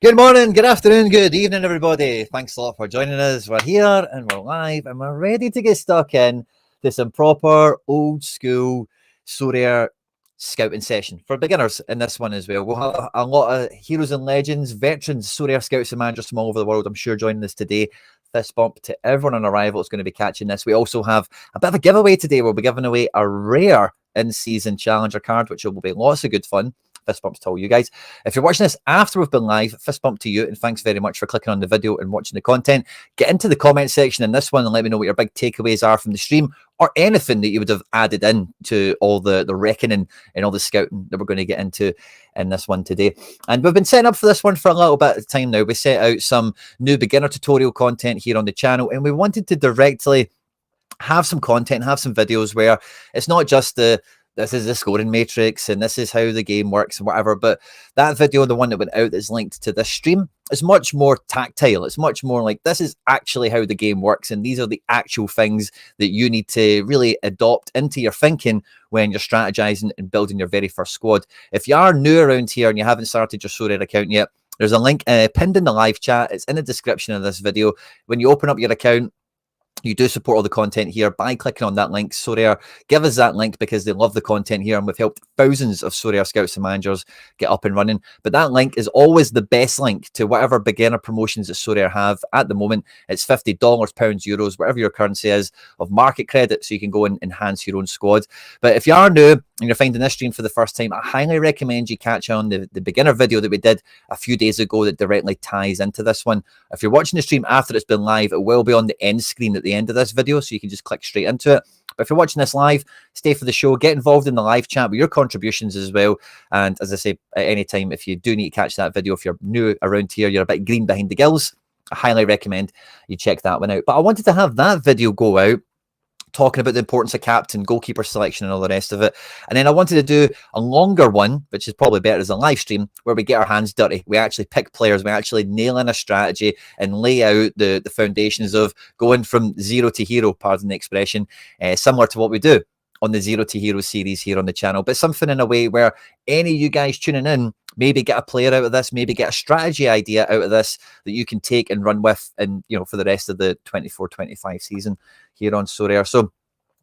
Good morning, good afternoon, good evening, everybody. Thanks a lot for joining us. We're here and we're live and we're ready to get stuck in to some proper old school Sorare scouting session for beginners in this one as well. We'll have a lot of heroes and legends, veterans, Sorare scouts and managers from all over the world, I'm sure, joining us today. Fist bump to everyone on arrival is going to be catching this. We also have a bit of a giveaway today. We'll be giving away a rare in-season challenger card, which will be lots of good fun. Fist bump to all you guys. If you're watching this after we've been live, fist bump to you, and thanks very much for clicking on the video and watching the content. Get into the comment section in this one and let me know what your big takeaways are from the stream, or anything that you would have added in to all the reckoning and all the scouting that we're going to get into in this one today. And we've been setting up for this one for a little bit of time now. We set out some new beginner tutorial content here on the channel, and we wanted to directly have some content, have some videos where it's not just this is the scoring matrix and this is how the game works and whatever. But that video, the one that went out that's linked to this stream, is much more tactile. It's much more like this is actually how the game works. And these are the actual things that you need to really adopt into your thinking when you're strategizing and building your very first squad. If you are new around here and you haven't started your Sorare account yet, there's a link pinned in the live chat. It's in the description of this video. When you open up your account, you do support all the content here by clicking on that link. Sorare give us that link because they love the content here, and we've helped thousands of Sorare scouts and managers get up and running. But that link is always the best link to whatever beginner promotions that Sorare have at the moment. It's $50, pounds, euros, whatever your currency is, of market credit, so you can go and enhance your own squad. But if you are new and you're finding this stream for the first time, I highly recommend you catch on the beginner video that we did a few days ago that directly ties into this one. If you're watching the stream after it's been live, it will be on the end screen at the end of this video, so you can just click straight into it. But if you're watching this live, stay for the show, get involved in the live chat with your contributions as well. And as I say, at any time, if you do need to catch that video, if you're new around here, you're a bit green behind the gills, I highly recommend you check that one out. But I wanted to have that video go out talking about the importance of captain, goalkeeper selection, and all the rest of it. And then I wanted to do a longer one, which is probably better as a live stream, where we get our hands dirty. We actually pick players, we actually nail in a strategy and lay out the foundations of going from zero to hero, pardon the expression, similar to what we do on the Zero to Hero series here on the channel, but something in a way where any of you guys tuning in maybe get a player out of this, maybe get a strategy idea out of this that you can take and run with, and for the rest of the 24-25 season here on Sorare. So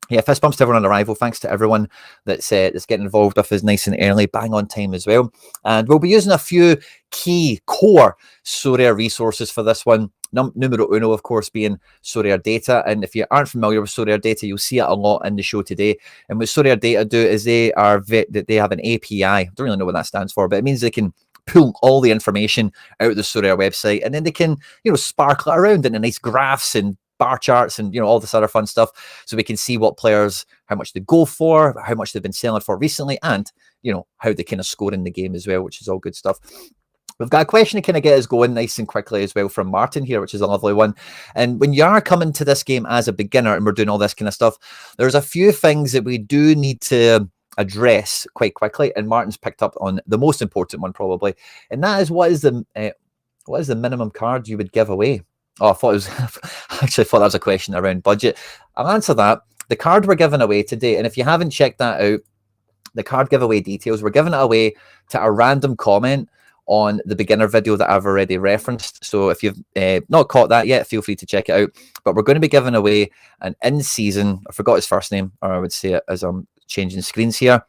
yeah, fist bumps to everyone on arrival. Thanks to everyone that's getting involved with us nice and early, bang on time as well. And we'll be using a few key core Sorare resources for this one. Numero uno, of course, being Sorare data. And if you aren't familiar with Sorare data, you'll see it a lot in the show today. And what Sorare data do is they have an API. I don't really know what that stands for, but it means they can pull all the information out of the Sorare website, and then they can, sparkle it around into nice graphs and bar charts and all this other fun stuff, so we can see what players, how much they go for, how much they've been selling for recently, and how they kind of score in the game as well, which is all good stuff. We've got a question to kind of get us going nice and quickly as well from Martin here, which is a lovely one. And when you are coming to this game as a beginner and we're doing all this kind of stuff, there's a few things that we do need to address quite quickly. And Martin's picked up on the most important one probably, and that is what is the minimum card you would give away? Oh, I thought it was I actually thought that was a question around budget. I'll answer that. The card we're giving away today, and if you haven't checked that out, the card giveaway details, we're giving it away to a random comment on the beginner video that I've already referenced. So if you've not caught that yet, feel free to check it out. But we're going to be giving away an in-season, I forgot his first name, or I would say it as I'm changing screens here,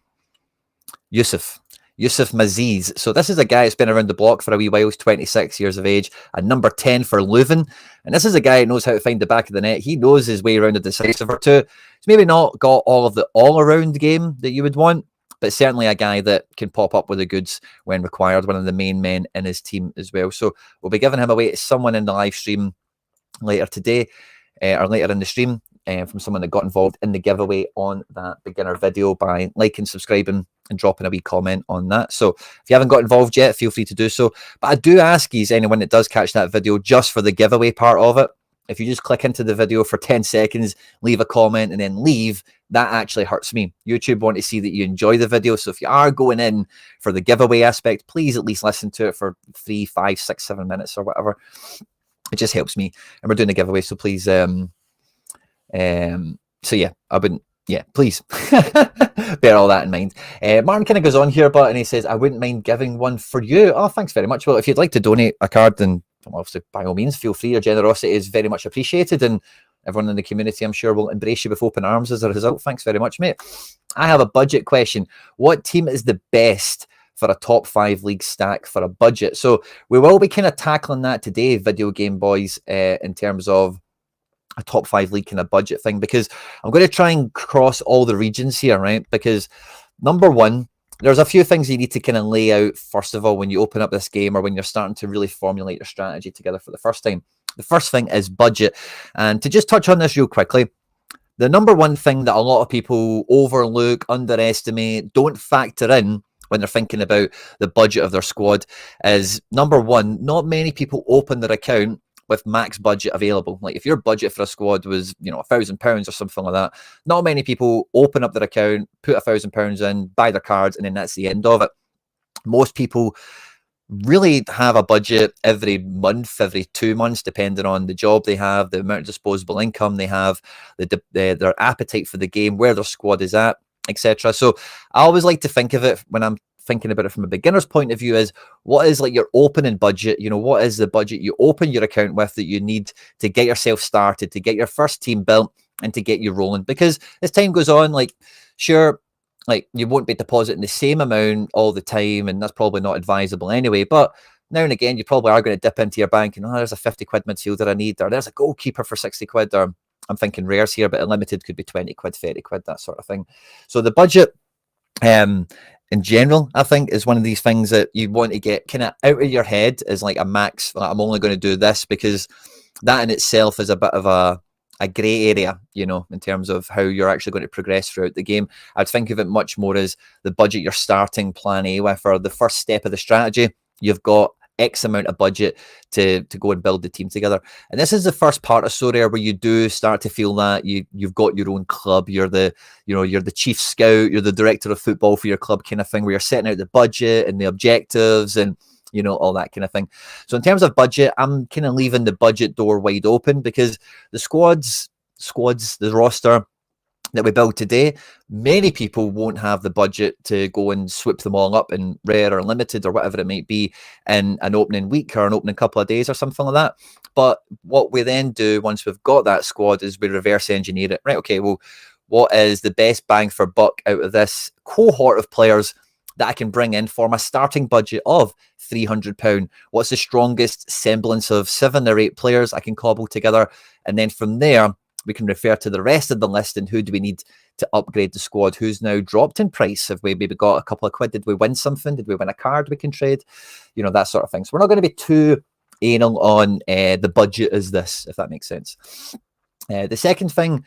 Yusuf Maziz. So this is a guy that's been around the block for a wee while. He's 26 years of age, and number 10 for Leuven. And this is a guy who knows how to find the back of the net. He knows his way around a decisive or two. He's maybe not got all of the all-around game that you would want, but certainly a guy that can pop up with the goods when required, one of the main men in his team as well. So we'll be giving him away to someone in the live stream later today, or later in the stream, from someone that got involved in the giveaway on that beginner video by liking, subscribing, and dropping a wee comment on that. So if you haven't got involved yet, feel free to do so. But I do ask you, anyone that does catch that video just for the giveaway part of it, if you just click into the video for 10 seconds, leave a comment, and then leave, that actually hurts me. YouTube want to see that you enjoy the video. So if you are going in for the giveaway aspect, please at least listen to it for 3, 5, 6, 7 minutes or whatever. It just helps me. And we're doing a giveaway, so please, so yeah, I wouldn't Yeah, please bear all that in mind. Martin kind of goes on here, and he says, I wouldn't mind giving one for you. Oh, thanks very much. Well, if you'd like to donate a card, then obviously by all means, feel free. Your generosity is very much appreciated, and everyone in the community, I'm sure, will embrace you with open arms as a result. Thanks very much, mate. I have a budget question. What team is the best for a top 5 league stack for a budget? So we will be kind of tackling that today, Video Game Boys, in terms of a top 5 league kind of budget thing, because I'm going to try and cross all the regions here, right? Because number one, there's a few things you need to kind of lay out, first of all, when you open up this game or when you're starting to really formulate your strategy together for the first time. The first thing is budget. And to just touch on this real quickly, the number one thing that a lot of people overlook, underestimate, don't factor in when they're thinking about the budget of their squad is, number one, not many people open their account with max budget available. Like if your budget for a squad was, £1,000 or something like that, not many people open up their account, put £1,000 in, buy their cards, and then that's the end of it. Most people really have a budget every month, every 2 months, depending on the job they have, the amount of disposable income they have, their appetite for the game, where their squad is at, etc. So I always like to think of it when I'm thinking about it from a beginner's point of view is, what is like your opening budget? What is the budget you open your account with that you need to get yourself started, to get your first team built, and to get you rolling? Because as time goes on, like, sure, like you won't be depositing the same amount all the time, and that's probably not advisable anyway. But now and again, you probably are going to dip into your bank and, there's a 50 quid midfielder I need, or there's a goalkeeper for 60 quid, or I'm thinking rares here, but a limited could be 20 quid, 30 quid, that sort of thing. So the budget, in general, I think is one of these things that you want to get kind of out of your head as like a max. Like, I'm only going to do this, because that in itself is a bit of a grey area, in terms of how you're actually going to progress throughout the game. I'd think of it much more as the budget you're starting plan A with, or the first step of the strategy. You've got X amount of budget to go and build the team together. And this is the first part of Sorare where you do start to feel that you've got your own club. You're the chief scout, you're the director of football for your club kind of thing, where you're setting out the budget and the objectives and all that kind of thing. So in terms of budget, I'm kind of leaving the budget door wide open, because the squads, the roster that we build today, many people won't have the budget to go and swoop them all up in rare or limited or whatever it might be in an opening week or an opening couple of days or something like that. But what we then do once we've got that squad is we reverse engineer it. Right, okay, well, what is the best bang for buck out of this cohort of players that I can bring in for my starting budget of £300? What's the strongest semblance of 7 or 8 players I can cobble together? And then from there, we can refer to the rest of the list and who do we need to upgrade the squad? Who's now dropped in price? Have we maybe got a couple of quid? Did we win something? Did we win a card we can trade? That sort of thing. So we're not going to be too anal on the budget as this, if that makes sense. The second thing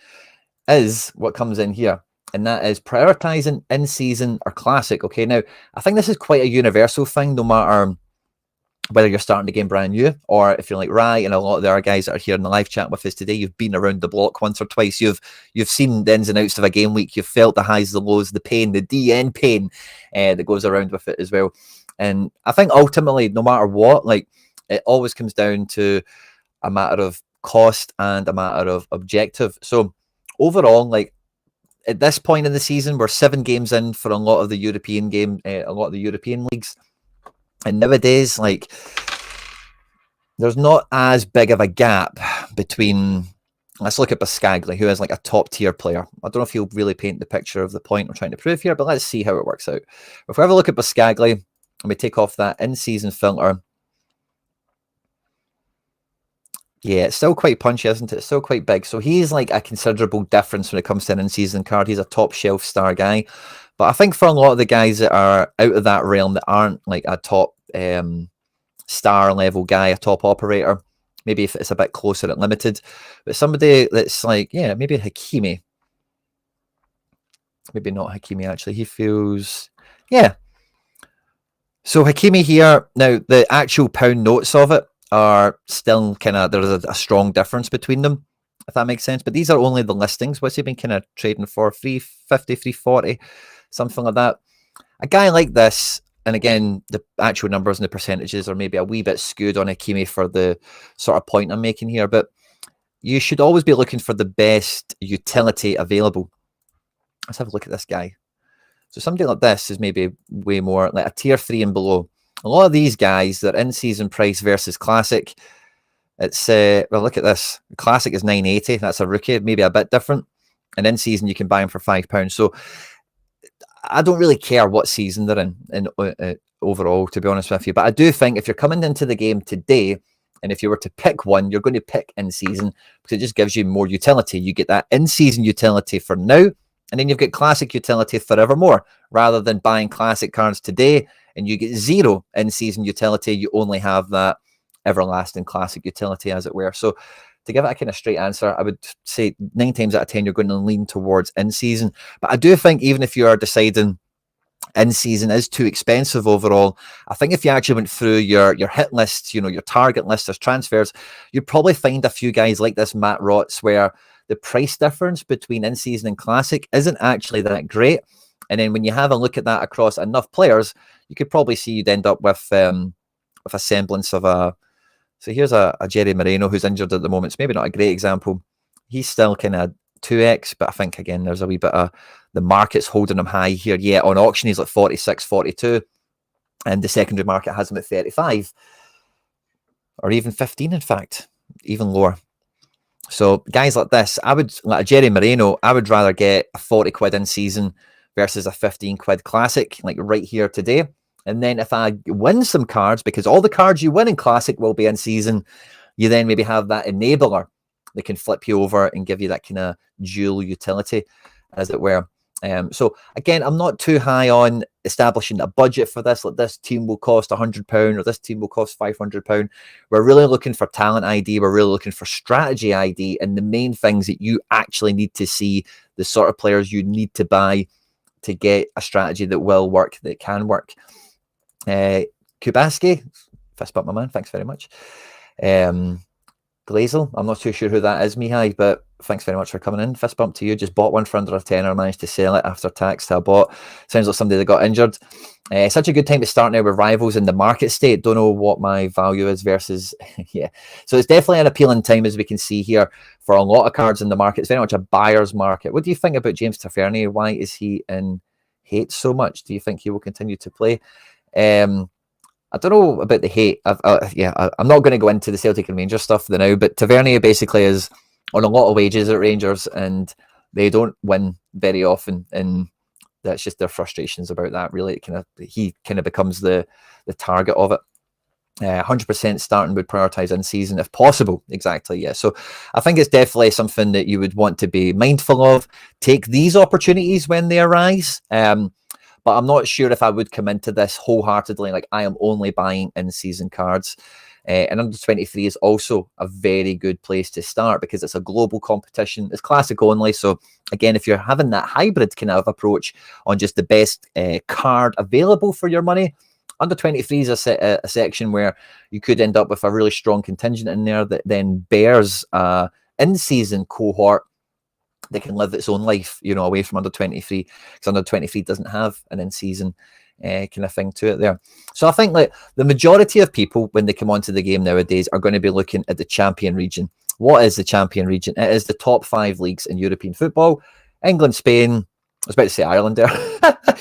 is what comes in here, and that is prioritizing in-season or classic. Okay, now, I think this is quite a universal thing, no matter whether you're starting the game brand new, or if you're like Rai and a lot of the other guys that are here in the live chat with us today, you've been around the block once or twice, you've seen the ins and outs of a game week, you've felt the highs, the lows, the pain, the DN pain that goes around with it as well. And I think ultimately, no matter what, like, it always comes down to a matter of cost and a matter of objective. So overall, like, at this point in the season, we're 7 games in for a lot of the European leagues. And nowadays, like, there's not as big of a gap between, let's look at Biscagli, who is like a top tier player. I don't know if he'll really paint the picture of the point I'm trying to prove here, but let's see how it works out. If we have a look at Biscagli and we take off that in-season filter, yeah, it's still quite punchy, isn't it? It's still quite big. So he's like a considerable difference when it comes to an in-season card. He's a top shelf star guy. But I think for a lot of the guys that are out of that realm, that aren't like a top star level guy, a top operator, maybe if it's a bit closer at limited, but somebody that's like, yeah, maybe Hakimi. Maybe not Hakimi, actually. He feels, yeah. So Hakimi here, now the actual pound notes of it are still kind of, there's a strong difference between them, if that makes sense. But these are only the listings. What's he been kind of trading for? 350, 340, something like that. A guy like this, and again, the actual numbers and the percentages are maybe a wee bit skewed on Hakimi for the sort of point I'm making here, but you should always be looking for the best utility available. let's have a look at this guy. So somebody like this is maybe way more like a tier 3 and below. A lot of these guys, their in-season price versus classic, it's well, look at this. Classic is 980. That's a rookie, maybe a bit different. And in-season, you can buy them for £5. So I don't really care what season they're in overall, to be honest with you. But I do think if you're coming into the game today, and if you were to pick one, you're going to pick in-season because it just gives you more utility. You get that in-season utility for now, and then you've got classic utility forevermore, rather than buying classic cards today and you get 0 in-season utility. You only have that everlasting classic utility, as it were. So to give it a kind of straight answer, I would say 9 times out of 10, you're going to lean towards in-season. But I do think even if you are deciding in-season is too expensive overall, I think if you actually went through your hit list, your target list of transfers, you'd probably find a few guys like this Matt Rotts where the price difference between in-season and classic isn't actually that great. And then when you have a look at that across enough players, you could probably see you'd end up with a semblance of a... So here's a Jerry Moreno who's injured at the moment. It's maybe not a great example. He's still kind of 2x, but I think, again, there's a wee bit of the market's holding him high here. Yeah, on auction, he's like 46, 42, and the secondary market has him at 35, or even 15, in fact, even lower. So guys like this, like a Jerry Moreno, I would rather get a 40 quid in season versus a 15 quid classic, like right here today. And then if I win some cards, because all the cards you win in classic will be in season, you then maybe have that enabler that can flip you over and give you that kind of dual utility, as it were. So again, I'm not too high on establishing a budget for this. Like, this team will cost £100 or this team will cost £500. We're really looking for talent ID. We're really looking for strategy ID, and the main things that you actually need to see, the sort of players you need to buy to get a strategy that will work, that can work. Kubaski, fist bump, my man. Thanks very much. Glazel, I'm not too sure who that is, Mihai, but thanks very much for coming in. Fist bump to you. Just bought one for under a tenner, managed to sell it after tax to a bot. Sounds like somebody that got injured. Such a good time to start now with rivals in the market state. Don't know what my value is versus, yeah. So it's definitely an appealing time, as we can see here, for a lot of cards in the market. It's very much a buyer's market. What do you think about James Tavernier? Why is he in hate so much? Do you think he will continue to play? I don't know about the hate. I'm not going to go into the Celtic and Rangers stuff now, but Tavernier basically is on a lot of wages at Rangers, and they don't win very often, and that's just their frustrations about that. Really, he kind of becomes the target of it. 100% starting would prioritize in season if possible. Exactly, yeah. So I think it's definitely something that you would want to be mindful of. Take these opportunities when they arise. But I'm not sure if I would come into this wholeheartedly, like I am only buying in-season cards. And under 23 is also a very good place to start because it's a global competition. It's classic only. So again, if you're having that hybrid kind of approach on just the best card available for your money, under 23 is a section where you could end up with a really strong contingent in there that then bears in-season cohort that can live its own life, away from under 23, because under 23 doesn't have an in-season kind of thing to it there. So I think like the majority of people, when they come onto the game nowadays, are going to be looking at the champion region. What is the champion region? It is the top 5 leagues in European football: England, Spain, I was about to say Ireland there,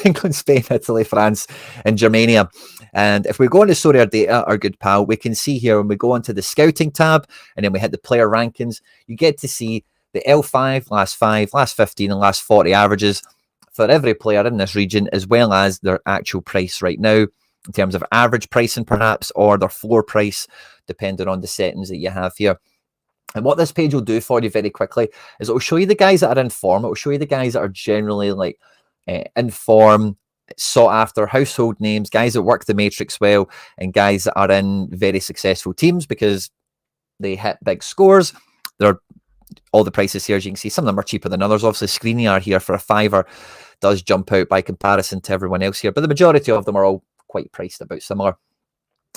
England, Spain, Italy, France, and Germania. And if we go into Sorare data, our good pal, we can see here when we go onto the scouting tab and then we hit the player rankings, you get to see the L5, last 5, last 15, and last 40 averages for every player in this region, as well as their actual price right now, in terms of average pricing perhaps, or their floor price, depending on the settings that you have here. And what this page will do for you very quickly is it will show you the guys that are in form. It will show you the guys that are generally like in form, sought after, household names, guys that work the matrix well, and guys that are in very successful teams because they hit big scores. They're all the prices here, as you can see, some of them are cheaper than others. Obviously, Skriniar here for a £5 does jump out by comparison to everyone else here, but the majority of them are all quite priced about similar.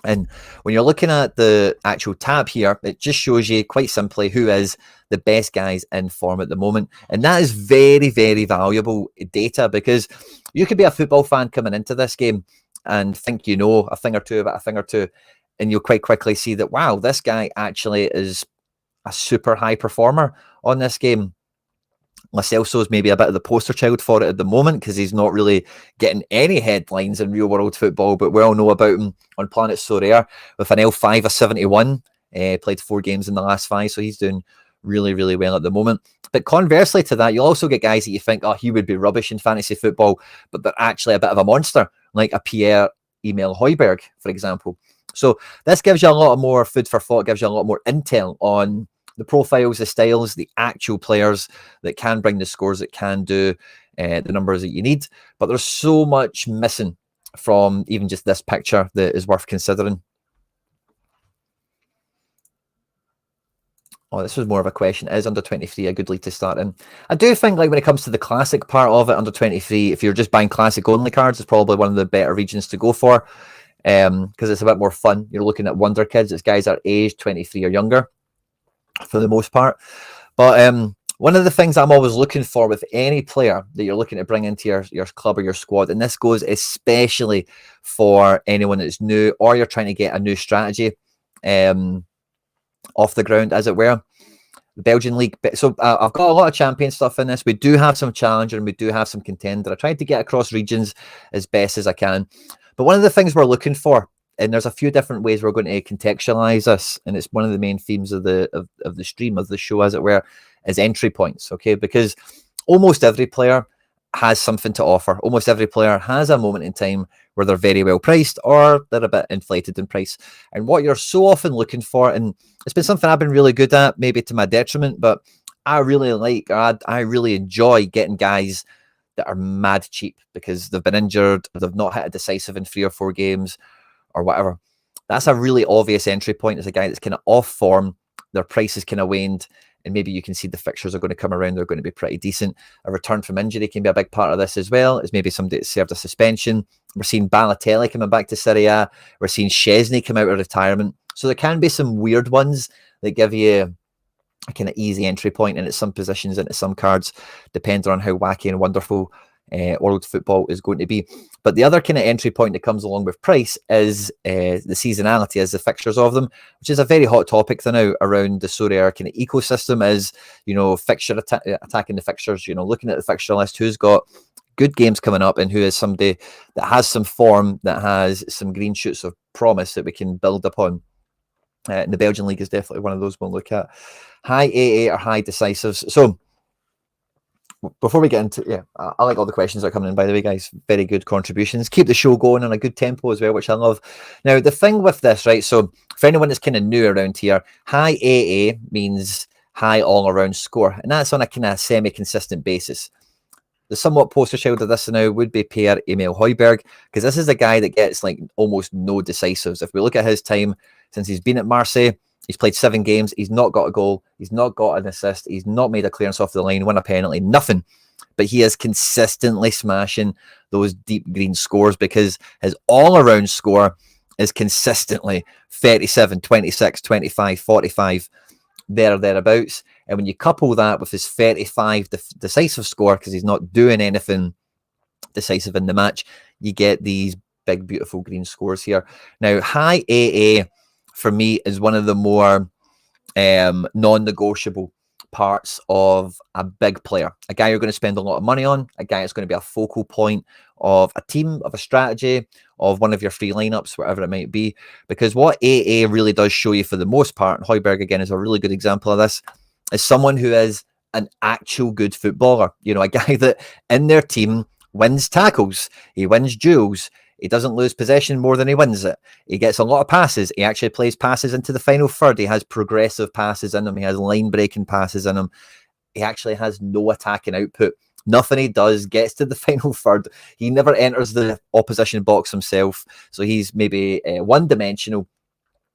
And when you're looking at the actual tab here, it just shows you quite simply who is the best guys in form at the moment. And that is very, very valuable data, because you could be a football fan coming into this game and think you know a thing or two about a thing or two, and you'll quite quickly see that, wow, this guy actually is a super high performer on this game. Lo Celso's maybe a bit of the poster child for it at the moment because he's not really getting any headlines in real world football, but we all know about him on Planet Sorare with an L5 of 71. Played 4 games in the last 5, so he's doing really, really well at the moment. But conversely to that, you'll also get guys that you think, oh, he would be rubbish in fantasy football, but they're actually a bit of a monster, like a Pierre-Emile Højbjerg, for example. So this gives you a lot more food for thought, gives you a lot more intel on the profiles, the styles, the actual players that can bring the scores, that can do the numbers that you need. But there's so much missing from even just this picture that is worth considering. Oh, this was more of a question. Is under 23 a good league to start in? I do think, like, when it comes to the classic part of it, under 23, if you're just buying classic only cards, it's probably one of the better regions to go for because it's a bit more fun. You're looking at wonder kids. It's guys that are aged 23 or younger for the most part. But one of the things I'm always looking for with any player that you're looking to bring into your club or your squad, and this goes especially for anyone that's new or you're trying to get a new strategy off the ground, as it were. The Belgian League. So I've got a lot of champion stuff in this. We do have some challenger and we do have some contender. I tried to get across regions as best as I can. But one of the things we're looking for, and there's a few different ways we're going to contextualize this, and it's one of the main themes of the stream, of the show, as it were, is entry points. Okay, because almost every player has something to offer. Almost every player has a moment in time where they're very well priced or they're a bit inflated in price. And what you're so often looking for, and it's been something I've been really good at, maybe to my detriment, but I really like, I really enjoy getting guys that are mad cheap because they've been injured, they've not hit a decisive in 3 or 4 games or whatever. That's a really obvious entry point. As a guy that's kind of off form, their price is kind of waned, and maybe you can see the fixtures are going to come around, they're going to be pretty decent. A return from injury can be a big part of this as well. It's maybe somebody that served a suspension. We're seeing Balotelli coming back to Serie A. We're seeing Szczesny come out of retirement. So there can be some weird ones that give you a kind of easy entry point into some positions, into some cards, depending on how wacky and wonderful world football is going to be. But the other kind of entry point that comes along with price is the seasonality, as the fixtures of them, which is a very hot topic now around the Sorare kind of ecosystem, is, you know, fixture attacking the fixtures, you know, looking at the fixture list, who's got good games coming up and who is somebody that has some form, that has some green shoots of promise that we can build upon. And the Belgian League is definitely one of those we'll look at. High AA or high decisives. So before we get into, I like all the questions that are coming in, by the way, guys. Very good contributions. Keep the show going on a good tempo as well, which I love. Now, the thing with this, right, so for anyone that's kind of new around here, high AA means high all-around score, and that's on a kind of semi-consistent basis. The somewhat poster child of this now would be Pierre-Emile Højbjerg, because this is a guy that gets like almost no decisives. If we look at his time since he's been at Marseille, he's played 7 games. He's not got a goal. He's not got an assist. He's not made a clearance off the line, won a penalty, nothing. But he is consistently smashing those deep green scores because his all-around score is consistently 37, 26, 25, 45, there or thereabouts. And when you couple that with his 35 decisive score, because he's not doing anything decisive in the match, you get these big, beautiful green scores here. Now, high AA for me is one of the more non-negotiable parts of a big player, a guy you're going to spend a lot of money on, a guy that's going to be a focal point of a team, of a strategy, of one of your free lineups, whatever it might be. Because what AA really does show you for the most part, and Højbjerg again is a really good example of this, is someone who is an actual good footballer. You know, a guy that in their team wins tackles, he wins duels, he doesn't lose possession more than he wins it. He gets a lot of passes. He actually plays passes into the final third. He has progressive passes in him. He has line-breaking passes in him. He actually has no attacking output. Nothing he does gets to the final third. He never enters the opposition box himself. So he's maybe one-dimensional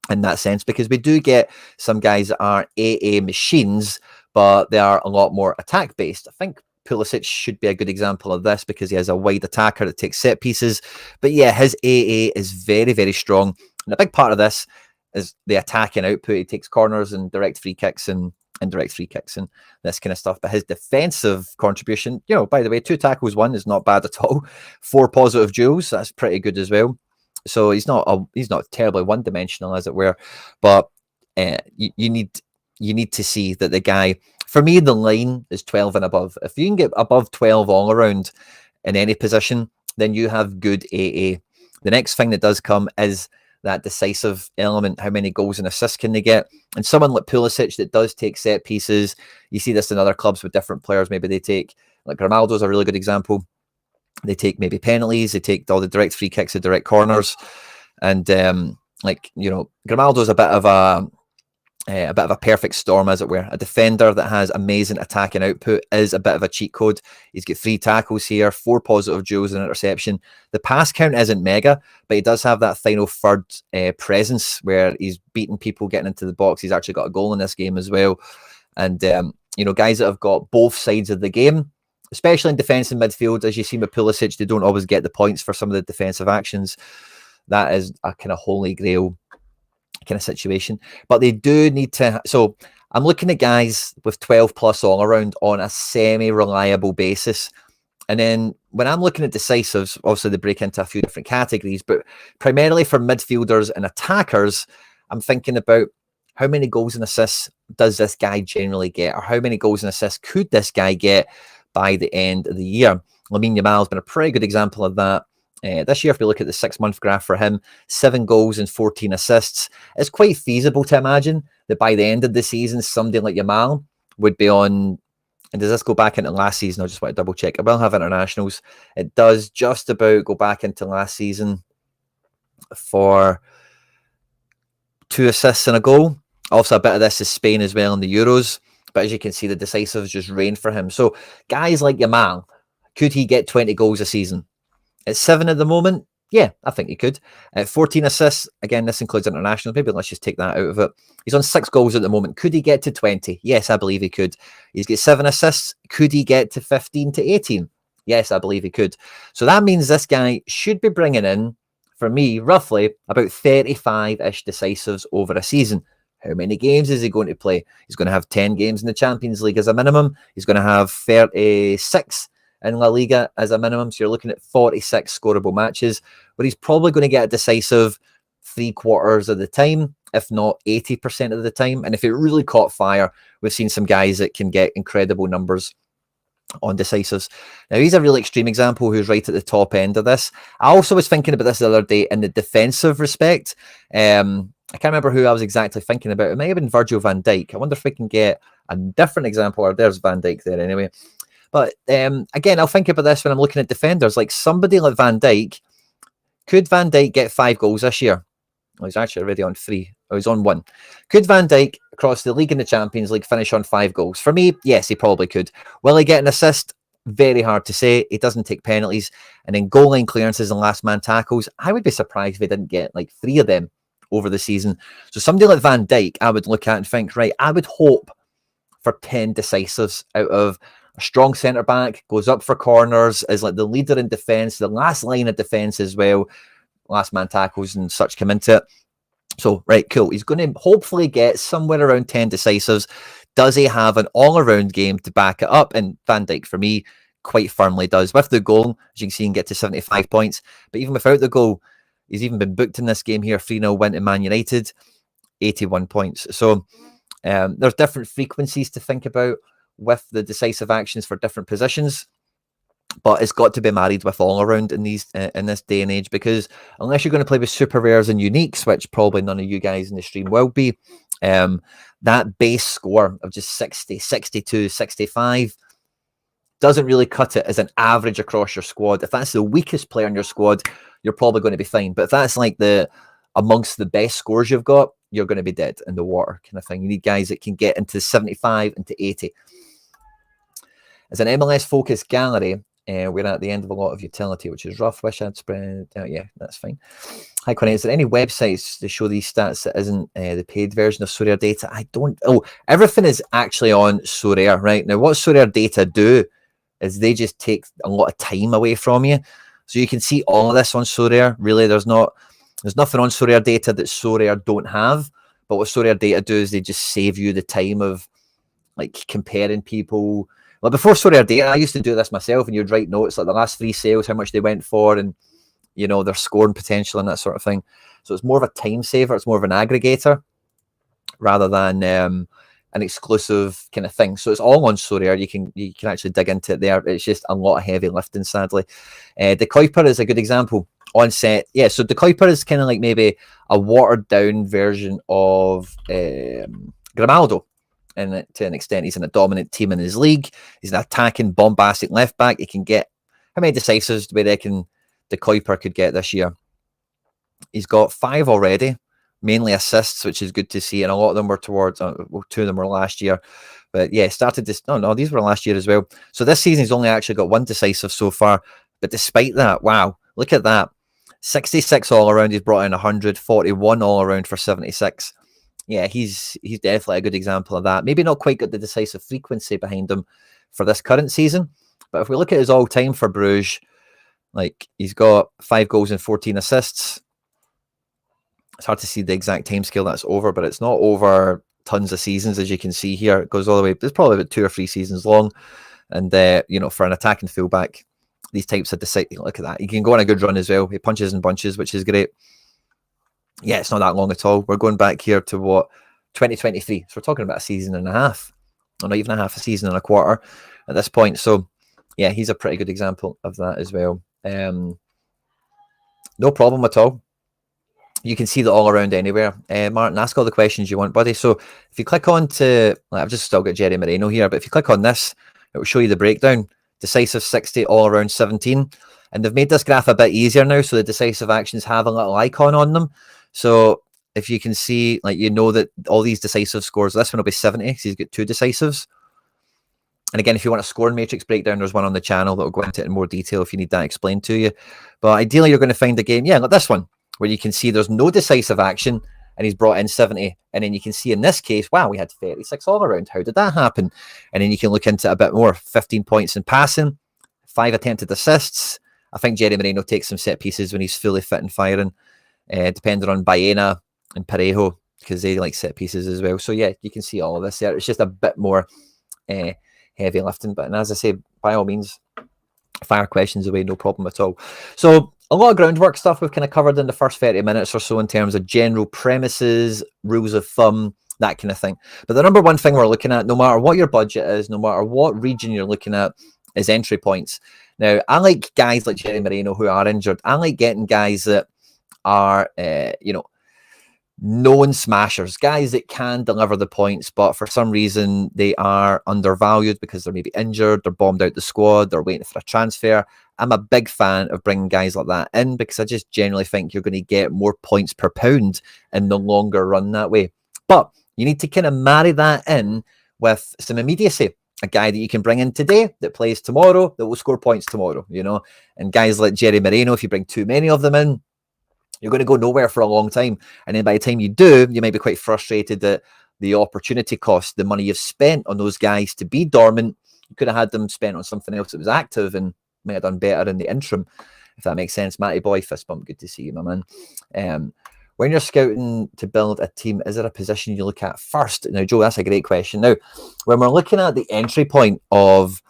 in that sense, because we do get some guys that are AA machines, but they are a lot more attack-based. I think Pulisic should be a good example of this because he has a wide attacker that takes set pieces. But yeah, his AA is very, very strong. And a big part of this is the attacking output. He takes corners and direct free kicks and indirect free kicks and this kind of stuff. But his defensive contribution, you know, by the way, 2 tackles, 1 is not bad at all. 4 positive duels, that's pretty good as well. So he's not terribly one-dimensional, as it were. But you need to see that the guy For me, the line is 12 and above. If you can get above 12 all around in any position, then you have good AA. The next thing that does come is that decisive element. How many goals and assists can they get? And someone like Pulisic that does take set pieces, you see this in other clubs with different players. Maybe they take, like Grimaldo's a really good example. They take maybe penalties, they take all the direct free kicks, the direct corners. And Grimaldo's a bit of a perfect storm, as it were. A defender that has amazing attacking output is a bit of a cheat code. He's got 3 tackles here, 4 positive duels and interception. The pass count isn't mega, but he does have that final third presence where he's beating people, getting into the box. He's actually got a goal in this game as well. And, guys that have got both sides of the game, especially in defence and midfield, as you see with Pulisic, they don't always get the points for some of the defensive actions. That is a kind of holy grail kind of situation, but they do need to. So I'm looking at guys with 12 plus all around on a semi-reliable basis. And then when I'm looking at decisives, obviously they break into a few different categories, but primarily for midfielders and attackers, I'm thinking about how many goals and assists does this guy generally get, or how many goals and assists could this guy get by the end of the year. Lamine Yamal has been a pretty good example of that. This year, if we look at the 6-month graph for him, 7 goals and 14 assists, it's quite feasible to imagine that by the end of the season, somebody like Yamal would be on. And does this go back into last season? I just want to double check. I will have internationals. It does just about go back into last season for 2 assists and a goal. Also, a bit of this is Spain as well in the Euros. But as you can see, the decisives just reign for him. So guys like Yamal, could he get 20 goals a season? At 7 at the moment, yeah, I think he could. At 14 assists, again, this includes internationals. Maybe let's just take that out of it. He's on 6 goals at the moment. Could he get to 20? Yes, I believe he could. He's got 7 assists. Could he get to 15 to 18? Yes, I believe he could. So that means this guy should be bringing in, for me, roughly about 35-ish decisives over a season. How many games is he going to play? He's going to have 10 games in the Champions League as a minimum. He's going to have 36 in La Liga as a minimum. So you're looking at 46 scoreable matches, where he's probably going to get a decisive 3/4 of the time, if not 80% of the time. And if it really caught fire, we've seen some guys that can get incredible numbers on decisives. Now, he's a really extreme example who's right at the top end of this. I also was thinking about this the other day in the defensive respect. I can't remember who I was exactly thinking about. It may have been Virgil van Dijk. I wonder if we can get a different example. Or there's Van Dijk there anyway. But again, I'll think about this when I'm looking at defenders. Like somebody like Van Dijk, could Van Dijk get 5 goals this year? Well, he's actually already on 3. Oh, he's on 1. Could Van Dijk across the league and the Champions League finish on 5 goals? For me, yes, he probably could. Will he get an assist? Very hard to say. He doesn't take penalties. And then goal line clearances and last man tackles, I would be surprised if he didn't get like 3 of them over the season. So somebody like Van Dijk, I would look at and think, right, I would hope for 10 decisives out of a strong centre back, goes up for corners, is like the leader in defence, the last line of defence as well. Last man tackles and such come into it. So, right, cool. He's going to hopefully get somewhere around 10 decisives. Does he have an all-around game to back it up? And Van Dijk, for me, quite firmly does. With the goal, as you can see, he can get to 75 points. But even without the goal, he's even been booked in this game here. 3-0 win to Man United, 81 points. So, there's different frequencies to think about with the decisive actions for different positions. But it's got to be married with all around in this day and age, because unless you're going to play with super rares and uniques, which probably none of you guys in the stream will be, that base score of just 60, 62, 65 doesn't really cut it as an average across your squad. If that's the weakest player in your squad, you're probably going to be fine. But if that's like the amongst the best scores you've got, you're going to be dead in the water kind of thing. You need guys that can get into 75 and to 80. As an MLS focused gallery, we're at the end of a lot of utility, which is rough. Wish I'd spread out. Yeah, that's fine. Hi, Connie. Is there any websites to show these stats that isn't the paid version of Sorare data? I don't. Oh, everything is actually on Sorare, right? Now, what Sorare data do is they just take a lot of time away from you. So you can see all of this on Sorare. Really, there's nothing on Sorare data that Sorare don't have. But what Sorare data do is they just save you the time of like comparing people. Well, before Sorare data, I used to do this myself, and you'd write notes like the last 3 sales, how much they went for, and you know their scoring potential and that sort of thing. So it's more of a time saver. It's more of an aggregator rather than an exclusive kind of thing. So it's all on Sorare. You can actually dig into it there. It's just a lot of heavy lifting, sadly. The Kuiper is a good example. On set, yeah. So the Kuiper is kind of like maybe a watered down version of Grimaldo. And to an extent, he's in a dominant team in his league. He's an attacking, bombastic left back. He can get how many decisives do we reckon the Kuiper could get this year? He's got 5 already, mainly assists, which is good to see. And a lot of them were towards, 2 of them were last year. But yeah, started this. No, these were last year as well. So this season, he's only actually got 1 decisive so far. But despite that, wow, look at that. 66 all around. He's brought in 141 all around for 76. Yeah, he's definitely a good example of that. Maybe not quite got the decisive frequency behind him for this current season. But if we look at his all-time for Bruges, like he's got 5 goals and 14 assists. It's hard to see the exact timescale that's over, but it's not over tons of seasons, as you can see here. It goes all the way. It's probably about 2 or 3 seasons long. And, for an attacking fullback, these types of deciding, look at that. He can go on a good run as well. He punches and bunches, which is great. Yeah, it's not that long at all. We're going back here to 2023. So we're talking about a season and a half, or not even a half a season and a quarter at this point. So yeah, he's a pretty good example of that as well. No problem at all. You can see that all around anywhere. Martin, ask all the questions you want, buddy. So if you click on to, I've just still got Jerry Moreno here, but if you click on this, it will show you the breakdown. Decisive 60, all around 17. And they've made this graph a bit easier now, so the decisive actions have a little icon on them. So if you can see, that all these decisive scores, this one will be 70, because he's got 2 decisives. And again, if you want a scoring matrix breakdown, there's one on the channel that will go into it in more detail if you need that explained to you. But ideally, you're going to find a game, like this one, where you can see there's no decisive action, and he's brought in 70. And then you can see in this case, wow, we had 36 all around. How did that happen? And then you can look into it a bit more. 15 points in passing, 5 attempted assists. I think Jerry Moreno takes some set pieces when he's fully fit and firing, depending on Baena and Parejo, because they like set pieces as well. So yeah, you can see all of this there. It's just a bit more heavy lifting. But as I say, by all means, fire questions away, no problem at all. So a lot of groundwork stuff we've kind of covered in the first 30 minutes or so in terms of general premises, rules of thumb, that kind of thing. But the number one thing we're looking at, no matter what your budget is, no matter what region you're looking at, is entry points. Now, I like guys like Jerry Moreno who are injured. I like getting guys that are, known smashers, guys that can deliver the points, but for some reason they are undervalued because they're maybe injured, they're bombed out the squad, they're waiting for a transfer. I'm a big fan of bringing guys like that in because I just generally think you're going to get more points per pound in the longer run that way. But you need to kind of marry that in with some immediacy. A guy that you can bring in today that plays tomorrow, that will score points tomorrow, And guys like Jerry Moreno, if you bring too many of them in, you're going to go nowhere for a long time. And then by the time you do, you might be quite frustrated that the opportunity cost, the money you've spent on those guys to be dormant, you could have had them spent on something else that was active and might have done better in the interim, if that makes sense. Matty boy, fist bump, good to see you, my man. When you're scouting to build a team, is there a position you look at first? Now, Joe, that's a great question. Now, when we're looking at the entry point of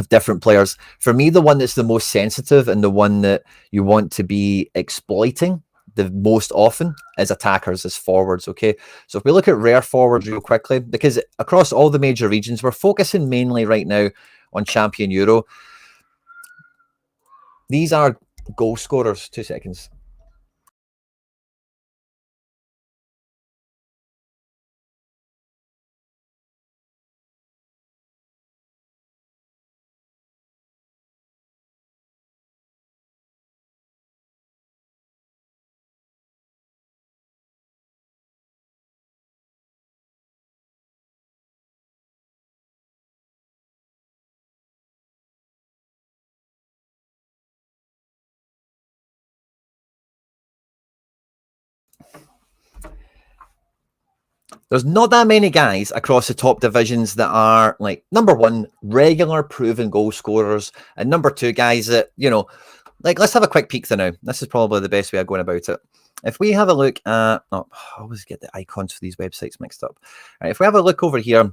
different players, for me, the one that's the most sensitive and the one that you want to be exploiting the most often is attackers, as forwards, okay? So if we look at rare forwards real quickly, because across all the major regions, we're focusing mainly right now on Champion Euro. These are goal scorers. 2 seconds. There's not that many guys across the top divisions that are like, number one, regular proven goal scorers, and number two, guys that, let's have a quick peek now. This is probably the best way of going about it. If we have a look at, I always get the icons for these websites mixed up. All right, if we have a look over here,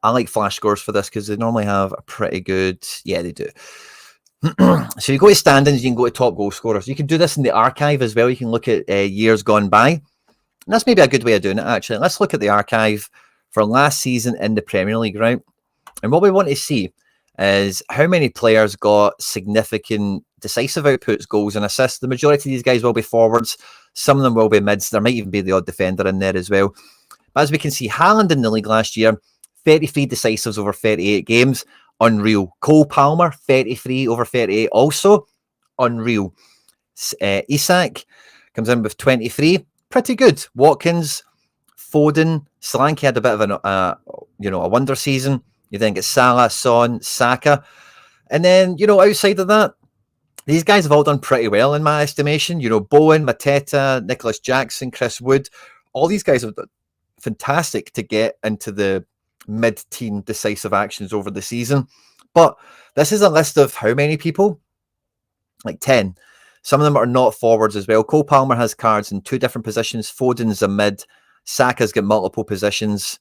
I like flash scores for this because they normally have a pretty good, yeah, they do. So you go to standings, you can go to top goal scorers. You can do this in the archive as well. You can look at years gone by. And that's maybe a good way of doing it, actually. Let's look at the archive for last season in the Premier League, right? And what we want to see is how many players got significant decisive outputs, goals and assists. The majority of these guys will be forwards. Some of them will be mids. There might even be the odd defender in there as well. But as we can see, Haaland in the league last year, 33 decisives over 38 games. Unreal. Cole Palmer, 33 over 38. Also unreal. Isak comes in with 23. Pretty good. Watkins, Foden, Solanke had a bit of a wonder season. You then get Salah, Son, Saka. And then, outside of that, these guys have all done pretty well in my estimation. Bowen, Mateta, Nicholas Jackson, Chris Wood. All these guys have done fantastic to get into the mid-teen decisive actions over the season. But this is a list of how many people? Like 10. Some of them are not forwards as well. Cole Palmer has cards in 2 different positions. Foden's a mid. Saka's got multiple positions.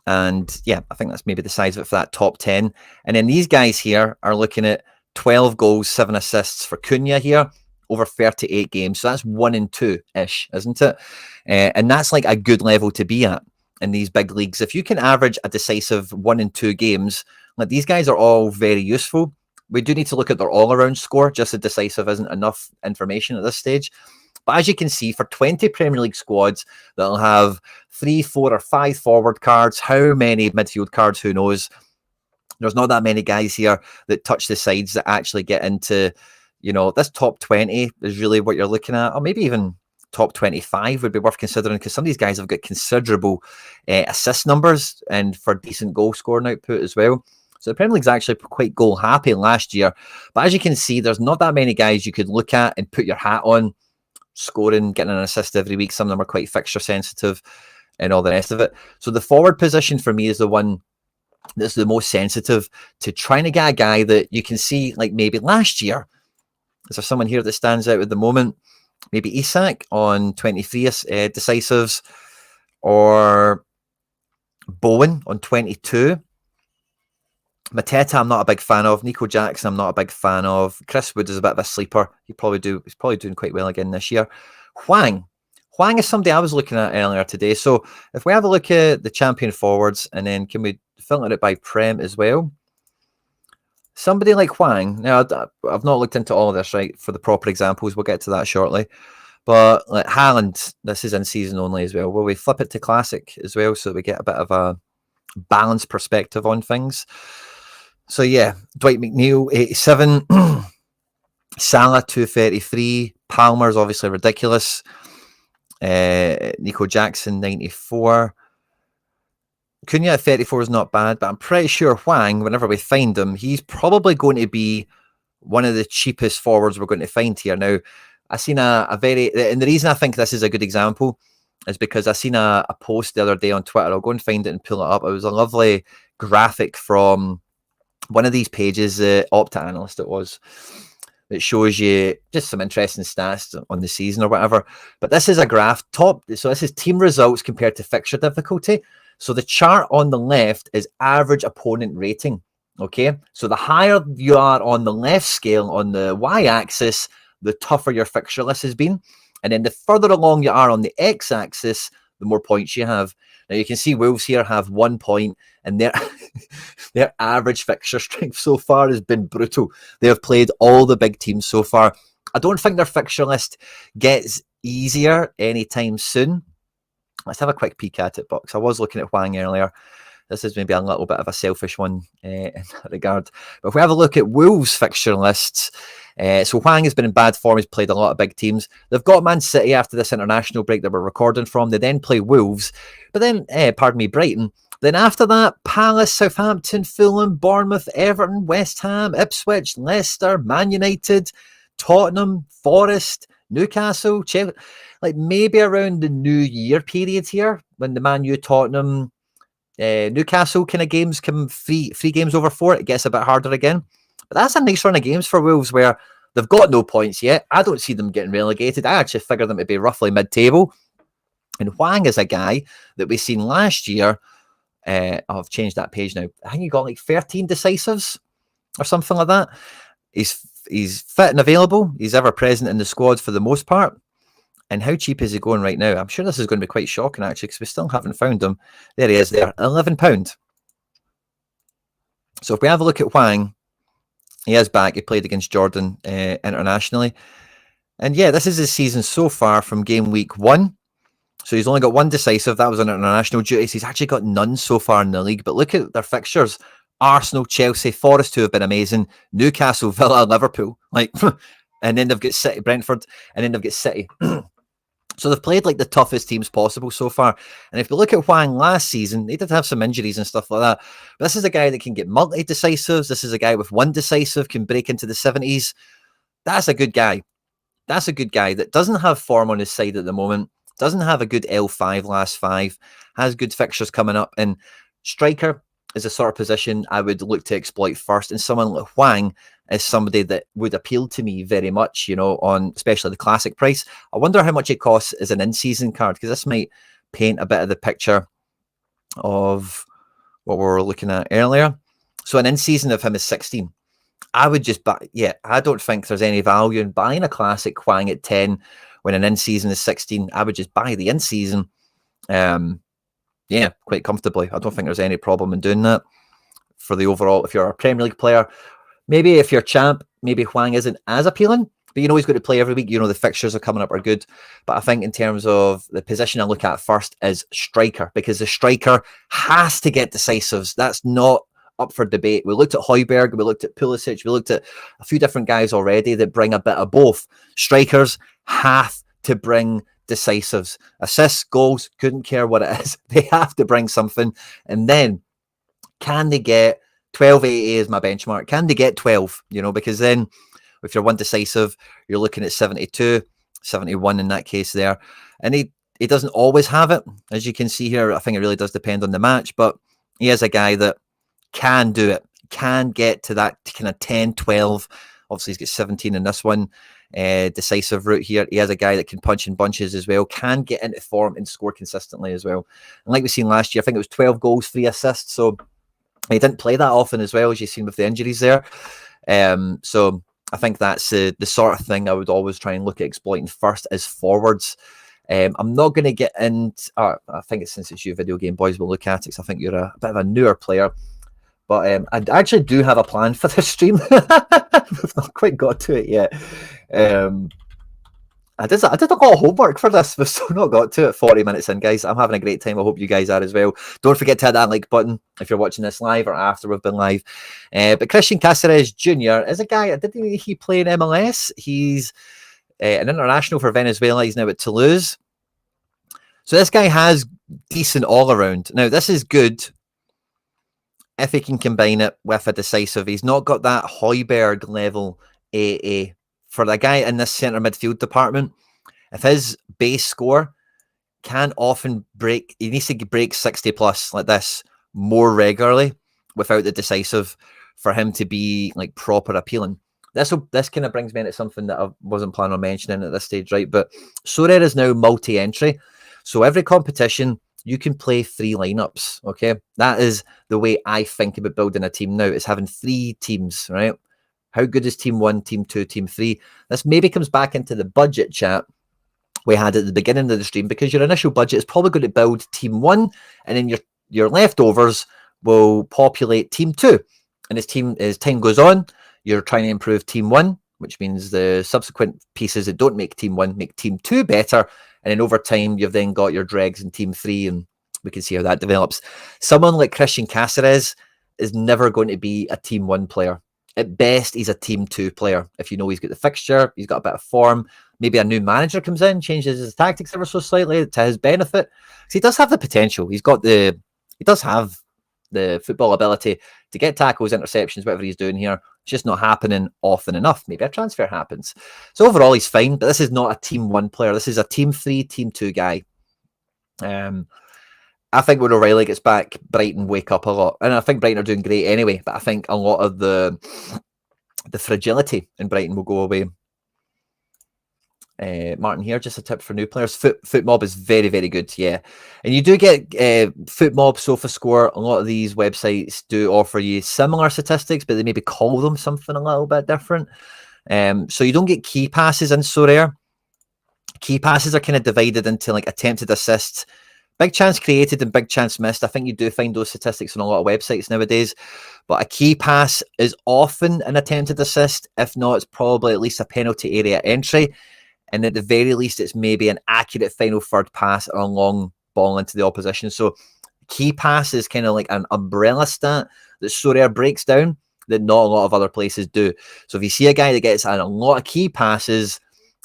And yeah, I think that's maybe the size of it for that top 10. And then these guys here are looking at 12 goals, 7 assists for Cunha here over 38 games. So that's 1 and 2-ish, isn't it? And that's like a good level to be at in these big leagues. If you can average a decisive 1 and 2 games, like these guys are all very useful. We do need to look at their all-around score. Just a decisive isn't enough information at this stage. But as you can see, for 20 Premier League squads that'll have 3, 4, or 5 forward cards, how many midfield cards, who knows? There's not that many guys here that touch the sides that actually get into, this top 20 is really what you're looking at. Or maybe even top 25 would be worth considering, because some of these guys have got considerable assist numbers and for decent goal scoring output as well. So the Premier League's actually quite goal happy last year. But as you can see, there's not that many guys you could look at and put your hat on, scoring, getting an assist every week. Some of them are quite fixture sensitive and all the rest of it. So the forward position for me is the one that's the most sensitive to trying to get a guy that you can see, like maybe last year. Is there someone here that stands out at the moment? Maybe Isak on 23 decisives, or Bowen on 22. Mateta, I'm not a big fan of. Nico Jackson, I'm not a big fan of. Chris Wood is a bit of a sleeper. He's probably doing quite well again this year. Wang is somebody I was looking at earlier today. So if we have a look at the champion forwards, and then can we filter it by Prem as well? Somebody like Wang. Now, I've not looked into all of this, right, for the proper examples. We'll get to that shortly. But like Haaland, this is in season only as well. Will we flip it to classic as well so that we get a bit of a balanced perspective on things? So yeah, Dwight McNeil, 87. Salah, 233. Palmer's obviously ridiculous. Nico Jackson, 94. Cunha at 34 is not bad, but I'm pretty sure Wang, whenever we find him, he's probably going to be one of the cheapest forwards we're going to find here. Now, I've seen and the reason I think this is a good example is because I seen a post the other day on Twitter. I'll go and find it and pull it up. It was a lovely graphic from one of these pages, Opta Analyst it was, that shows you just some interesting stats on the season or whatever. But this is a graph so this is team results compared to fixture difficulty. So the chart on the left is average opponent rating. Okay, so the higher you are on the left scale on the y-axis, the tougher your fixture list has been. And then the further along you are on the x-axis, the more points you have. Now you can see Wolves here have 1 point, and their average fixture strength so far has been brutal. They have played all the big teams so far. I don't think their fixture list gets easier anytime soon. Let's have a quick peek at it, Bucks. I was looking at Wang earlier. This is maybe a little bit of a selfish one in that regard. But if we have a look at Wolves' fixture lists, so Wang has been in bad form. He's played a lot of big teams. They've got Man City after this international break that we're recording from. They then play Wolves, but then, Brighton. Then after that, Palace, Southampton, Fulham, Bournemouth, Everton, West Ham, Ipswich, Leicester, Man United, Tottenham, Forest, Newcastle, Chelsea. Like maybe around the New Year period here, when the Man U, Tottenham, Newcastle kind of games come three games over 4, it gets a bit harder again. But that's a nice run of games for Wolves where they've got no points yet. I don't see them getting relegated. I actually figure them to be roughly mid-table. And Wang is a guy that we've seen last year. I've changed that page now. I think he got like 13 decisives or something like that. He's fit and available. He's ever present in the squad for the most part. And how cheap is he going right now? I'm sure this is going to be quite shocking, actually, because we still haven't found him. There he is there, £11. So if we have a look at Wang, he is back. He played against Jordan internationally. And yeah, this is his season so far from game week 1. So he's only got 1 decisive. That was on international duties. He's actually got none so far in the league. But look at their fixtures. Arsenal, Chelsea, Forest, who have been amazing. Newcastle, Villa, Liverpool. And then they've got City, Brentford, and then they've got City. So they've played like the toughest teams possible so far. And if you look at Wang last season, they did have some injuries and stuff like that. But this is a guy that can get multi-decisives. This is a guy with 1 decisive, can break into the 70s. That's a good guy. That's a good guy that doesn't have form on his side at the moment, doesn't have a good L5 last 5, has good fixtures coming up. And striker is a sort of position I would look to exploit first. And someone like Wang is somebody that would appeal to me very much, on especially the classic price. I wonder how much it costs as an in-season card, because this might paint a bit of the picture of what we were looking at earlier. So an in-season of him is 16. I would just buy, I don't think there's any value in buying a classic Wang at 10 when an in-season is 16. I would just buy the in-season, quite comfortably. I don't think there's any problem in doing that for the overall. If you're a Premier League player, maybe if you're champ, maybe Wang isn't as appealing, but he's got to play every week. The fixtures are coming up are good. But I think in terms of the position I look at first is striker, because the striker has to get decisives. That's not up for debate. We looked at Højbjerg, we looked at Pulisic, we looked at a few different guys already that bring a bit of both. Strikers have to bring decisives. Assists, goals, couldn't care what it is. They have to bring something. And then can they get 12.80 is my benchmark. Can they get 12? Because then if you're 1 decisive, you're looking at 72, 71 in that case there. And he doesn't always have it. As you can see here, I think it really does depend on the match, but he is a guy that can do it, can get to that kind of 10, 12. Obviously, he's got 17 in this one. Decisive route here. He has a guy that can punch in bunches as well, can get into form and score consistently as well. And like we've seen last year, I think it was 12 goals, 3 assists. So he didn't play that often as well, as you've seen with the injuries there. So I think that's the sort of thing I would always try and look at exploiting first as forwards. I'm not going to get into, I think it's since it's you video game boys will look at it, because I think you're a bit of a newer player. But I actually do have a plan for this stream. We've not quite got to it yet. I did a lot of homework for this. We've still not got to it. 40 minutes in, guys. I'm having a great time. I hope you guys are as well. Don't forget to hit that like button if you're watching this live or after we've been live. But Christian Cáceres Jr. is a guy, didn't he play in MLS? He's an international for Venezuela. He's now at Toulouse. So this guy has decent all-around. Now, this is good if he can combine it with a decisive. He's not got that Højbjerg level AA. For the guy in this centre midfield department, if his base score can often break, he needs to break 60 plus like this more regularly without the decisive for him to be like proper appealing. This kind of brings me into something that I wasn't planning on mentioning at this stage, right? But Sorare is now multi-entry. So every competition, you can play 3 lineups, okay? That is the way I think about building a team now, is having 3 teams, right? How good is team 1, team 2, team 3? This maybe comes back into the budget chat we had at the beginning of the stream, because your initial budget is probably going to build team 1, and then your leftovers will populate team 2. And as time goes on, you're trying to improve team 1, which means the subsequent pieces that don't make team 1 make team 2 better. And then over time, you've then got your dregs in team 3, and we can see how that develops. Someone like Christian Cáceres is never going to be a team 1 player. At best, he's a team 2 player. If he's got the fixture, he's got a bit of form, maybe a new manager comes in, changes his tactics ever so slightly to his benefit. Because he does have the potential. He does have the football ability to get tackles, interceptions, whatever he's doing here. It's just not happening often enough. Maybe a transfer happens. So overall, he's fine, but this is not a team 1 player. This is a team 3, team 2 guy. I think when O'Reilly gets back, Brighton wake up a lot. And I think Brighton are doing great anyway, but I think a lot of the fragility in Brighton will go away. Martin here, just a tip for new players. FootMob is very, very good, yeah. And you do get FootMob, SofaScore. A lot of these websites do offer you similar statistics, but they maybe call them something a little bit different. So you don't get key passes in Sorare. Key passes are kind of divided into like attempted assists, big chance created and big chance missed. I think you do find those statistics on a lot of websites nowadays. But a key pass is often an attempted assist. If not, it's probably at least a penalty area entry. And at the very least, it's maybe an accurate final third pass or a long ball into the opposition. So key pass is kind of like an umbrella stat that Sorare breaks down that not a lot of other places do. So if you see a guy that gets a lot of key passes,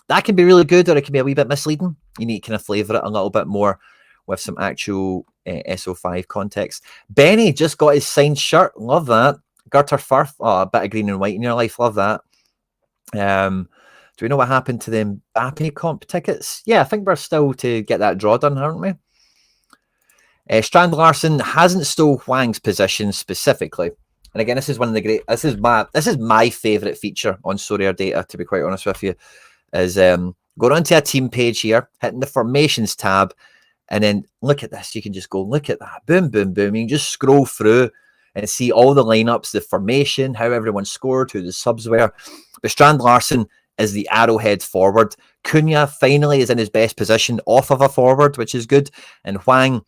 that can be really good, or it can be a wee bit misleading. You need to kind of flavour it a little bit more with some actual SO5 context. Benny just got his signed shirt. Love that. Garter Firth. Oh, a bit of green and white in your life. Love that. Do we know what happened to the Mbappe comp tickets? Yeah, I think we're still to get that draw done, aren't we? Strand Larson hasn't stole Hwang's position specifically. And again, this is one of the great. This is my favourite feature on Sorare data, to be quite honest with you, is going onto a team page here, hitting the formations tab, and then look at this. You can just go look at that. Boom, boom, boom. You can just scroll through and see all the lineups, the formation, how everyone scored, who the subs were. But Strand Larson is the arrowhead forward. Cunha finally is in his best position off of a forward, which is good. And Hwang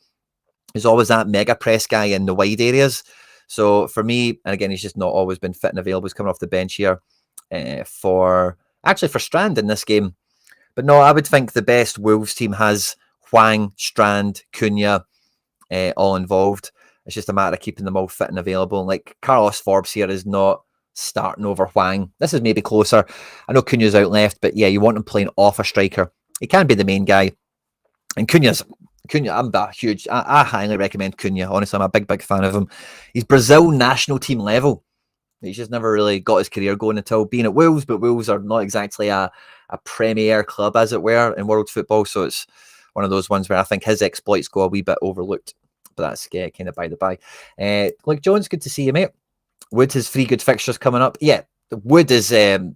is always that mega press guy in the wide areas. So for me, and again, he's just not always been fit and available. He's coming off the bench here for Strand in this game. But no, I would think the best Wolves team has Hwang, Strand, Cunha, all involved. It's just a matter of keeping them all fit and available. Like Carlos Forbes here is not starting over Hwang. This is maybe closer. I know Cunha's out left, but yeah, you want him playing off a striker. He can be the main guy. And Cunha, I highly recommend Cunha. Honestly, I'm a big fan of him. He's Brazil national team level. He's just never really got his career going until being at Wolves, but Wolves are not exactly a premier club, as it were, in world football. So it's one of those ones where I think his exploits go a wee bit overlooked. But that's kind of by the by. Luke Jones, good to see you, mate. Wood has 3 good fixtures coming up. Yeah, Wood is on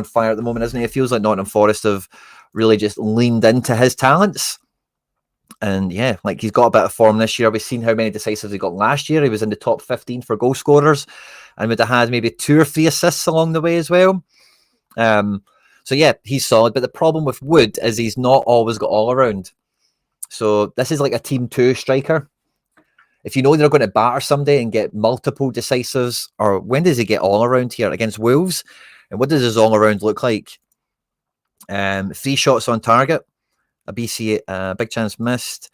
fire at the moment, isn't he? It feels like Nottingham Forest have really just leaned into his talents. And yeah, like he's got a bit of form this year. We've seen how many decisives he got last year. He was in the top 15 for goal scorers and would have had maybe 2 or 3 assists along the way as well. So yeah, he's solid. But the problem with Wood is he's not always got all around. So this is like a team 2 striker. If you know they're going to batter someday and get multiple decisives, or when does he get all around here against Wolves? And what does his all around look like? 3 shots on target. A BC, big chance missed,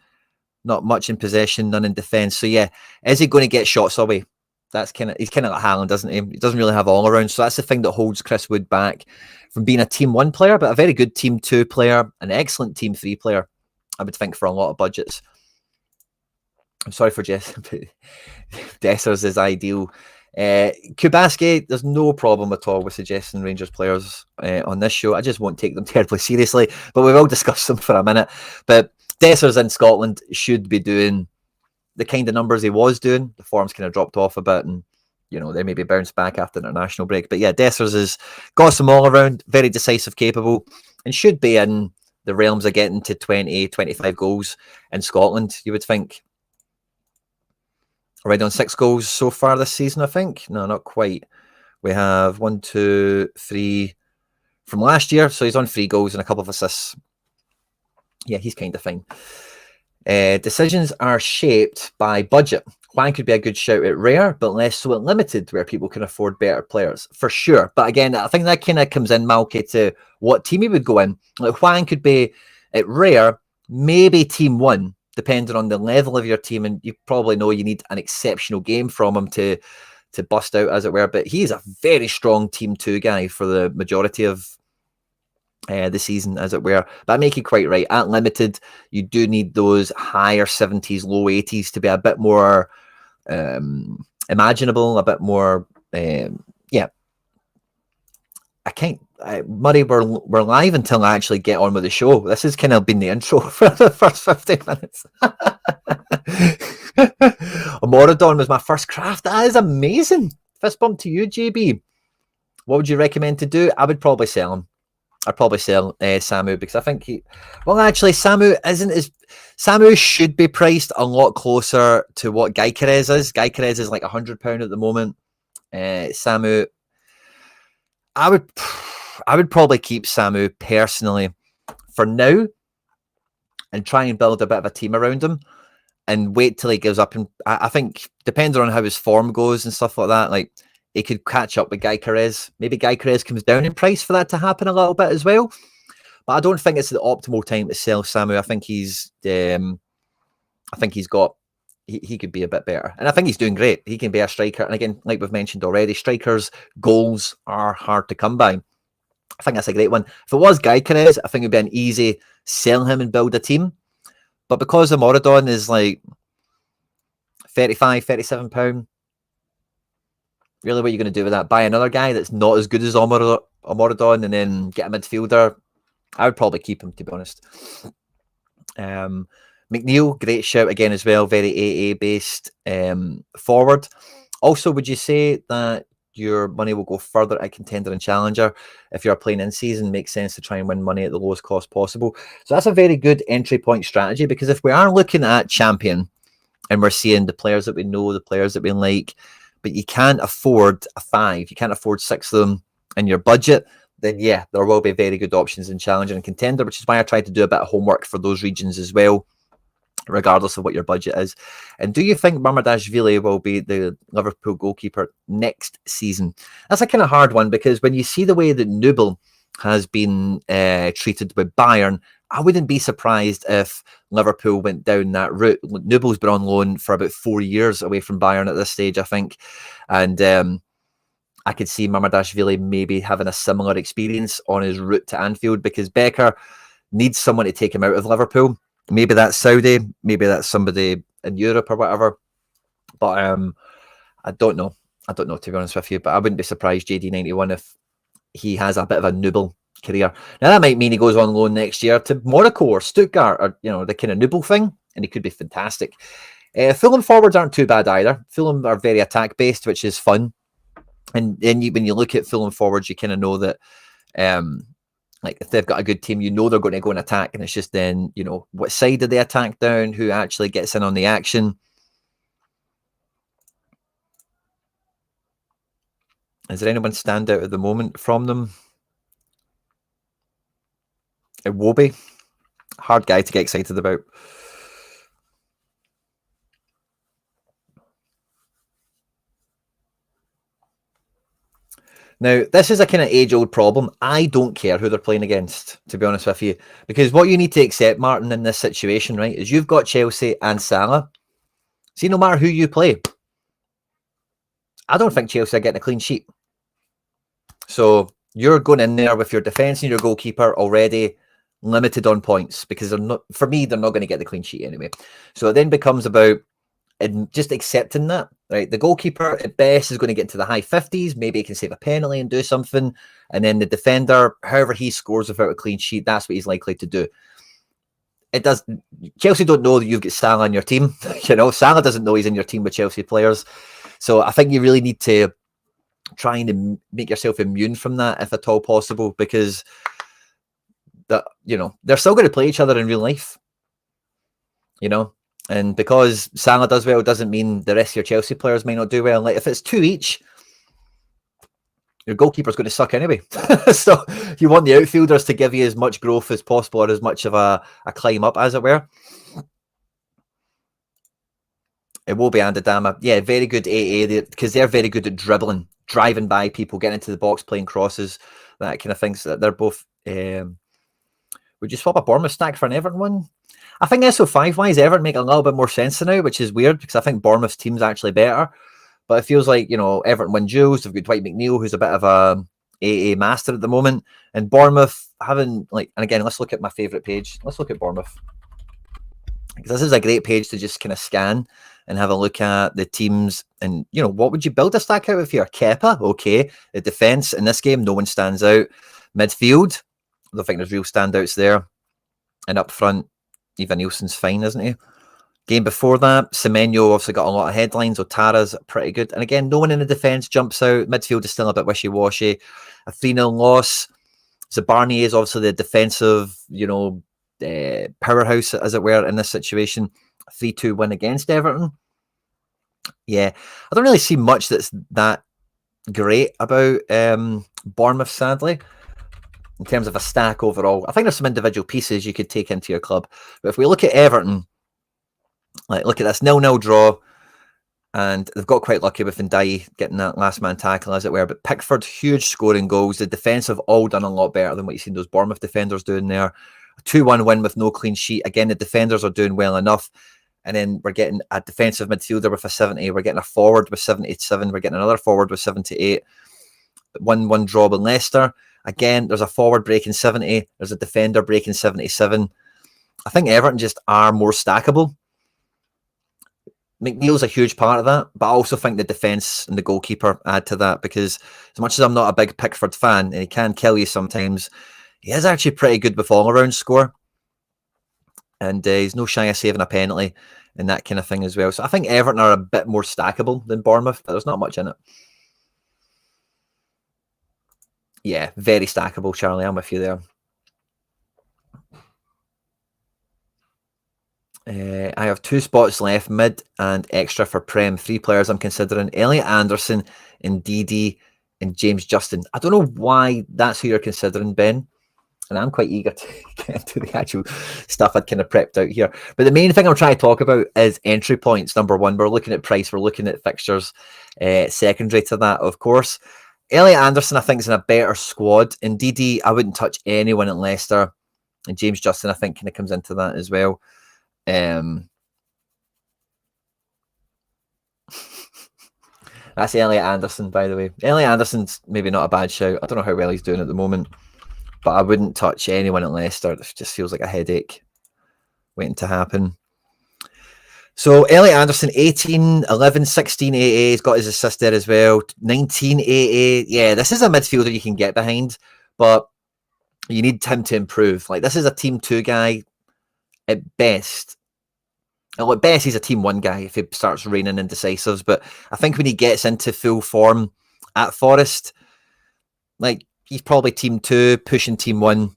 not much in possession, none in defence. So yeah, is he going to get shots away? He's kind of like Haaland, doesn't he? He doesn't really have all around. So that's the thing that holds Chris Wood back from being a team 1 player, but a very good team 2 player, an excellent team 3 player, I would think, for a lot of budgets. I'm sorry for Jess, but Dessers is ideal. Kubaski, there's no problem at all with suggesting Rangers players on this show. I just won't take them terribly seriously, but we will discuss them for a minute. But Dessers in Scotland should be doing the kind of numbers he was doing. The form's kind of dropped off a bit, and they maybe bounce back after the international break. But yeah, Dessers has got some all around, very decisive, capable, and should be in the realms of getting to 20, 25 goals in Scotland, you would think. Already on 6 goals so far this season, I think. No, not quite. We have 1, 2, 3 from last year. So he's on 3 goals and a couple of assists. Yeah, he's kind of fine. Decisions are shaped by budget. Hwang could be a good shout at rare, but less so at limited, where people can afford better players, for sure. But again, I think that kind of comes in, Malky, to what team he would go in. Like Hwang could be at rare, maybe team 1, depending on the level of your team, and you probably know you need an exceptional game from him to bust out, as it were. But he's a very strong team 2 guy for the majority of the season, as it were. But I make you quite right. At limited, you do need those higher 70s, low 80s to be a bit more imaginable, a bit more, Murray, we're live until I actually get on with the show. This has kind of been the intro for the first 15 minutes. Moradon was my first craft. That is amazing. Fist bump to you, JB. What would you recommend to do? I would probably sell him. I'd probably sell Samu, because I think Samu should be priced a lot closer to what Gyökeres is. Gyökeres is like £100 at the moment. Samu, I would probably keep Samu personally for now and try and build a bit of a team around him and wait till he gives up. And I think, depending on how his form goes and stuff like that, like, he could catch up with Gyökeres. Maybe Gyökeres comes down in price for that to happen a little bit as well. But I don't think it's the optimal time to sell Samu. I think he could be a bit better. And I think he's doing great. He can be a striker. And again, like we've mentioned already, strikers' goals are hard to come by. I think that's a great one. If it was Gyökeres, I think it'd be an easy sell him and build a team. But because Amorodon is like £35, £37, really, what are you going to do with that? Buy another guy that's not as good as Amorodon and then get a midfielder? I would probably keep him, to be honest. McNeil, great shout again as well. Very AA-based forward. Also, would you say that your money will go further at contender and challenger if you're playing in season? Makes sense to try and win money at the lowest cost possible. So that's a very good entry point strategy, because if we are looking at champion and we're seeing the players that we know, the players that we like, but you can't afford a 5, you can't afford 6 of them in your budget, then yeah, there will be very good options in challenger and contender, which is why I tried to do a bit of homework for those regions as well, regardless of what your budget is. And do you think Mamardashvili will be the Liverpool goalkeeper next season? That's a kind of hard one, because when you see the way that Nubel has been treated with Bayern, I wouldn't be surprised if Liverpool went down that route. Nubel's been on loan for about 4 years away from Bayern at this stage, I think. And I could see Mamardashvili maybe having a similar experience on his route to Anfield, because Becker needs someone to take him out of Liverpool. Maybe that's Saudi, maybe that's somebody in Europe or whatever. But I don't know. I don't know, to be honest with you. But I wouldn't be surprised, JD91, if he has a bit of a Nubel career. Now, that might mean he goes on loan next year to Monaco or Stuttgart, or, you know, the kind of Nubel thing, and he could be fantastic. Fulham forwards aren't too bad either. Fulham are very attack-based, which is fun. And then when you look at Fulham forwards, you kind of know that, like, if they've got a good team, you know they're going to go and attack, and it's just then, you know, what side did they attack down, who actually gets in on the action. Is there anyone stand out at the moment from them? Iwobi, hard guy to get excited about. Now, this is a kind of age-old problem. I don't care who they're playing against, to be honest with you, because what you need to accept, Martin, in this situation, right, is you've got Chelsea and Salah. See, no matter who you play, I don't think Chelsea are getting a clean sheet. So you're going in there with your defence and your goalkeeper already limited on points, because they're not, for me, they're not going to get the clean sheet anyway. So it then becomes about just accepting that, right? The goalkeeper at best is going to get into the high 50s. Maybe he can save a penalty and do something. And then the defender, however he scores without a clean sheet, that's what he's likely to do. It does. Chelsea don't know that you've got Salah on your team. You know, Salah doesn't know he's in your team with Chelsea players. So I think you really need to try and make yourself immune from that, if at all possible, because that, you know, they're still going to play each other in real life, you know. And because Salah does well doesn't mean the rest of your Chelsea players might not do well. Like, if it's 2 each, your goalkeeper's going to suck anyway. So you want the outfielders to give you as much growth as possible, or as much of a climb up, as it were. It will be Andadama. Yeah, very good AA, because they're very good at dribbling, driving by people, getting into the box, playing crosses, that kind of thing. So they're both... would you swap a Bournemouth stack for an Everton one? I think SO5-wise, Everton make a little bit more sense now, which is weird, because I think Bournemouth's team's actually better. But it feels like, you know, Everton win duels. They've got Dwight McNeil, who's a bit of a AA master at the moment. And Bournemouth haven't, like... And again, let's look at my favourite page. Let's look at Bournemouth, because this is a great page to just kind of scan and have a look at the teams. And, you know, what would you build a stack out of here? Kepa, okay. The defence in this game, no one stands out. Midfield, I don't think there's real standouts there. And up front, Ivan Nielsen's fine, isn't he? Game before that, Semenyo obviously got a lot of headlines. Otara's pretty good. And again, no one in the defence jumps out. Midfield is still a bit wishy-washy. A 3-0 loss. Zabarni is obviously the defensive, you know, powerhouse, as it were, in this situation. A 3-2 win against Everton. Yeah, I don't really see much that's that great about Bournemouth, sadly. in terms of a stack overall. I think there's some individual pieces you could take into your club. But if we look at Everton, like look at this 0-0 draw, and they've got quite lucky with Ndiaye getting that last man tackle, as it were. But Pickford, huge scoring goals. The defence have all done a lot better than what you've seen those Bournemouth defenders doing there. A 2-1 win with no clean sheet. Again, the defenders are doing well enough. And then we're getting a defensive midfielder with a 70. We're getting a forward with 77. We're getting another forward with 78. 1-1 draw with Leicester. Again, there's a forward breaking 70. There's a defender breaking 77. I think Everton just are more stackable. McNeil's a huge part of that, but I also think the defence and the goalkeeper add to that, because as much as I'm not a big Pickford fan, and he can kill you sometimes, he is actually pretty good with all-around score. And he's no shy of saving a penalty and that kind of thing as well. So I think Everton are a bit more stackable than Bournemouth, but there's not much in it. Yeah, very stackable, Charlie. I'm with you there. I have 2 spots left, mid and extra for Prem. 3 players I'm considering: Elliot Anderson, Ndidi, and James Justin. I don't know why that's who you're considering, Ben. And I'm quite eager to get into the actual stuff I'd kind of prepped out here. But the main thing I'm trying to talk about is entry points. Number one, we're looking at price. We're looking at fixtures. Secondary to that, of course. Elliot Anderson, I think, is in a better squad. Ndidi, I wouldn't touch anyone at Leicester. And James Justin, I think, kind of comes into that as well. That's Elliot Anderson, by the way. Elliot Anderson's maybe not a bad shout. I don't know how well he's doing at the moment, but I wouldn't touch anyone at Leicester. It just feels like a headache waiting to happen. So Elliot Anderson, 18, 11, 16 AA. He's got his assist there as well. 19 AA. Yeah, this is a midfielder you can get behind, but you need him to improve. Like, this is a team 2 guy at best. Well, at best, he's a team 1 guy if he starts reigning in decisives. But I think when he gets into full form at Forest, like, he's probably team 2, pushing team 1.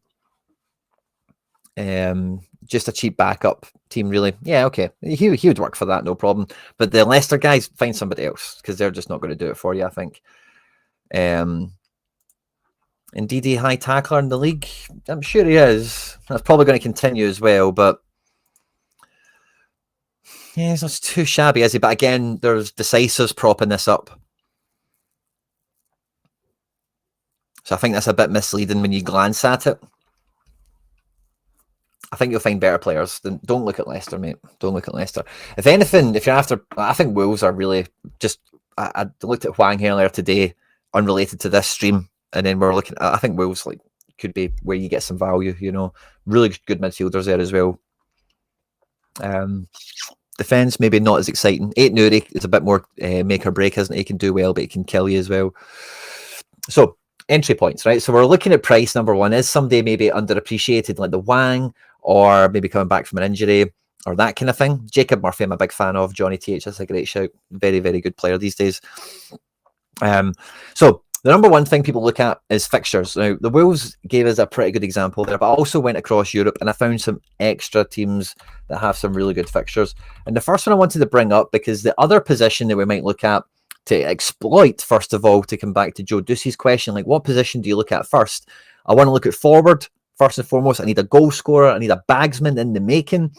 Just a cheap backup team, really. Yeah, okay. He would work for that, no problem. But the Leicester guys, find somebody else, because they're just not going to do it for you, I think. Ndidi, high tackler in the league. I'm sure he is. That's probably going to continue as well, but yeah, he's not too shabby, is he? But again, there's decisives propping this up. So I think that's a bit misleading when you glance at it. I think you'll find better players. Don't look at Leicester, mate. Don't look at Leicester. If anything, if you're after, I think Wolves are really just. I looked at Wang earlier today, unrelated to this stream, and then we're looking. I think Wolves could be where you get some value. You know, really good midfielders there as well. Defense maybe not as exciting. 8 Nuri is a bit more make or break, isn't it? He can do well, but he can kill you as well. So entry points, right? So we're looking at price. Number one, is somebody maybe underappreciated, like the Wang, or maybe coming back from an injury, or that kind of thing. Jacob Murphy, I'm a big fan of. Johnny TH, that's a great shout. Very, very good player these days. So the number one thing people look at is fixtures. Now, the Wolves gave us a pretty good example there, but I also went across Europe and I found some extra teams that have some really good fixtures. And the first one I wanted to bring up, because the other position that we might look at to exploit, first of all, to come back to Joe Ducey's question, like, what position do you look at first? I want to look at forward, first and foremost. I need a goal scorer, I need a bagsman in the making,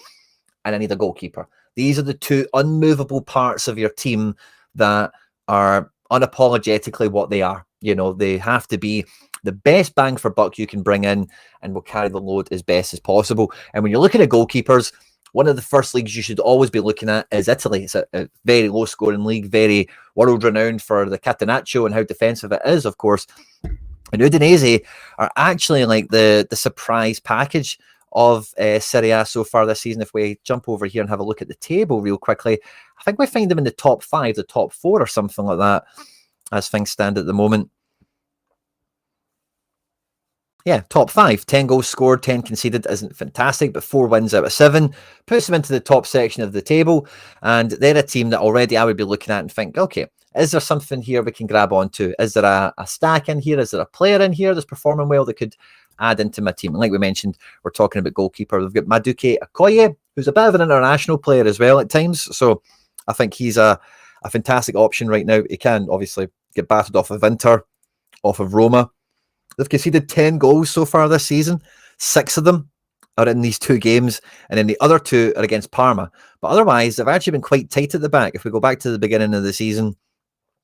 and I need a goalkeeper. These are the 2 unmovable parts of your team that are unapologetically what they are. You know, they have to be the best bang for buck you can bring in and will carry the load as best as possible. And when you're looking at goalkeepers, one of the first leagues you should always be looking at is Italy. It's a very low scoring league, very world renowned for the Catenaccio and how defensive it is, of course. And Udinese are actually like the surprise package of Serie A so far this season. If we jump over here and have a look at the table real quickly, I think we find them in the top 5, the top 4 or something like that, as things stand at the moment. Yeah, top 5. 10 goals scored, 10 conceded isn't fantastic, but 4 wins out of 7 puts them into the top section of the table. And they're a team that already I would be looking at and think, okay, is there something here we can grab onto? Is there a stack in here? Is there a player in here that's performing well that could add into my team? And like we mentioned, we're talking about goalkeeper. We've got Madueke Okoye, who's a bit of an international player as well at times. So I think he's a fantastic option right now. He can obviously get battered off of Inter, off of Roma. They've conceded 10 goals so far this season. 6 of them are in these 2 games, and then the other 2 are against Parma. But otherwise, they've actually been quite tight at the back. If we go back to the beginning of the season,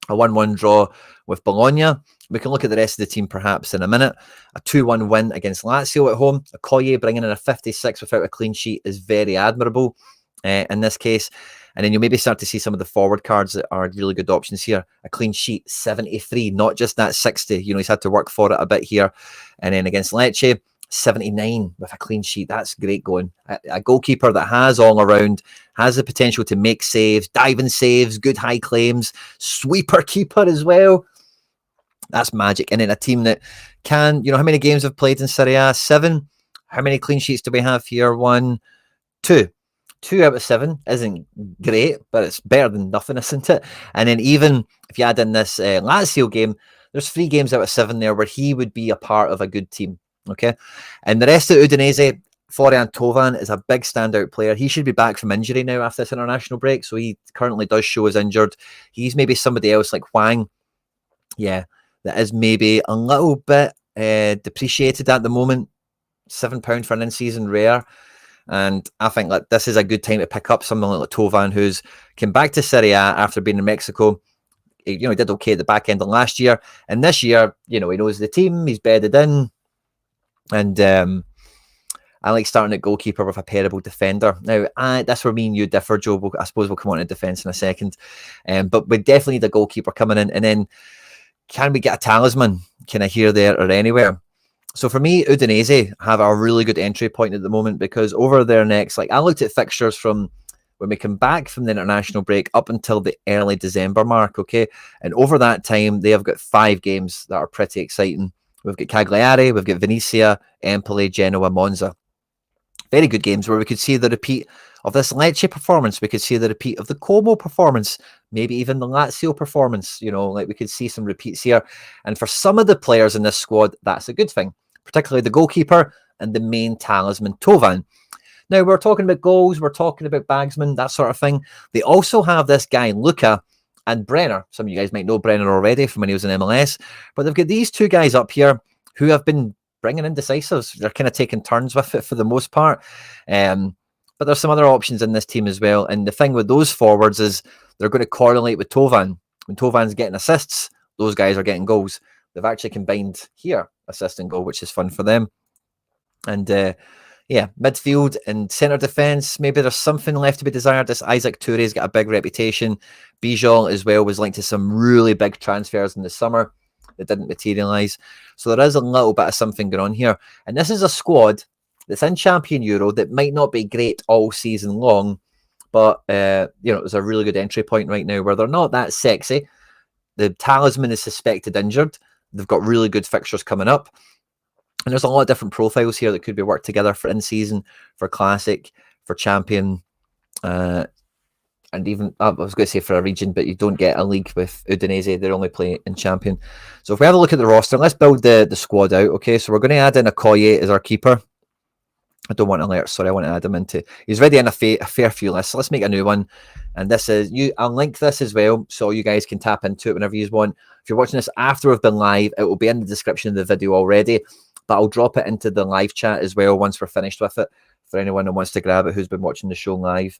a 1-1 draw with Bologna. We can look at the rest of the team perhaps in a minute. A 2-1 win against Lazio at home. Okoye bringing in a 56 without a clean sheet is very admirable in this case. And then you'll maybe start to see some of the forward cards that are really good options here. A clean sheet, 73, not just that 60. You know, he's had to work for it a bit here. And then against Lecce, 79 with a clean sheet. That's great going. A goalkeeper that has all around, has the potential to make saves, diving saves, good high claims, sweeper keeper as well. That's magic. And then a team that can, you know, how many games have played in Serie A? 7. How many clean sheets do we have here? 1, 2. 2 out of 7 isn't great, but it's better than nothing, isn't it? And then even if you add in this Lazio game, there's 3 games out of 7 there where he would be a part of a good team. Okay. And the rest of Udinese, Florian Thauvin is a big standout player. He should be back from injury now after this international break. So he currently does show as injured. He's maybe somebody else like Wang. Yeah, that is maybe a little bit depreciated at the moment. £7 for an in-season rare. And I think that this is a good time to pick up someone like Thauvin, who's came back to Serie A after being in Mexico. He did okay at the back end of last year. And this year, he knows the team. He's bedded in. And I like starting at goalkeeper with a pairable defender. Now, that's where me and you differ, Joe. I suppose we'll come on to defence in a second. But we definitely need a goalkeeper coming in. And then can we get a talisman? Can I hear there or anywhere? So for me, Udinese have a really good entry point at the moment because over their next, I looked at fixtures from when we come back from the international break up until the early December mark, okay? And over that time, they have got 5 games that are pretty exciting. We've got Cagliari, we've got Venezia, Empoli, Genoa, Monza. Very good games where we could see the repeat of this Lecce performance. We could see the repeat of the Como performance, maybe even the Lazio performance. We could see some repeats here. And for some of the players in this squad, that's a good thing, particularly the goalkeeper and the main talisman, Thauvin. Now, we're talking about goals, we're talking about bagsmen, that sort of thing. They also have this guy, Luca, and Brenner. Some of you guys might know Brenner already from when he was in MLS, but they've got these 2 guys up here who have been bringing in decisives. They're kind of taking turns with it for the most part. But there's some other options in this team as well. And the thing with those forwards is they're going to correlate with Thauvin. When Tauvin's getting assists, those guys are getting goals. They've actually combined here, assist and goal, which is fun for them. And midfield and centre defence, maybe there's something left to be desired. This Isaac Touré's got a big reputation. Bijol as well was linked to some really big transfers in the summer that didn't materialise. So there is a little bit of something going on here. And this is a squad that's in Champion Euro that might not be great all season long, but it's a really good entry point right now where they're not that sexy. The talisman is suspected injured. They've got really good fixtures coming up. And there's a lot of different profiles here that could be worked together for in-season, for classic, for champion, and even, I was going to say for a region, but you don't get a league with Udinese. They only play in champion. So if we have a look at the roster, let's build the squad out. Okay, so we're going to add in Okoye as our keeper. I don't want alerts, sorry, I want to add him into. He's already in a fair few lists. So let's make a new one. And this is, I'll link this as well, so you guys can tap into it whenever you want. If you're watching this after we've been live, it will be in the description of the video already. But I'll drop it into the live chat as well once we're finished with it, for anyone who wants to grab it who's been watching the show live.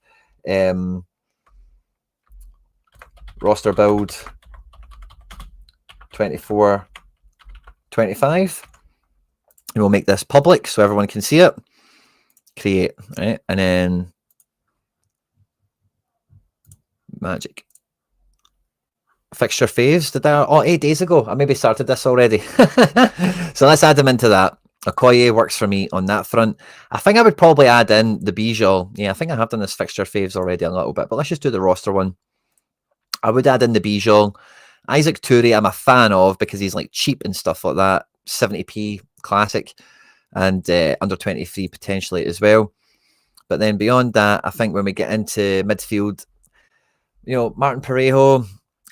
Roster build 24-25. And we'll make this public so everyone can see it. Create, right? And then magic. Fixture faves, did I? 8 days ago. I maybe started this already. So let's add them into that. Okoye works for me on that front. I think I would probably add in the Bijol. Yeah, I think I have done this fixture faves already a little bit, but let's just do the roster one. I would add in the Bijol. Isaac Touré, I'm a fan of because he's cheap and stuff like that. 70p classic and under 23 potentially as well. But then beyond that, I think when we get into midfield, Martin Parejo,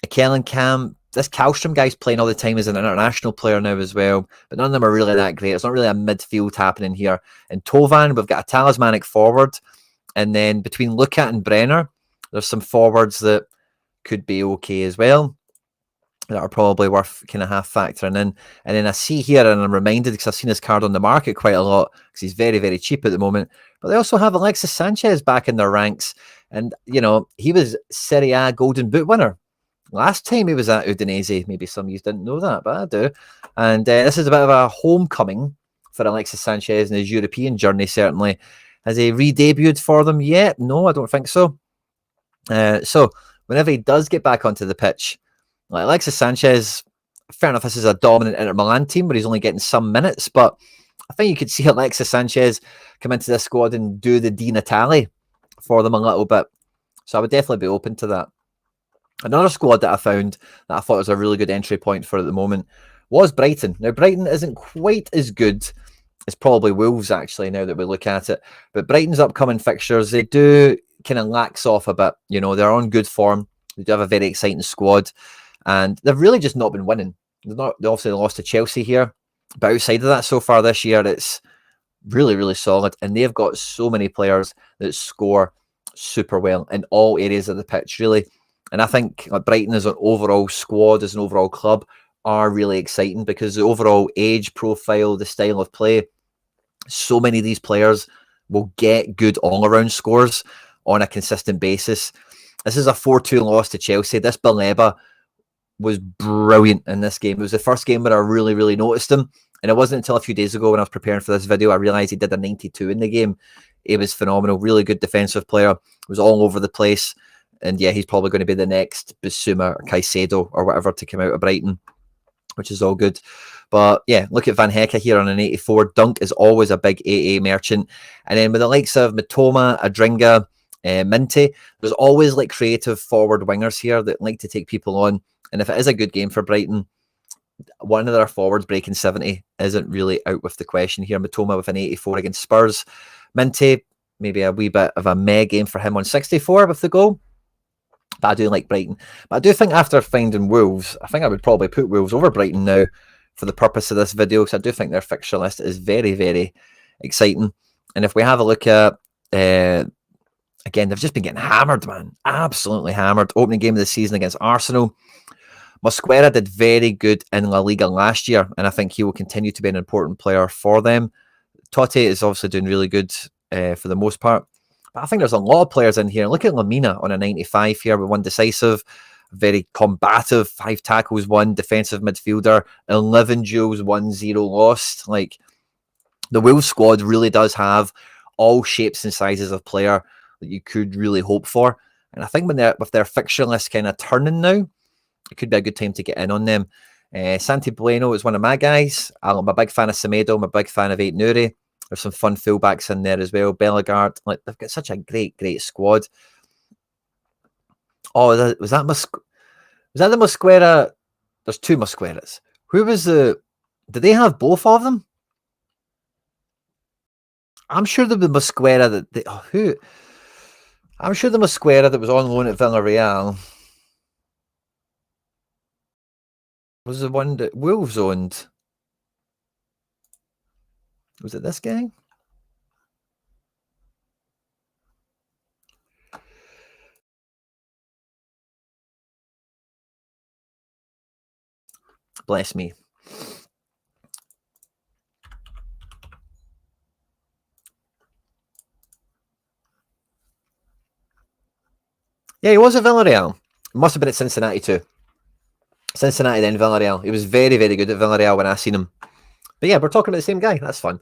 Kellenkamp, this Kallstrom guy's playing all the time as an international player now as well, but none of them are really that great. It's not really a midfield happening here. And Thauvin, we've got a talismanic forward, and then between Luca and Brenner, there's some forwards that could be okay as well. that are probably worth kind of half factoring in. And then I see here, and I'm reminded because I've seen his card on the market quite a lot because he's very, very cheap at the moment. But they also have Alexis Sanchez back in their ranks. And, you know, he was Serie A Golden Boot winner last time he was at Udinese. Maybe some of you didn't know that, but I do. And this is a bit of a homecoming for Alexis Sanchez in his European journey, certainly. Has he re-debuted for them yet? No, I don't think so. So whenever he does get back onto the pitch, like Alexis Sanchez, fair enough, this is a dominant Inter Milan team where he's only getting some minutes, but I think you could see Alexis Sanchez come into this squad and do the Di Natale for them a little bit. So I would definitely be open to that. Another squad that I found that I thought was a really good entry point for at the moment was Brighton. Now, Brighton isn't quite as good as probably Wolves, actually, now that we look at it. But Brighton's upcoming fixtures, they do kind of lax off a bit. You know, they're on good form. They do have a very exciting squad. And they've really just not been winning. They obviously lost to Chelsea here. But outside of that, so far this year, it's really, really solid. And they've got so many players that score super well in all areas of the pitch, really. And I think like Brighton as an overall squad, as an overall club, are really exciting because the overall age profile, the style of play, so many of these players will get good all-around scores on a consistent basis. This is a 4-2 loss to Chelsea. This Baleba was brilliant in this game. It was the first game where I really, really noticed him. And it wasn't until a few days ago when I was preparing for this video, I realised he did a 92 in the game. He was phenomenal. Really good defensive player. Was all over the place. And yeah, he's probably going to be the next Bissouma or Caicedo or whatever to come out of Brighton, which is all good. But yeah, look at Van Hecke here on an 84. Dunk is always a big AA merchant. And then with the likes of Mitoma, Adringa, Minty, there's always like creative forward wingers here that like to take people on. And if it is a good game for Brighton, one of their forwards breaking 70 isn't really out with the question here. Mitoma with an 84 against Spurs. Minty, maybe a wee bit of a meh game for him on 64 with the goal. But I do like Brighton. But I do think after finding Wolves, I think I would probably put Wolves over Brighton now for the purpose of this video, because I do think their fixture list is very, very exciting. And if we have a look at, again, they've just been getting hammered, man. Absolutely hammered. Opening game of the season against Arsenal. Mosquera did very good in La Liga last year, and I think he will continue to be an important player for them. Totti is obviously doing really good for the most part. But I think there's a lot of players in here. Look at Lamina on a 95 here with one decisive, very combative, 5 tackles, 1 defensive midfielder, 11 duels, 1-0 lost. Like, the Wolves squad really does have all shapes and sizes of player that you could really hope for. And I think with their fixture list kind of turning now, it could be a good time to get in on them. Santi Bueno is one of my guys. I'm a big fan of Semedo. I'm a big fan of Ait Nouri. There's some fun fullbacks in there as well. Bellegarde, like they've got such a great, great squad. Oh, was that the Mosquera? There's 2 Mosqueras. Who was the? Did they have both of them? I'm sure the Mosquera that I'm sure the Mosquera that was on loan at Villarreal was the one that Wolves owned. Was it this guy? Bless me. Yeah, he was at Villarreal. Must have been at Cincinnati too. Cincinnati then Villarreal. He was very, very good at Villarreal when I seen him. But yeah, we're talking about the same guy. That's fun.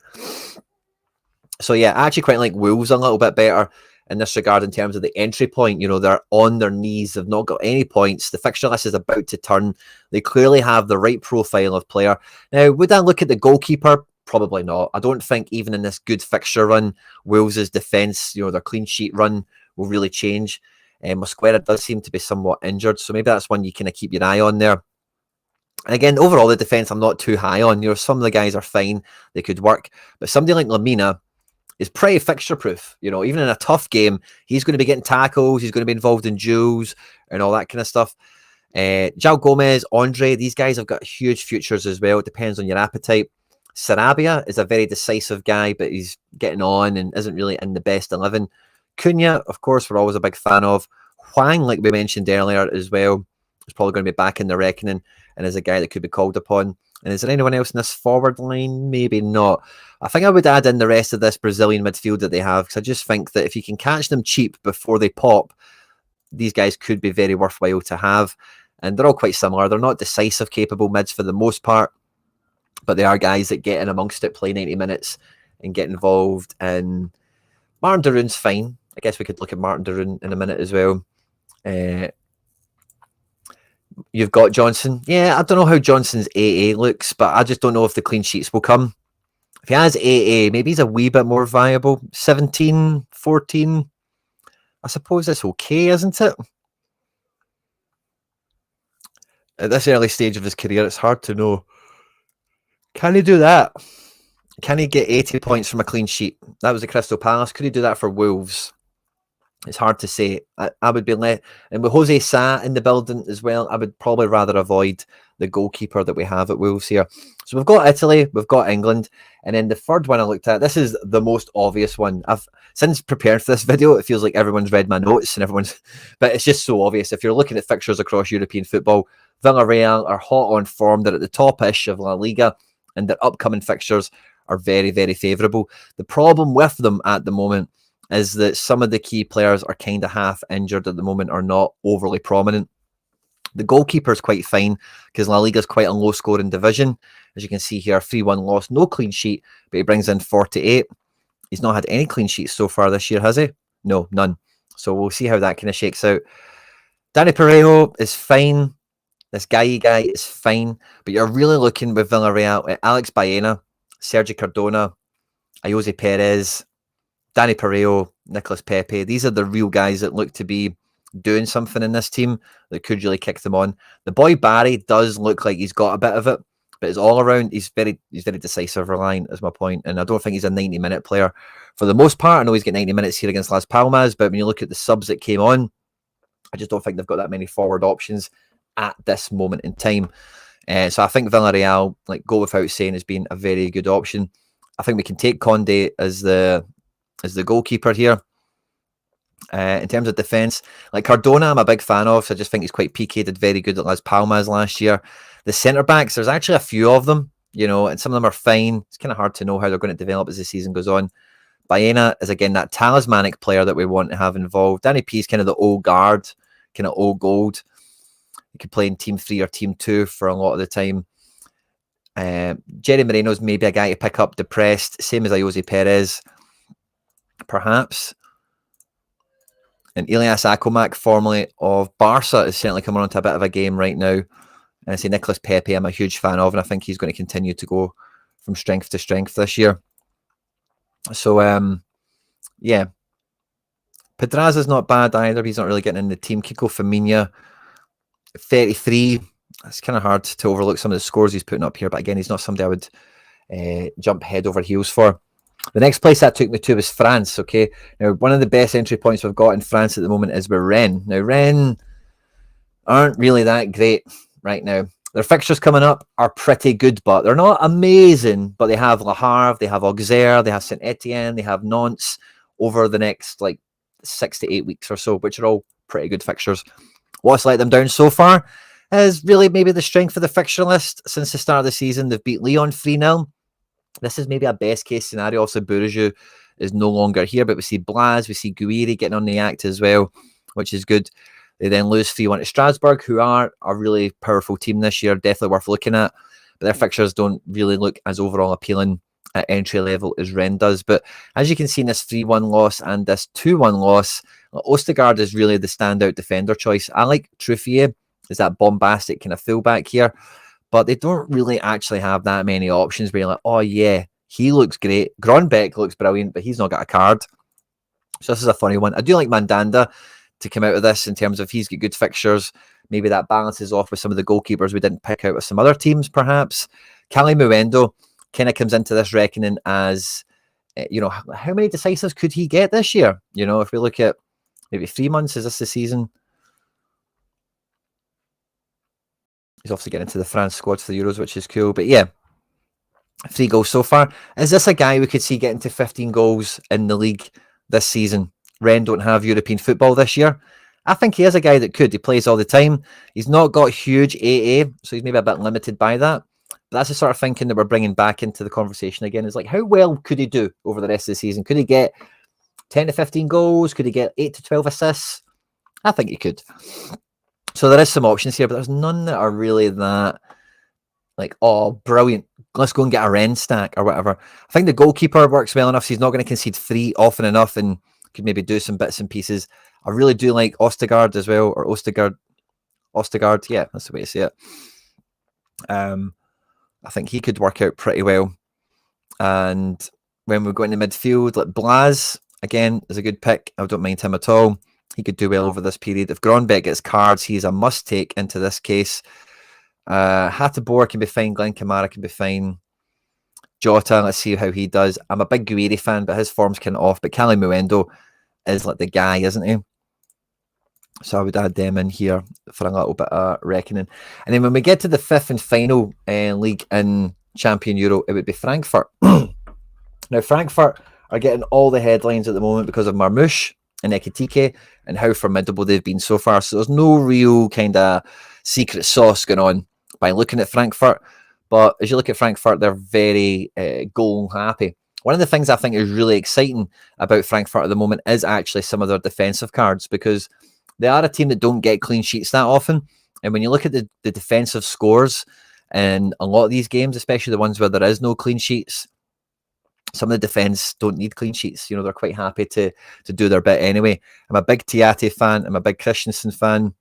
So yeah, I actually quite like Wolves a little bit better in this regard in terms of the entry point. You know, they're on their knees. They've not got any points. The fixture list is about to turn. They clearly have the right profile of player. Now, would I look at the goalkeeper? Probably not. I don't think even in this good fixture run, Wolves' defence, you know, their clean sheet run will really change. Mosquera does seem to be somewhat injured, so maybe that's one you kind of keep your eye on there. And again, overall, the defence I'm not too high on. You know, some of the guys are fine. They could work. But somebody like Lamina is pretty fixture-proof. You know, even in a tough game, he's going to be getting tackles. He's going to be involved in duels and all that kind of stuff. João Gomez, Andre, these guys have got huge futures as well. It depends on your appetite. Sarabia is a very decisive guy, but he's getting on and isn't really in the best 11. Cunha, of course, we're always a big fan of. Hwang, like we mentioned earlier as well. is probably going to be back in the reckoning and is a guy that could be called upon. And is there anyone else in this forward line? Maybe not. I think I would add in the rest of this Brazilian midfield that they have, because I just think that if you can catch them cheap before they pop, these guys could be very worthwhile to have. And they're all quite similar. They're not decisive, capable mids for the most part, but they are guys that get in amongst it, play 90 minutes, and get involved. And Martin Darun's fine. I guess we could look at Martin Darun in a minute as well. You've got Johnson. Yeah, I don't know how Johnson's AA looks, but I just don't know if the clean sheets will come. If he has AA, maybe he's a wee bit more viable. 17, 14. I suppose it's okay, isn't it? At this early stage of his career, it's hard to know. Can he do that? Can he get 80 points from a clean sheet? That was at Crystal Palace. Could he do that for Wolves? It's hard to say. I would be and with Jose Sa in the building as well, I would probably rather avoid the goalkeeper that we have at Wolves here. So we've got Italy, we've got England, and then the third one I looked at, this is the most obvious one. I've since prepared for this video, it feels like everyone's read my notes and but it's just so obvious. If you're looking at fixtures across European football, Villarreal are hot on form. They're at the top-ish of La Liga, and their upcoming fixtures are very, very favourable. The problem with them at the moment is that some of the key players are kind of half injured at the moment, or not overly prominent. The goalkeeper is quite fine because La Liga is quite a low scoring division. As you can see here, 3-1 loss, no clean sheet, but he brings in 48. He's not had any clean sheets so far this year, has he? No, none. So we'll see how that kind of shakes out. Danny Parejo is fine. This guy is fine. But you're really looking with Villarreal at Alex Baena, Sergi Cardona, Ayoze Perez, Danny Parejo, Nicolas Pepe. These are the real guys that look to be doing something in this team that could really kick them on. The boy Barry does look like he's got a bit of it, but it's all around. He's very decisive, reliant, is my point. And I don't think he's a 90-minute player for the most part. I know he's got 90 minutes here against Las Palmas, but when you look at the subs that came on, I just don't think they've got that many forward options at this moment in time. So I think Villarreal, like, go without saying, has been a very good option. I think we can take Conde as the goalkeeper here. In terms of defence, like Cardona, I'm a big fan of, so I just think he's quite peaky. Did very good at Las Palmas last year. The centre-backs, there's actually a few of them, you know, and some of them are fine. It's kind of hard to know how they're going to develop as the season goes on. Baena is, again, that talismanic player that we want to have involved. Danny P is kind of the old guard, kind of old gold. He could play in Team 3 or Team 2 for a lot of the time. Jerry Moreno's maybe a guy to pick up depressed, same as Ayoze Perez, perhaps. And Elias Akomak, formerly of Barca, is certainly coming onto a bit of a game right now. And I say Nicolas Pepe, I'm a huge fan of, and I think he's going to continue to go from strength to strength this year. So, yeah. Pedraza's not bad either, but he's not really getting in the team. Kiko Firmino, 33. It's kind of hard to overlook some of the scores he's putting up here, but again, he's not somebody I would jump head over heels for. The next place that took me to was France, okay? Now, one of the best entry points we've got in France at the moment is with Rennes. Now, Rennes aren't really that great right now. Their fixtures coming up are pretty good, but they're not amazing. But they have Le Havre, they have Auxerre, they have Saint-Etienne, they have Nantes over the next, 6 to 8 weeks or so, which are all pretty good fixtures. What's let them down so far is really maybe the strength of the fixture list. Since the start of the season, they've beat Lyon 3-0. This is maybe a best case scenario. Also, Bourdieu is no longer here, but we see Blas, we see Guiri getting on the act as well, which is good. They then lose 3-1 to Strasbourg, who are a really powerful team this year, definitely worth looking at. But their fixtures don't really look as overall appealing at entry level as Rennes does. But as you can see in this 3-1 loss and this 2-1 loss, Ostergaard is really the standout defender choice. I like Truffier as that bombastic kind of fullback here, but they don't really actually have that many options where you're like, oh yeah, he looks great. Gronbeck looks brilliant, but he's not got a card. So this is a funny one. I do like Mandanda to come out of this in terms of he's got good fixtures. Maybe that balances off with some of the goalkeepers we didn't pick out with some other teams, perhaps. Cali Muendo kind of comes into this reckoning as, how many decisives could he get this year? You know, if we look at maybe 3 months, is this the season? He's obviously getting into the France squad for the Euros, which is cool. But yeah, 3 goals so far. Is this a guy we could see getting to 15 goals in the league this season? Rennes don't have European football this year. I think he is a guy that could. He plays all the time. He's not got huge AA, so he's maybe a bit limited by that. But that's the sort of thinking that we're bringing back into the conversation again. Is like, how well could he do over the rest of the season? Could he get 10 to 15 goals? Could he get 8 to 12 assists? I think he could. So there is some options here, but there's none that are really that like, oh, brilliant. Let's go and get a Ren stack or whatever. I think the goalkeeper works well enough. So he's not going to concede 3 often enough and could maybe do some bits and pieces. I really do like Ostegard as well, or Ostegard. Yeah, that's the way to say it. I think he could work out pretty well. And when we go into midfield, like Blas, again, is a good pick. I don't mind him at all. He could do well over this period. If Gronbeck gets cards, he's a must take into this case. Hattabor can be fine. Glenn Kamara can be fine. Jota, let's see how he does. I'm a big Guiri fan, but his form's kind of off. But Cali Muendo is like the guy, isn't he? So I would add them in here for a little bit of reckoning. And then when we get to the 5th and final league in Champion Euro, it would be Frankfurt. Now, Frankfurt are getting all the headlines at the moment because of Marmouche and Ekitike and how formidable they've been so far. So there's no real kind of secret sauce going on by looking at Frankfurt. But as you look at Frankfurt, they're very goal happy. One of the things I think is really exciting about Frankfurt at the moment is actually some of their defensive cards, because they are a team that don't get clean sheets that often. And when you look at the defensive scores in a lot of these games, especially the ones where there is no clean sheets, some of the defense don't need clean sheets. You know, they're quite happy to do their bit anyway. I'm a big Tiate fan. I'm a big Christensen fan.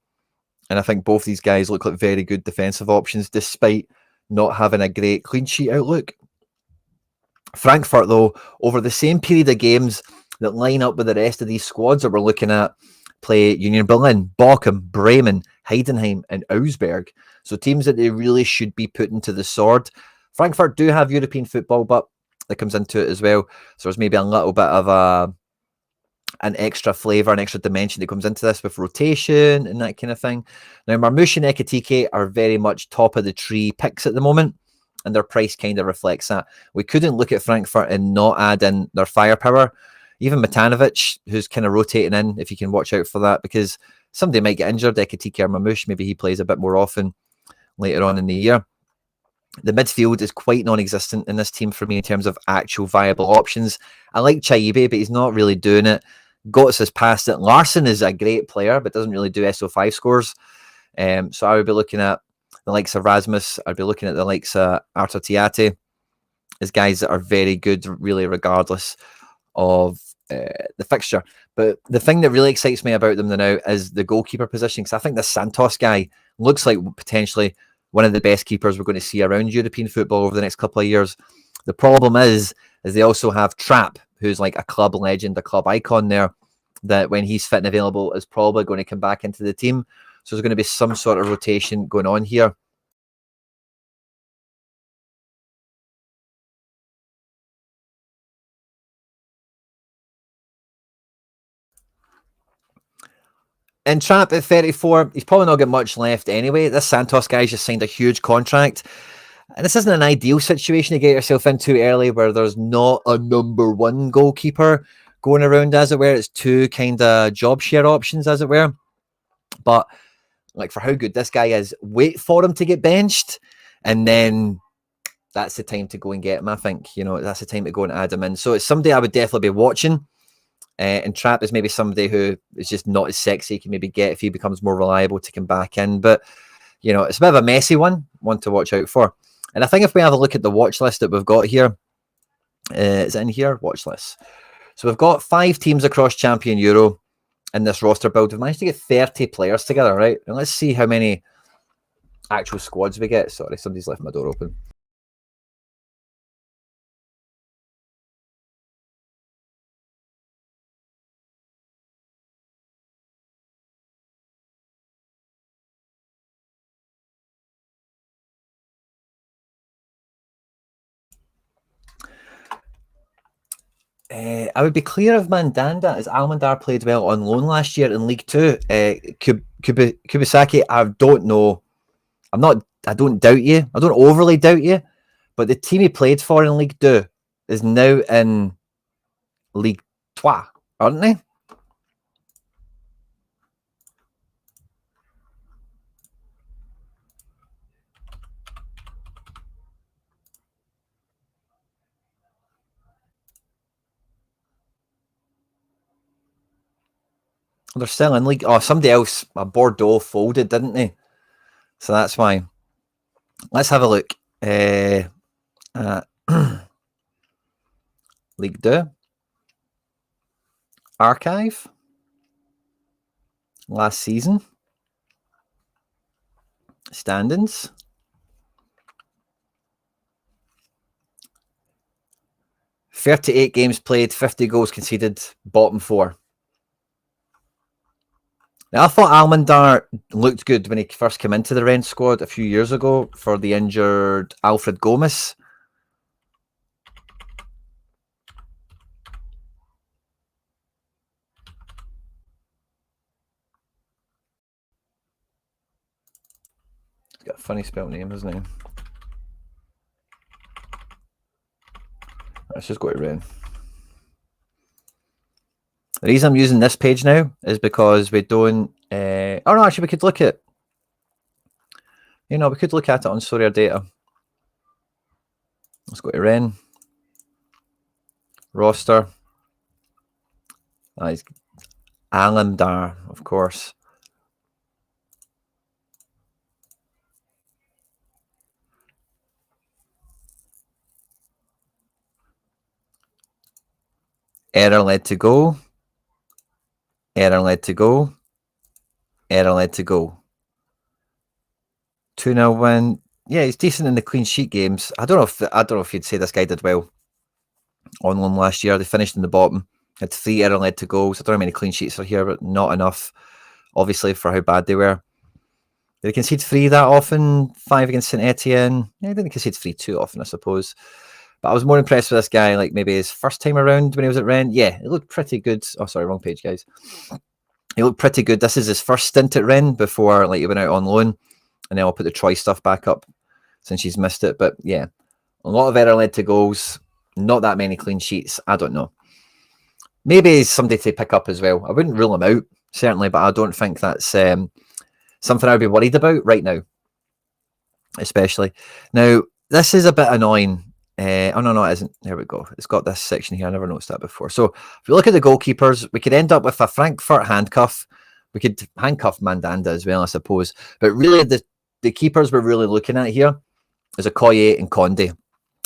And I think both these guys look like very good defensive options, despite not having a great clean sheet outlook. Frankfurt, though, over the same period of games that line up with the rest of these squads that we're looking at, play Union Berlin, Bochum, Bremen, Heidenheim, and Augsburg. So teams that they really should be putting to the sword. Frankfurt do have European football, but that comes into it as well. So there's maybe a little bit of an extra flavour, an extra dimension that comes into this with rotation and that kind of thing. Now, Marmouche and Ekitike are very much top of the tree picks at the moment, and their price kind of reflects that. We couldn't look at Frankfurt and not add in their firepower. Even Matanovic, who's kind of rotating in, if you can watch out for that, because somebody might get injured, Ekitike or Marmouche, maybe he plays a bit more often later on in the year. The midfield is quite non-existent in this team for me in terms of actual viable options. I like Chaibe, but he's not really doing it. Götze has passed it. Larson is a great player, but doesn't really do SO5 scores. So I would be looking at the likes of Rasmus. I'd be looking at the likes of Artur Tiate as guys that are very good, really, regardless of the fixture. But the thing that really excites me about them now is the goalkeeper position, because I think the Santos guy looks like potentially one of the best keepers we're going to see around European football over the next couple of years. The problem is they also have Trapp, who's like a club legend, a club icon there, that when he's fit and available is probably going to come back into the team. So there's going to be some sort of rotation going on here. And Trapp at 34, he's probably not got much left anyway. This Santos guy's just signed a huge contract. And this isn't an ideal situation to get yourself into early, where there's not a number one goalkeeper going around, as it were. It's two kind of job share options, as it were. But like, for how good this guy is, wait for him to get benched, and then that's the time to go and get him. I think, you know, that's the time to go and add him in. So it's somebody I would definitely be watching. And Trapp is maybe somebody who is just not as sexy. He can maybe get if he becomes more reliable to come back in. But, you know, it's a bit of a messy one to watch out for. And I think if we have a look at the watch list that we've got here, is it in here? Watch list. So we've got 5 teams across Champion Euro in this roster build. We've managed to get 30 players together, right? And let's see how many actual squads we get. Sorry, somebody's left my door open. I would be clear of Mandanda, as Almandar played well on loan last year in League Two. Kubisaki, I don't know. I don't doubt you. I don't overly doubt you. But the team he played for in League Two is now in League Trois, aren't they? They're still in league. Oh, somebody else, Bordeaux folded, didn't they? So that's why. Let's have a look. League 2. Archive. Last season. Standings. "38 games played, 50 goals conceded, bottom 4. Now, I thought Almondar looked good when he first came into the Rennes squad a few years ago for the injured Alfred Gomez. He's got a funny spelled name, isn't he? Let's just go to Rennes. The reason I'm using this page now is because we don't... oh, no, actually, we could look at... we could look at it on Sorare data. Let's go to Rennes. Roster. He's Almondar, of course. Error led to goal. Error led to goal. Error led to goal. 2-0 win. Yeah, he's decent in the clean sheet games. I don't know if you'd say this guy did well on loan last year. They finished in the bottom. Had 3 error led to goals. I don't know how many clean sheets are here, but not enough, obviously, for how bad they were. Did he concede 3 that often? 5 against St Etienne. Yeah, he didn't concede 3 too often, I suppose. But I was more impressed with this guy, like maybe his first time around when he was at Rennes. Yeah, it looked pretty good. Oh, sorry, wrong page, guys. He looked pretty good. This is his first stint at Rennes before he went out on loan. And then I'll put the Troy stuff back up since she's missed it. But yeah, a lot of error led to goals. Not that many clean sheets. I don't know. Maybe he's somebody to pick up as well. I wouldn't rule him out, certainly, but I don't think that's something I'd be worried about right now, especially. Now, this is a bit annoying. Oh, no, it isn't. There we go. It's got this section here. I never noticed that before. So if we look at the goalkeepers, we could end up with a Frankfurt handcuff. We could handcuff Mandanda as well, I suppose. But really, the keepers we're really looking at here is Okoye and Conde.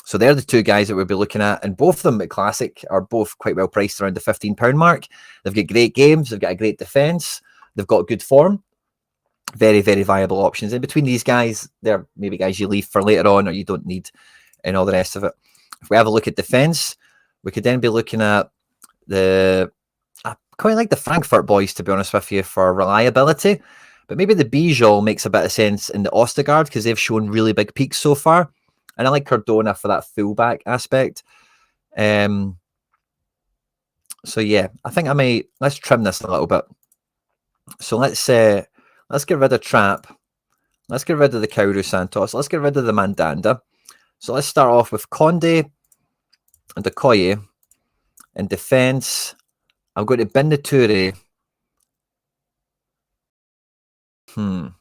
So they're the 2 guys that we'll be looking at. And both of them at Classic are both quite well priced around the £15 mark. They've got great games. They've got a great defence. They've got good form. Very, very viable options. And between these guys, they're maybe guys you leave for later on or you don't need and all the rest of it. If we have a look at defence, we could then be looking at I quite like the Frankfurt boys, to be honest with you, for reliability. But maybe the Bijol makes a bit of sense in the Ostergaard because they've shown really big peaks so far. And I like Cardona for that fullback aspect. So yeah, I think let's trim this a little bit. So let's get rid of Trapp. Let's get rid of the Kauru Santos. Let's get rid of the Mandanda. So let's start off with Conde and Okoye. In defence, I'm going to bin the Toure. And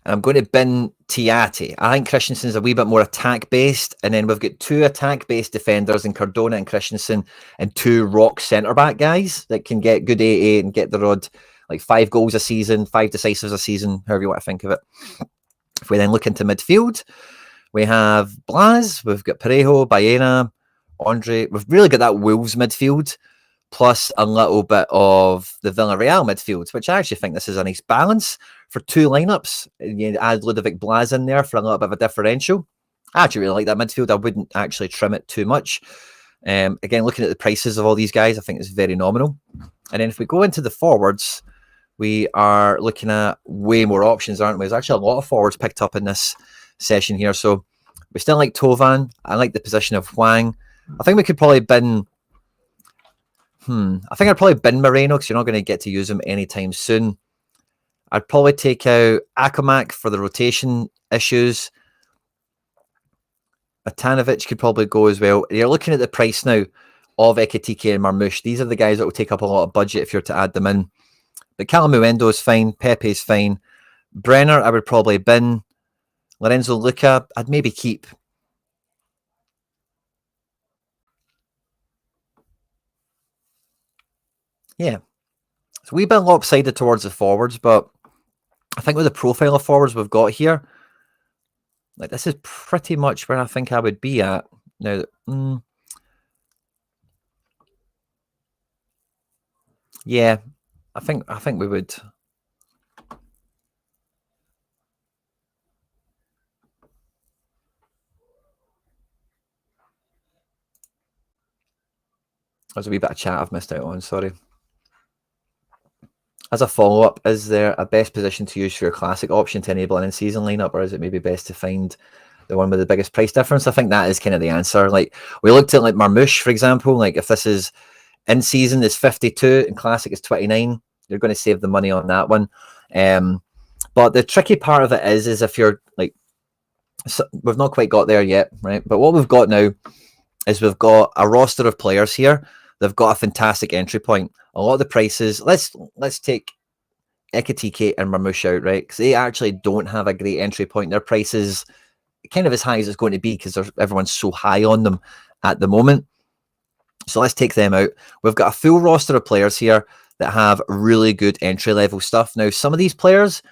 I'm going to bin Tiati. I think Christensen's a wee bit more attack-based, and then we've got 2 attack-based defenders in Cardona and Christensen, and 2 rock centre-back guys that can get good AA and get the rod, like 5 goals a season, 5 decisives a season, however you want to think of it. If we then look into midfield, we have Blas, we've got Parejo, Baena, Andre. We've really got that Wolves midfield, plus a little bit of the Villarreal midfield, which I actually think this is a nice balance for 2 lineups. You add Ludovic Blas in there for a little bit of a differential. I actually really like that midfield. I wouldn't actually trim it too much. Again, looking at the prices of all these guys, I think it's very nominal. And then if we go into the forwards, we are looking at way more options, aren't we? There's actually a lot of forwards picked up in this session here. So we still like Tovan. I like the position of Hwang. I think we could probably bin... I think I'd probably bin Moreno because you're not going to get to use him anytime soon. I'd probably take out Akamak for the rotation issues. Atanovic could probably go as well. You're looking at the price now of Ekitike and Marmoush. These are the guys that will take up a lot of budget if you're to add them in. But Calamuendo is fine. Pepe is fine. Brenner, I would probably bin. Lorenzo Luca, I'd maybe keep. Yeah. It's a wee bit lopsided towards the forwards, but I think with the profile of forwards we've got here, like this is pretty much where I think I would be at now. Yeah, I think we would. There's a wee bit of chat I've missed out on. Sorry. As a follow-up, is there a best position to use for your classic option to enable an in-season lineup, or is it maybe best to find the one with the biggest price difference? I think that is kind of the answer. Like we looked at like Marmouche, for example. Like if this is in-season is 52 and classic is 29, you're going to save the money on that one. But the tricky part of it is if you're like, so we've not quite got there yet, right? But what we've got now is we've got a roster of players here. They've got a fantastic entry point. A lot of the prices, let's take Ekitike and Marmouche out, right? Because they actually don't have a great entry point. Their prices kind of as high as it's going to be because everyone's so high on them at the moment. So let's take them out. We've got a full roster of players here that have really good entry level stuff. Now, some of these players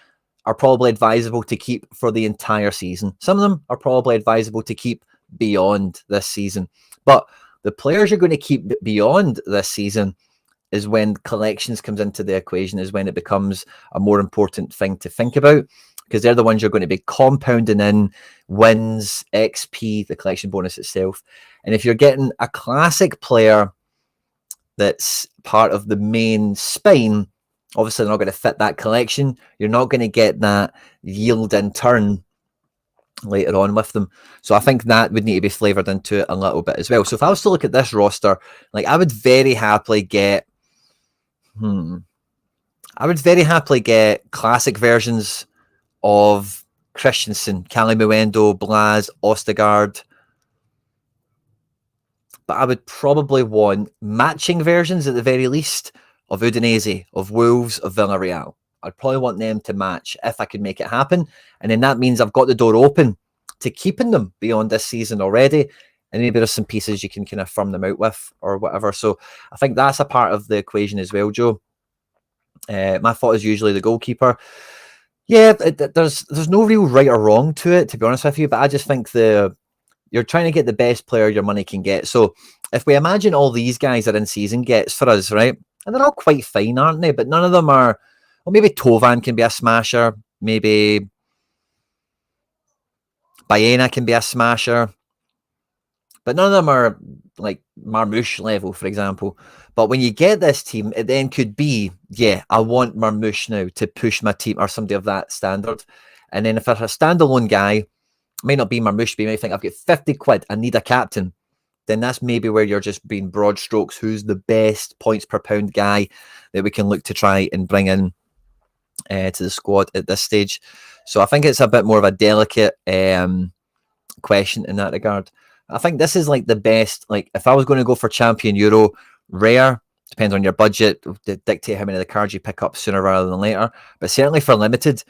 are probably advisable to keep for the entire season. Some of them are probably advisable to keep beyond this season. But the players you're going to keep beyond this season is when collections comes into the equation, is when it becomes a more important thing to think about, because they're the ones you're going to be compounding in wins, XP, the collection bonus itself. And if you're getting a classic player that's part of the main spine, obviously they're not going to fit that collection. You're not going to get that yield in turn later on with them. So I think that would need to be flavoured into it a little bit as well. So if I was to look at this roster, like I would very happily get classic versions of Christensen, Calimuendo, Blas, Ostegard. But I would probably want matching versions at the very least of Udinese, of Wolves, of Villarreal. I'd probably want them to match if I could make it happen. And then that means I've got the door open to keeping them beyond this season already. And maybe there's some pieces you can kind of firm them out with or whatever. So I think that's a part of the equation as well, Joe. My thought is usually the goalkeeper. Yeah, there's no real right or wrong to it, to be honest with you. But I just think you're trying to get the best player your money can get. So if we imagine all these guys are in season gets for us, right? And they're all quite fine, aren't they? But none of them are. Well, maybe Tovan can be a smasher. Maybe Baena can be a smasher. But none of them are like Marmouche level, for example. But when you get this team, it then could be, yeah, I want Marmouche now to push my team or somebody of that standard. And then if it's a standalone guy, it may not be Marmouche, but you might think I've got 50 quid, I need a captain. Then that's maybe where you're just being broad strokes. Who's the best points per pound guy that we can look to try and bring in to the squad at this stage? So I think it's a bit more of a delicate question in that regard. I think this is like the best, like if I was going to go for Champion Euro, rare, depends on your budget, to dictate how many of the cards you pick up sooner rather than later. But certainly for limited,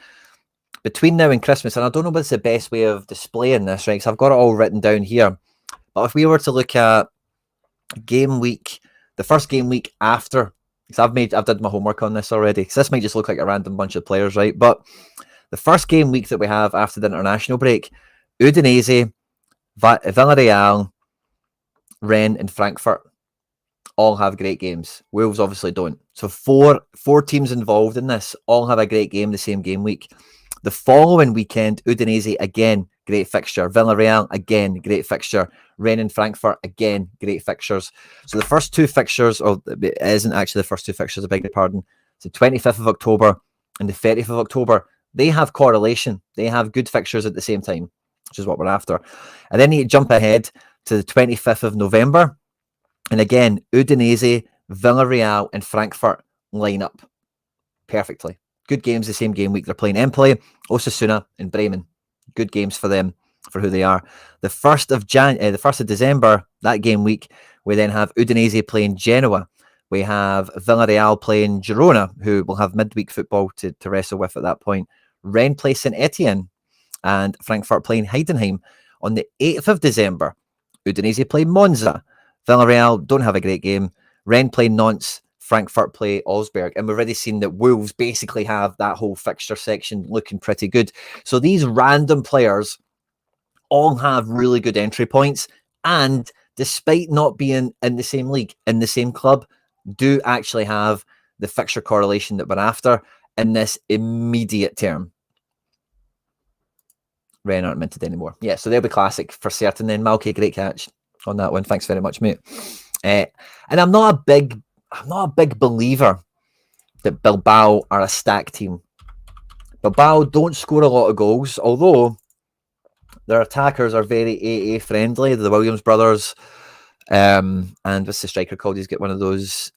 between now and Christmas, and I don't know what's the best way of displaying this, right? Because I've got it all written down here. But if we were to look at game week, the first game week after, because I've done my homework on this already, because this might just look like a random bunch of players, right? But the first game week that we have after the international break, Udinese, Villarreal, Rennes, and Frankfurt all have great games. Wolves obviously don't. So four teams involved in this all have a great game the same game week. The following weekend, Udinese again, great fixture. Villarreal again, great fixture. Rennes and Frankfurt again, great fixtures. So the first two fixtures, or it isn't actually the first two fixtures, I beg your pardon. It's the 25th of October and the 30th of October. They have correlation. They have good fixtures at the same time, which is what we're after. And then you jump ahead to the 25th of November. And again, Udinese, Villarreal, and Frankfurt line up perfectly. Good games the same game week. They're playing Empoli, Osasuna, and Bremen. Good games for them, for who they are. The 1st of December, that game week, we then have Udinese playing Genoa. We have Villarreal playing Girona, who will have midweek football to wrestle with at that point. Rennes play Saint Etienne, and Frankfurt playing Heidenheim. On the 8th of December, Udinese play Monza. Villarreal don't have a great game. Rennes play Nantes. Frankfurt play Augsburg, and we've already seen that Wolves basically have that whole fixture section looking pretty good. So these random players all have really good entry points, and despite not being in the same league, in the same club, do actually have the fixture correlation that we're after in this immediate term. Ren aren't minted anymore. Yeah, so they'll be classic for certain then. Malky, great catch on that one. Thanks very much, mate. And I'm not a big believer that Bilbao are a stack team. Bilbao don't score a lot of goals, although their attackers are very AA friendly. The Williams brothers, and what's the striker called? He's got one of those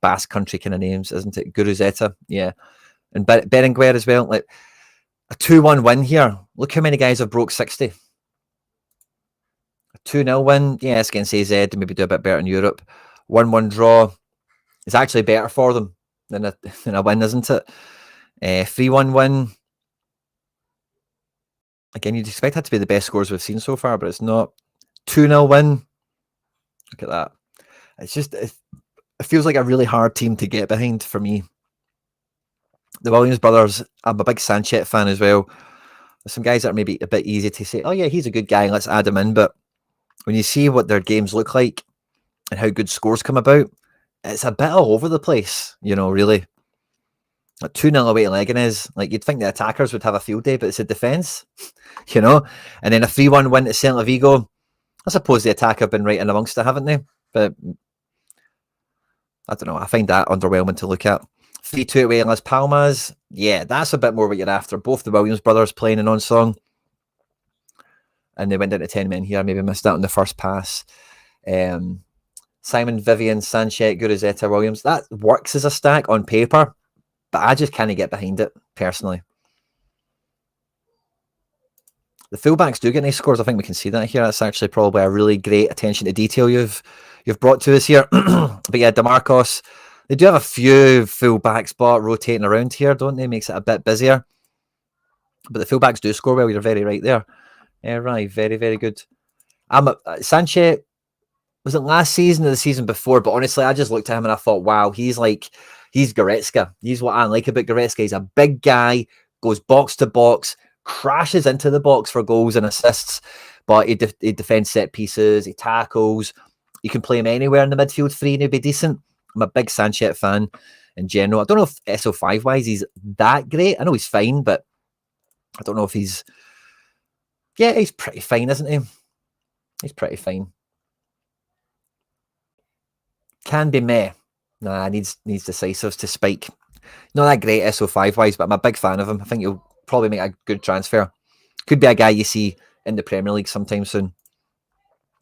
Basque country kind of names, isn't it? Guruzeta, yeah. And Berenguer as well. Like a 2-1 win here. Look how many guys have broke 60. A 2-0 win, yeah, it's against AZ, and maybe do a bit better in Europe. 1-1 draw is actually better for them than a win, isn't it? 3-1 win. Again, you'd expect that to be the best scores we've seen so far, but it's not. 2-0 win. Look at that. It's just, it feels like a really hard team to get behind for me. The Williams brothers, I'm a big Sanchez fan as well. There's some guys that are maybe a bit easy to say, oh yeah, he's a good guy, let's add him in. But when you see what their games look like and how good scores come about, it's a bit all over the place, you know, really. Like 2-0 away to Leganés, like you'd think the attackers would have a field day, but it's a defence, you know. And then a 3-1 win to Celta Vigo. I suppose the attack have been right in amongst it, haven't they? But I don't know, I find that underwhelming to look at. 3-2 away in Las Palmas. Yeah, that's a bit more what you're after. Both the Williams brothers playing an on-song. And they went into 10 men here. Maybe missed that on the first pass. Simon, Vivian, Sanchez, Guruzeta, Williams. That works as a stack on paper, but I just can't get behind it, personally. The fullbacks do get nice scores. I think we can see that here. That's actually probably a really great attention to detail you've brought to us here. But yeah, DeMarcos, they do have a few full-back spot rotating around here, don't they? Makes it a bit busier. But the full-backs do score well. You're very right there. Right, very, very good. Sanchez, was it last season or the season before? But honestly, I just looked at him and I thought, wow, he's Goretzka. He's what I like about Goretzka. He's a big guy, goes box to box, crashes into the box for goals and assists, but he defends set pieces, he tackles. You can play him anywhere in the midfield three and he'll be decent. I'm a big Sanchez fan in general. I don't know if SO5 wise he's that great. I know he's fine, but I don't know if he's... Yeah, he's pretty fine, isn't he? He's pretty fine. Can be meh. Nah, needs decisives to spike. Not that great SO5 wise, but I'm a big fan of him. I think he'll probably make a good transfer. Could be a guy you see in the Premier League sometime soon.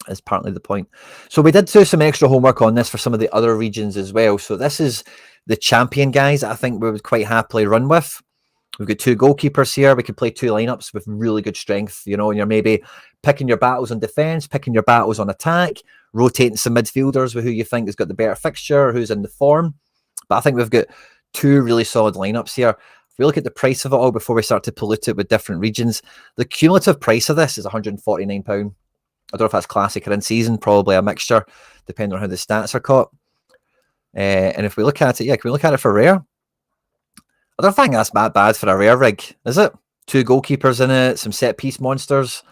Is partly the point. So we did do some extra homework on this for some of the other regions as well. So this is the champion guys that I think we would quite happily run with. We've got two goalkeepers here. We could play two lineups with really good strength, you know, and you're maybe picking your battles on defence, picking your battles on attack, rotating some midfielders with who you think has got the better fixture, who's in the form. But I think we've got two really solid lineups here. If we look at the price of it all before we start to pollute it with different regions, the cumulative price of this is £149. I don't know if that's classic or in season, probably a mixture, depending on how the stats are caught. And if we look at it, yeah, can we look at it for rare? I don't think that's that bad for a rare rig, is it? Two goalkeepers in it, some set piece monsters.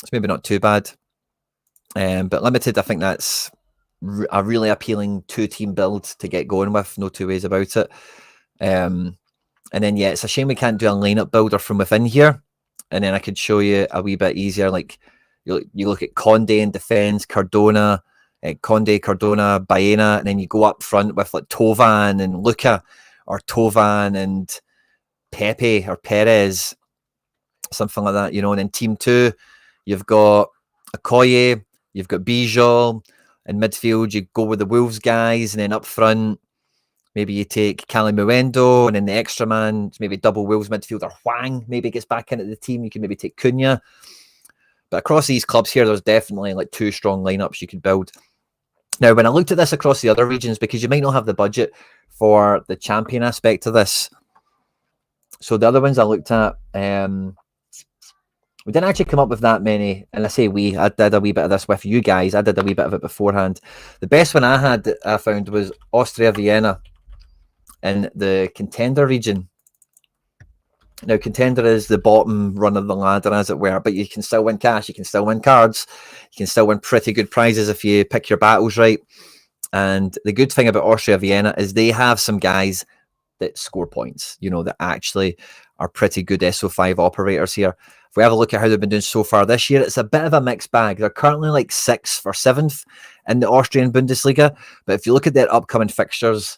It's maybe not too bad. But limited, I think that's a really appealing two-team build to get going with. No two ways about it. And then, yeah, it's a shame we can't do a lineup builder from within here. And then I could show you a wee bit easier, like you look at Conde in defence, Cardona, Baena, and then you go up front with like Tovan and Luca, or Tovan and Pepe or Perez, something like that, you know. And then team two, you've got Okoye, you've got Bijol. In midfield, you go with the Wolves guys, and then up front, maybe you take Calimuendo, and then the extra man, maybe double Wolves midfielder Wang maybe gets back into the team. You can maybe take Cunha. But across these clubs here, there's definitely like two strong lineups you could build. Now, when I looked at this across the other regions, because you might not have the budget for the champion aspect of this. So the other ones I looked at, We didn't actually come up with that many, and I say we, I did a wee bit of this with you guys. I did a wee bit of it beforehand. The best one I had that I found was Austria Vienna in the contender region. Now, contender is the bottom run of the ladder, as it were, but you can still win cash, you can still win cards, you can still win pretty good prizes if you pick your battles right. And the good thing about Austria Vienna is they have some guys that score points, you know, that actually are pretty good SO5 operators here. If we have a look at how they've been doing so far this year, it's a bit of a mixed bag. They're currently like 6th or 7th in the Austrian Bundesliga, but if you look at their upcoming fixtures,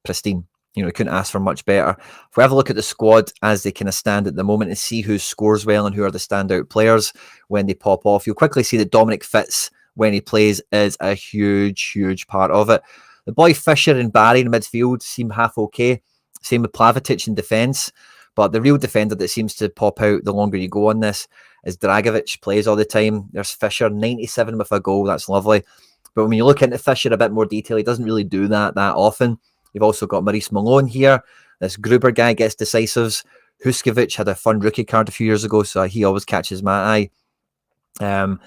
pristine. You know, couldn't ask for much better. If we have a look at the squad as they kind of stand at the moment and see who scores well and who are the standout players when they pop off, you'll quickly see that Dominic Fitz, when he plays, is a huge, huge part of it. The boy Fisher and Barry in midfield seem half okay. Same with Plavetic in defence. But the real defender that seems to pop out the longer you go on this is Dragovic, plays all the time. There's Fisher, 97 with a goal. That's lovely. But when you look into Fisher a bit more detail, he doesn't really do that often. You've also got Maurice Malone here. This Gruber guy gets decisives. Huskovic had a fun rookie card a few years ago, so he always catches my eye.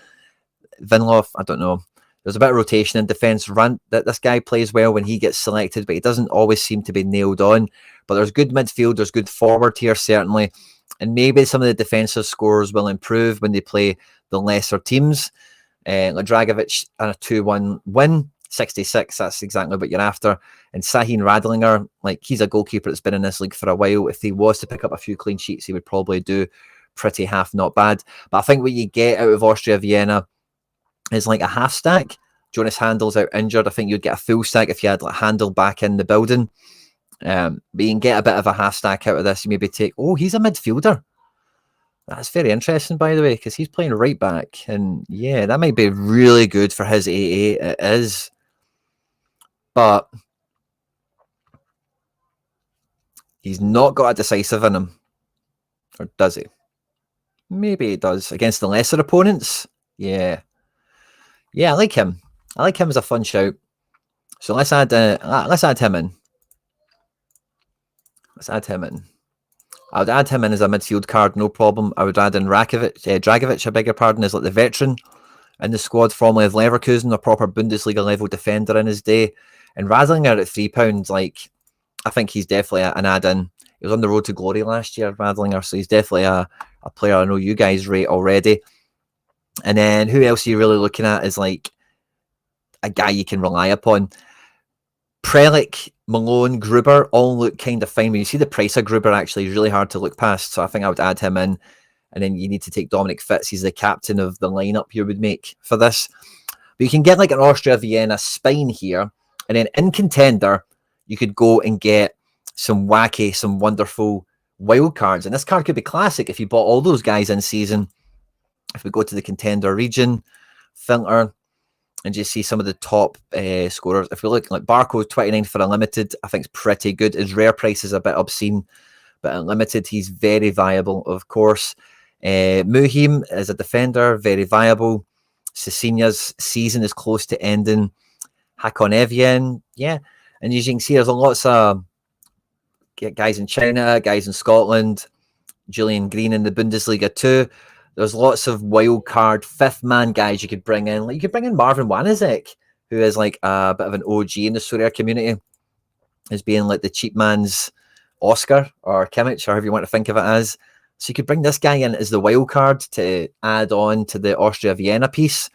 Vinloff, I don't know. There's a bit of rotation in defence. This guy plays well when he gets selected, but he doesn't always seem to be nailed on. But there's good midfield, there's good forward here, certainly. And maybe some of the defensive scores will improve when they play the lesser teams. Like Dragovic, a 2-1 win. 66, that's exactly what you're after. And Sahin Radlinger, like, he's a goalkeeper that's been in this league for a while. If he was to pick up a few clean sheets, he would probably do pretty half not bad. But I think what you get out of Austria Vienna is like a half stack. Jonas Handel's out injured. I think you'd get a full stack if you had like Handel back in the building. But you can get a bit of a half stack out of this. You maybe take, he's a midfielder. That's very interesting, by the way, because he's playing right back. And yeah, that might be really good for his AA. It is. But he's not got a decisive in him. Or does he? Maybe he does. Against the lesser opponents? Yeah. Yeah, I like him. I like him as a fun shout. So let's add him in. Let's add him in. I would add him in as a midfield card, no problem. I would add in Dragovic, I beg your pardon, as like the veteran in the squad, formerly of Leverkusen, a proper Bundesliga level defender in his day. And Radlinger at £3, like, I think he's definitely an add-in. He was on the road to glory last year, Radlinger, so he's definitely a player I know you guys rate already. And then who else are you really looking at is like a guy you can rely upon? Prelic, Malone, Gruber all look kind of fine. When you see the price of Gruber, actually, is really hard to look past. So I think I would add him in. And then you need to take Dominic Fitz. He's the captain of the lineup you would make for this. But you can get like an Austria Vienna spine here. And then in contender, you could go and get some wacky, some wonderful wild cards. And this card could be classic if you bought all those guys in season. If we go to the contender region, filter, and just see some of the top scorers. If we look like Barco, 29 for a limited, I think it's pretty good. His rare price is a bit obscene, but at limited, he's very viable, of course. Muhim as a defender, very viable. Cecinya's season is close to ending. Hakon Evjen, yeah. And as you can see, there's lots of guys in China, guys in Scotland, Julian Green in the Bundesliga too. There's lots of wild card fifth man guys you could bring in. Like you could bring in Marvin Wanizek, who is like a bit of an OG in the Sorare community, as being like the cheap man's Oscar or Kimmich, or however you want to think of it as. So you could bring this guy in as the wild card to add on to the Austria Vienna piece,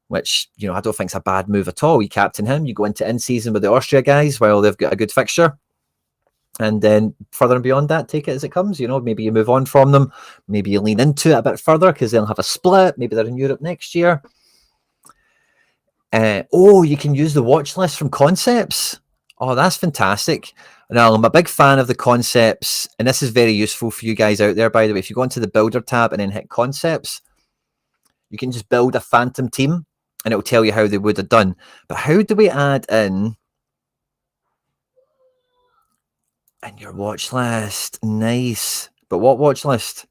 which, you know, I don't think is a bad move at all. You captain him, you go into in-season with the Austria guys while they've got a good fixture. And then further and beyond that, take it as it comes. You know, maybe you move on from them. Maybe you lean into it a bit further because they'll have a split. Maybe they're in Europe next year. You can use the watch list from Concepts. Oh, that's fantastic. Now, I'm a big fan of the Concepts, and this is very useful for you guys out there, by the way. If you go into the Builder tab and then hit Concepts, you can just build a phantom team, and it'll tell you how they would have done. But how do we add in your watch list? Nice. But what watch list?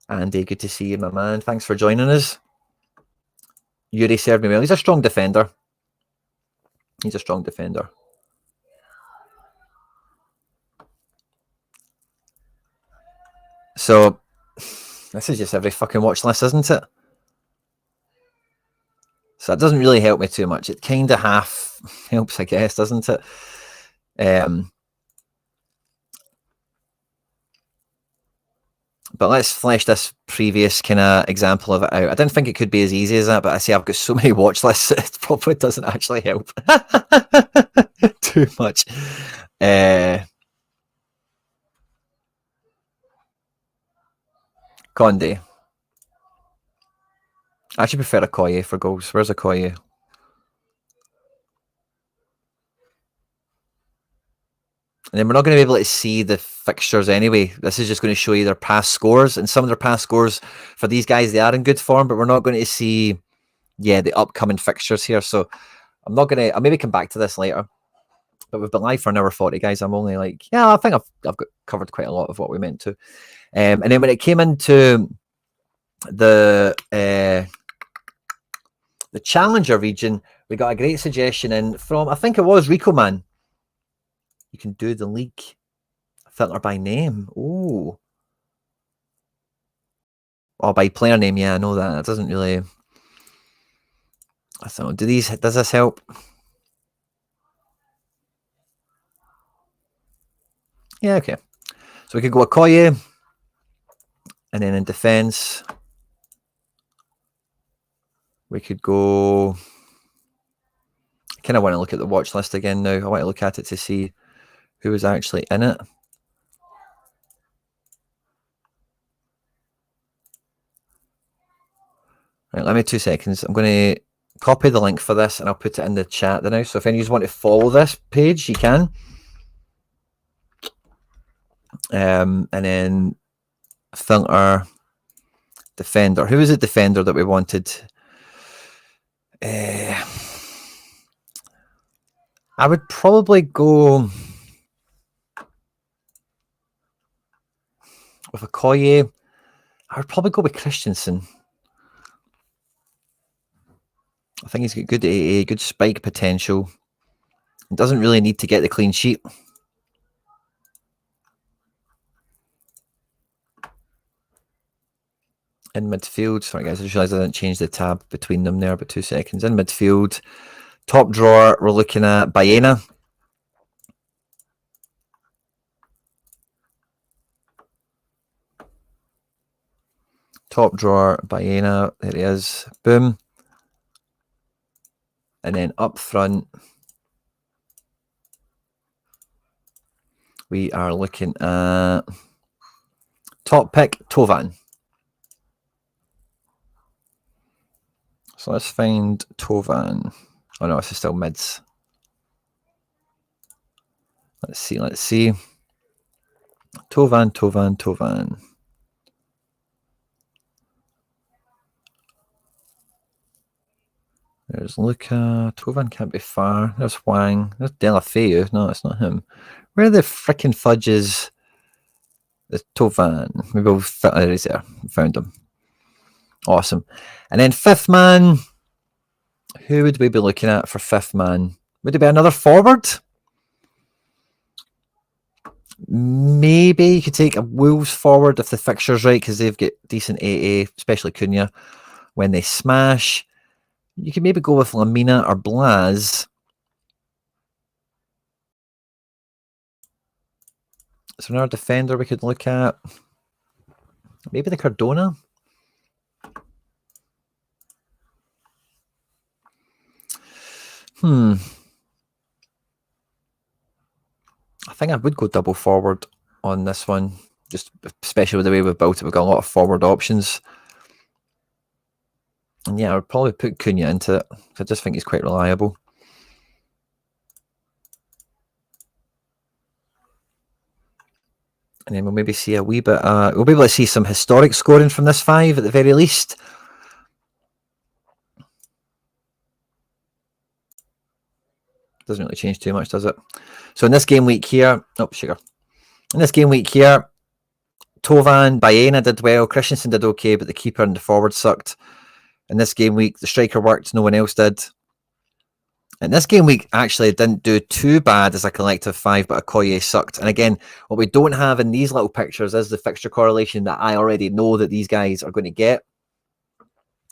Andy, good to see you, my man. Thanks for joining us. Yuri served me well. He's a strong defender. So this is just every fucking watch list, isn't it? So that doesn't really help me too much. It kind of half helps, I guess, doesn't it? But let's flesh this previous kind of example of it out. I didn't think it could be as easy as that, but I see I've got so many watch lists, it probably doesn't actually help too much. Conde. I actually prefer Okoye for goals. Where's Okoye? And then we're not going to be able to see the fixtures anyway. This is just going to show you their past scores. And some of their past scores for these guys, they are in good form, but we're not going to see, the upcoming fixtures here. So I'm not going to, I'll maybe come back to this later. But we've been live for an hour 40, guys. I'm only like, I think I've got covered quite a lot of what we meant to. And then when it came into the Challenger region, we got a great suggestion in from, I think it was Rico Man. You can do the league filter by name. Oh, by player name. Yeah, I know that. That doesn't really. I don't know. Does this help? Yeah, okay. So we could go Okoye, and then in defense, we could go. I kind of want to look at the watch list again now. I want to look at it to see who was actually in it. Right, let me 2 seconds. I'm going to copy the link for this and I'll put it in the chat now. So if any of you want to follow this page, you can. And then filter defender. Who is the defender that we wanted? I would probably go with Okoye. I would probably go with Christensen. I think he's got good AA, good spike potential. He doesn't really need to get the clean sheet. In midfield, sorry guys, I just realised I didn't change the tab between them there, but 2 seconds. In midfield, top drawer, we're looking at Baena. Top drawer, Baena, there he is, boom. And then up front, we are looking at top pick, Tovan. So let's find Tovan. Oh no, this is still mids. Let's see. Tovan. There's Luca. Tovan can't be far. There's Wang. There's Delafeu. No, it's not him. Where the frickin' fudge is the Tovan? Maybe we'll fit there. He's there. Found him. Awesome. And then fifth man. Who would we be looking at for fifth man? Would it be another forward? Maybe you could take a Wolves forward if the fixture's right, because they've got decent AA, especially Cunha, when they smash. You could maybe go with Lamina or Blaz. Is there another defender we could look at? Maybe the Cardona? I think I would go double forward on this one, just especially with the way we've built it. We've got a lot of forward options. And yeah, I would probably put Cunha into it, because I just think he's quite reliable. And then we'll maybe see a wee bit, we'll be able to see some historic scoring from this 5 at the very least. Doesn't really change too much, does it? So in this game week here, in this game week here, Tovan, Baena did well, Christensen did okay, but the keeper and the forward sucked. In this game week, the striker worked, no one else did. And this game week actually didn't do too bad as a collective 5, but Okoye sucked. And again, what we don't have in these little pictures is the fixture correlation that I already know that these guys are going to get.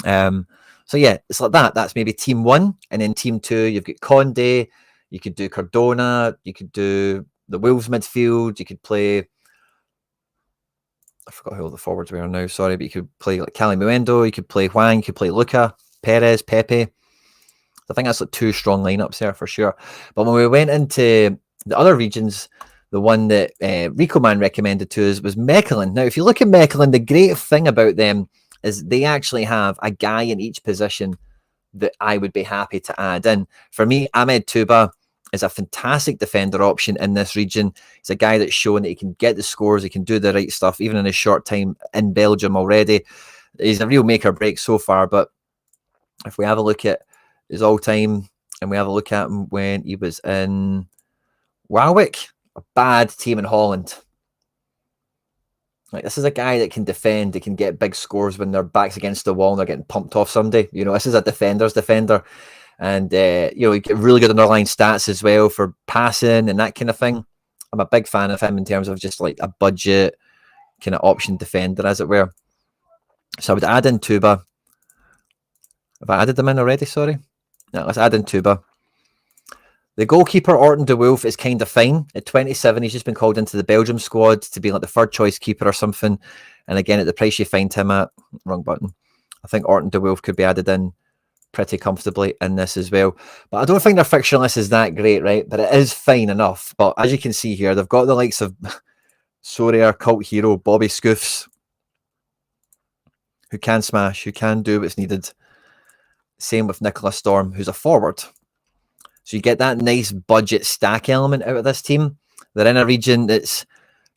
So yeah, it's like that. That's maybe team 1, and then team 2, you've got Conde, you could do Cardona, you could do the Wolves midfield, you could play. I forgot who all the forwards were now. Sorry, but you could play like Cali Muendo, you could play Wang, you could play Luca, Perez, Pepe. I think that's like 2 strong lineups there for sure. But when we went into the other regions, the one that Rico Man recommended to us was Mechelen. Now, if you look at Mechelen, the great thing about them is they actually have a guy in each position that I would be happy to add in. For me, Ahmed Touba is a fantastic defender option in this region. He's a guy that's shown that he can get the scores, he can do the right stuff, even in his short time in Belgium already. He's a real make or break so far, but if we have a look at his all-time and we have a look at him when he was in Warwick, a bad team in Holland. Like, this is a guy that can defend, they can get big scores when their back's against the wall and they're getting pumped off somebody. You know, this is a defender's defender. And, you know, you get really good underlying stats as well for passing and that kind of thing. I'm a big fan of him in terms of just like a budget kind of option defender, as it were. So I would add in Touba. Have I added them in already? Sorry. No, let's add in Touba. The goalkeeper, Orton de Wolf, is kind of fine. At 27, he's just been called into the Belgium squad to be like the third choice keeper or something. And again, at the price you find him at, wrong button, I think Orton de Wolf could be added in pretty comfortably in this as well. But I don't think their fixture list is that great, right? But it is fine enough. But as you can see here, they've got the likes of Sorare, cult hero, Bobby Scoofs, who can smash, who can do what's needed. Same with Nicholas Storm, who's a forward. So you get that nice budget stack element out of this team. They're in a region that's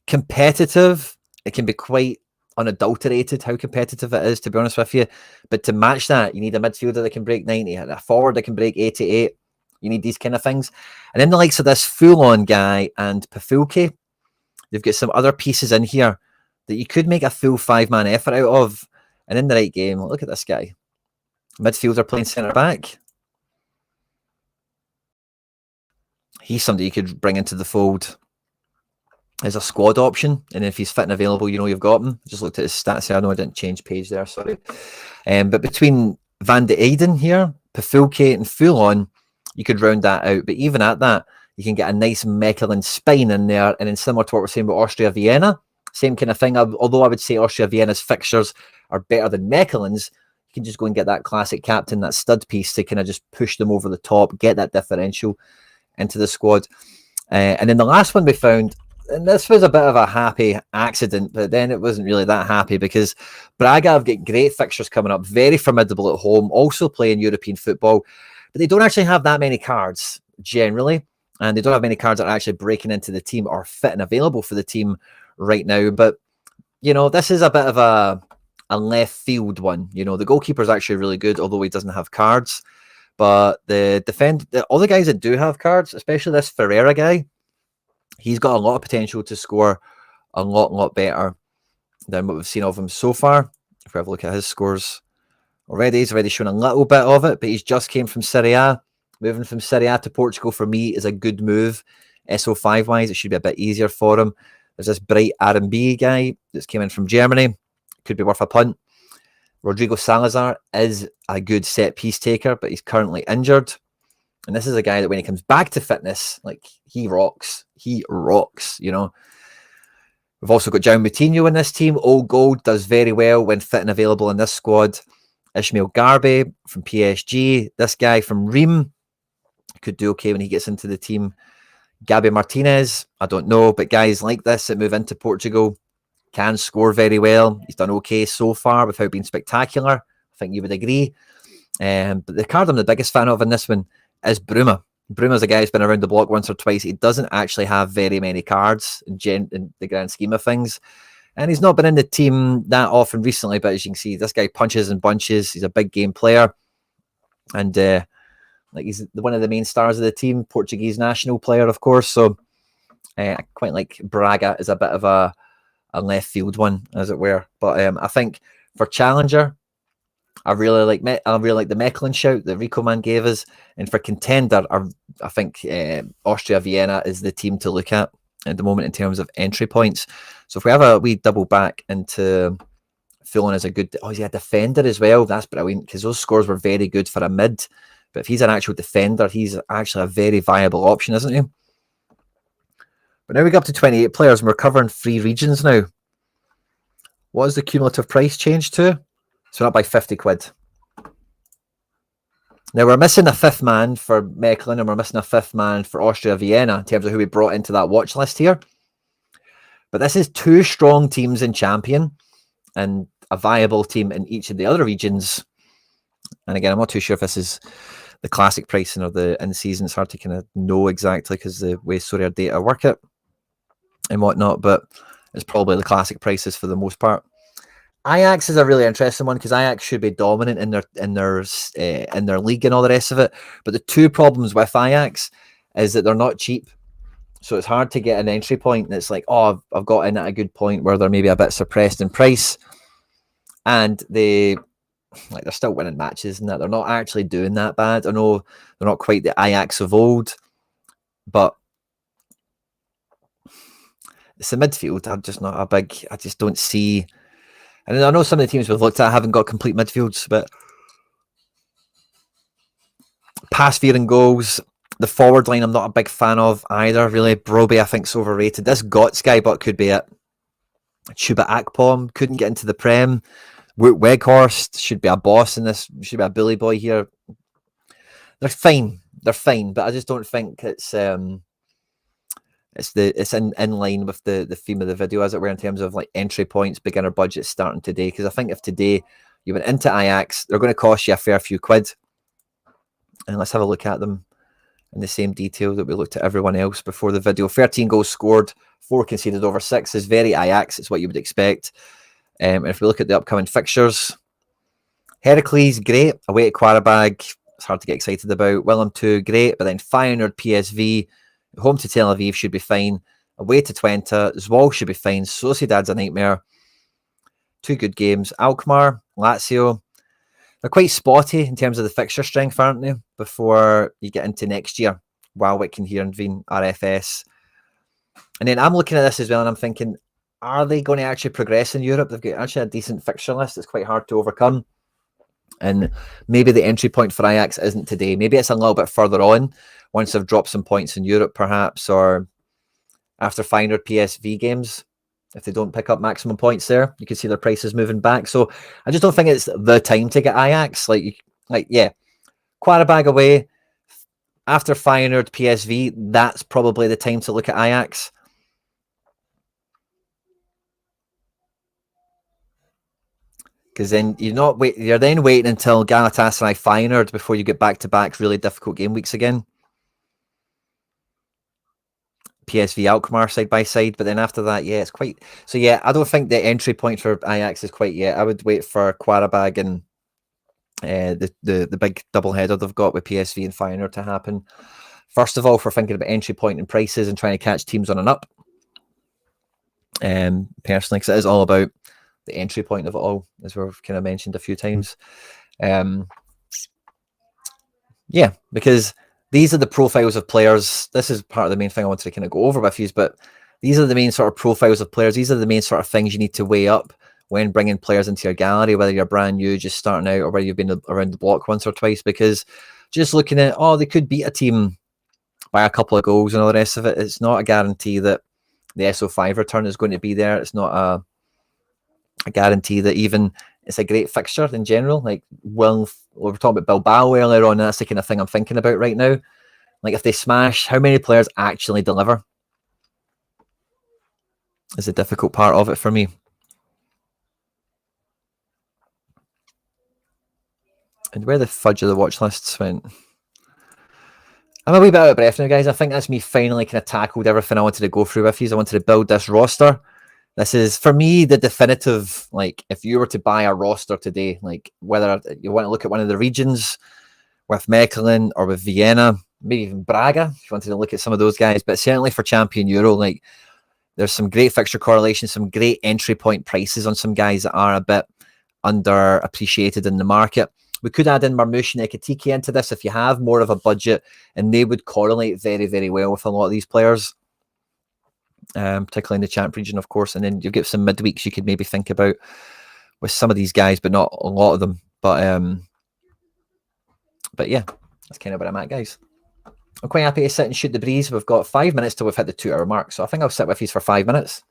competitive. It can be quite unadulterated how competitive it is, to be honest with you. But to match that, you need a midfielder that can break 90, a forward that can break 88. You need these kind of things. And then the likes of this full-on guy and Pafulke, they've got some other pieces in here that you could make a full 5-man effort out of. And in the right game, look at this guy. Midfielder playing centre-back. He's somebody you could bring into the fold as a squad option. And if he's fit and available, you know you've got him. Just looked at his stats here. I know I didn't change page there, sorry. But between Van de Eyden here, Pafulke and Full-On, you could round that out. But even at that, you can get a nice Mechelen spine in there. And then similar to what we're saying about Austria Vienna, same kind of thing. Although I would say Austria Vienna's fixtures are better than Mechelen's, you can just go and get that classic captain, that stud piece to kind of just push them over the top, get that differential into the squad. And then the last one we found, and this was a bit of a happy accident, but then it wasn't really that happy because Braga have got great fixtures coming up, very formidable at home, also playing European football, but they don't actually have that many cards generally, and they don't have many cards that are actually breaking into the team or fit and available for the team right now. But, you know, this is a bit of a left field one. You know, the goalkeeper is actually really good, although he doesn't have cards. But all the guys that do have cards, especially this Ferreira guy, he's got a lot of potential to score a lot better than what we've seen of him so far. If we have a look at his scores already, he's already shown a little bit of it, but he's just came from Serie A. Moving from Serie A to Portugal for me is a good move. SO5 wise, it should be a bit easier for him. There's this bright R&B guy that's came in from Germany. Could be worth a punt. Rodrigo Salazar is a good set piece taker, but he's currently injured. And this is a guy that when he comes back to fitness, like he rocks, you know. We've also got João Moutinho in this team. Old Gold does very well when fit and available in this squad. Ismail Garbe from PSG. This guy from Reims could do okay when he gets into the team. Gabi Martinez, I don't know, but guys like this that move into Portugal can score very well. He's done okay so far without being spectacular. I think you would agree. But the card I'm the biggest fan of in this one is Bruma. Bruma's a guy who's been around the block once or twice. He doesn't actually have very many cards in the grand scheme of things. And he's not been in the team that often recently, but as you can see, this guy punches in bunches. He's a big game player. And like he's one of the main stars of the team, Portuguese national player, of course. So I quite like Braga as a bit of a left field one, as it were. But I think for Challenger, I really like the Mechlin shout that Rico Man gave us, and for contender, I think Austria Vienna is the team to look at the moment in terms of entry points. So if we have a wee double back into Fulham as a good, he's a defender as well. That's brilliant because those scores were very good for a mid. But if he's an actual defender, he's actually a very viable option, isn't he? But now we go up to 28 players and we're covering 3 regions now. What is the cumulative price change to? So up by 50 quid. Now we're missing a 5th man for Mechlin and we're missing a 5th man for Austria Vienna in terms of who we brought into that watch list here. But this is 2 strong teams in Champion and a viable team in each of the other regions. And again, I'm not too sure if this is the classic pricing or the in-season. It's hard to kind of know exactly because the way Sorare data work it and whatnot, but it's probably the classic prices for the most part. Ajax is a really interesting one because Ajax should be dominant in their league and all the rest of it. But the 2 problems with Ajax is that they're not cheap. So it's hard to get an entry point. And it's like, oh, I've got in at a good point where they're maybe a bit suppressed in price. And they're still winning matches and that. They're not actually doing that bad. I know they're not quite the Ajax of old, but it's the midfield. I'm just not a big, I just don't see. And I know some of the teams we've looked at haven't got complete midfields, but pass fearing goals. The forward line I'm not a big fan of either, really. Broby, I think, is overrated. This Gotts guy, but could be it. Chuba Akpom couldn't get into the Prem. Weghorst should be a boss in this. Should be a bully boy here. They're fine. They're fine, but I just don't think it's in line with the theme of the video, as it were, in terms of like entry points, beginner budgets starting today. Because I think if today you went into Ajax, they're going to cost you a fair few quid. And let's have a look at them in the same detail that we looked at everyone else before the video. 13 goals scored, 4 conceded over 6 is very Ajax. It's what you would expect. And if we look at the upcoming fixtures, Heracles, great. Away at Qarabag, it's hard to get excited about. Willem 2, great. But then Feyenoord, PSV, home to Tel Aviv should be fine. Away to Twente, Zwolle should be fine. Sociedad's a nightmare. 2 good games. Alkmaar, Lazio. They're quite spotty in terms of the fixture strength, aren't they? Before you get into next year, Walwick and Heerenveen, RFS. And then I'm looking at this as well and I'm thinking, are they going to actually progress in Europe? They've got actually a decent fixture list. It's quite hard to overcome. And maybe the entry point for Ajax isn't today. Maybe it's a little bit further on once they've dropped some points in Europe, perhaps, or after Feyenoord PSV games. If they don't pick up maximum points there, you can see their prices moving back. So I just don't think it's the time to get Ajax. Yeah, Qarabag away after Feyenoord PSV. That's probably the time to look at Ajax. Because then you're then waiting until Galatasaray Feyenoord before you get back-to-back really difficult game weeks again. PSV Alkmaar side by side, but then after that, yeah, it's quite. So yeah, I don't think the entry point for Ajax is quite yet. I would wait for Qarabag and the big double header they've got with PSV and Feyenoord to happen. First of all, for thinking about entry point and prices and trying to catch teams on an up. Personally, because it is all about the entry point of it all, as we've kind of mentioned a few times. Yeah, because these are the profiles of players. This is part of the main thing I wanted to kind of go over with you, but these are the main sort of profiles of players. These are the main sort of things you need to weigh up when bringing players into your gallery, whether you're brand new, just starting out, or whether you've been around the block once or twice, because just looking at, they could beat a team by a couple of goals and all the rest of it, it's not a guarantee that the SO5 return is going to be there. It's not a guarantee that even it's a great fixture in general. Like, we were talking about Bilbao earlier on, that's the kind of thing I'm thinking about right now. Like, if they smash, how many players actually deliver is a difficult part of it for me. And where the fudge of the watch lists went. I'm a wee bit out of breath now, guys. I think that's me finally kind of tackled everything I wanted to go through with you. I wanted to build this roster. This is, for me, the definitive, like, if you were to buy a roster today, like, whether you want to look at one of the regions with Mechelen or with Vienna, maybe even Braga, if you wanted to look at some of those guys, but certainly for Champion Euro, like, there's some great fixture correlation, some great entry point prices on some guys that are a bit underappreciated in the market. We could add in Marmoush and Ekitike into this if you have more of a budget, and they would correlate very, very well with a lot of these players, particularly in the champ region, of course. And then you get some midweeks you could maybe think about with some of these guys, but not a lot of them. But yeah, that's kind of where I'm at, guys. I'm quite happy to sit and shoot the breeze. We've got 5 minutes till we've hit the 2 hour mark. So I think I'll sit with you for 5 minutes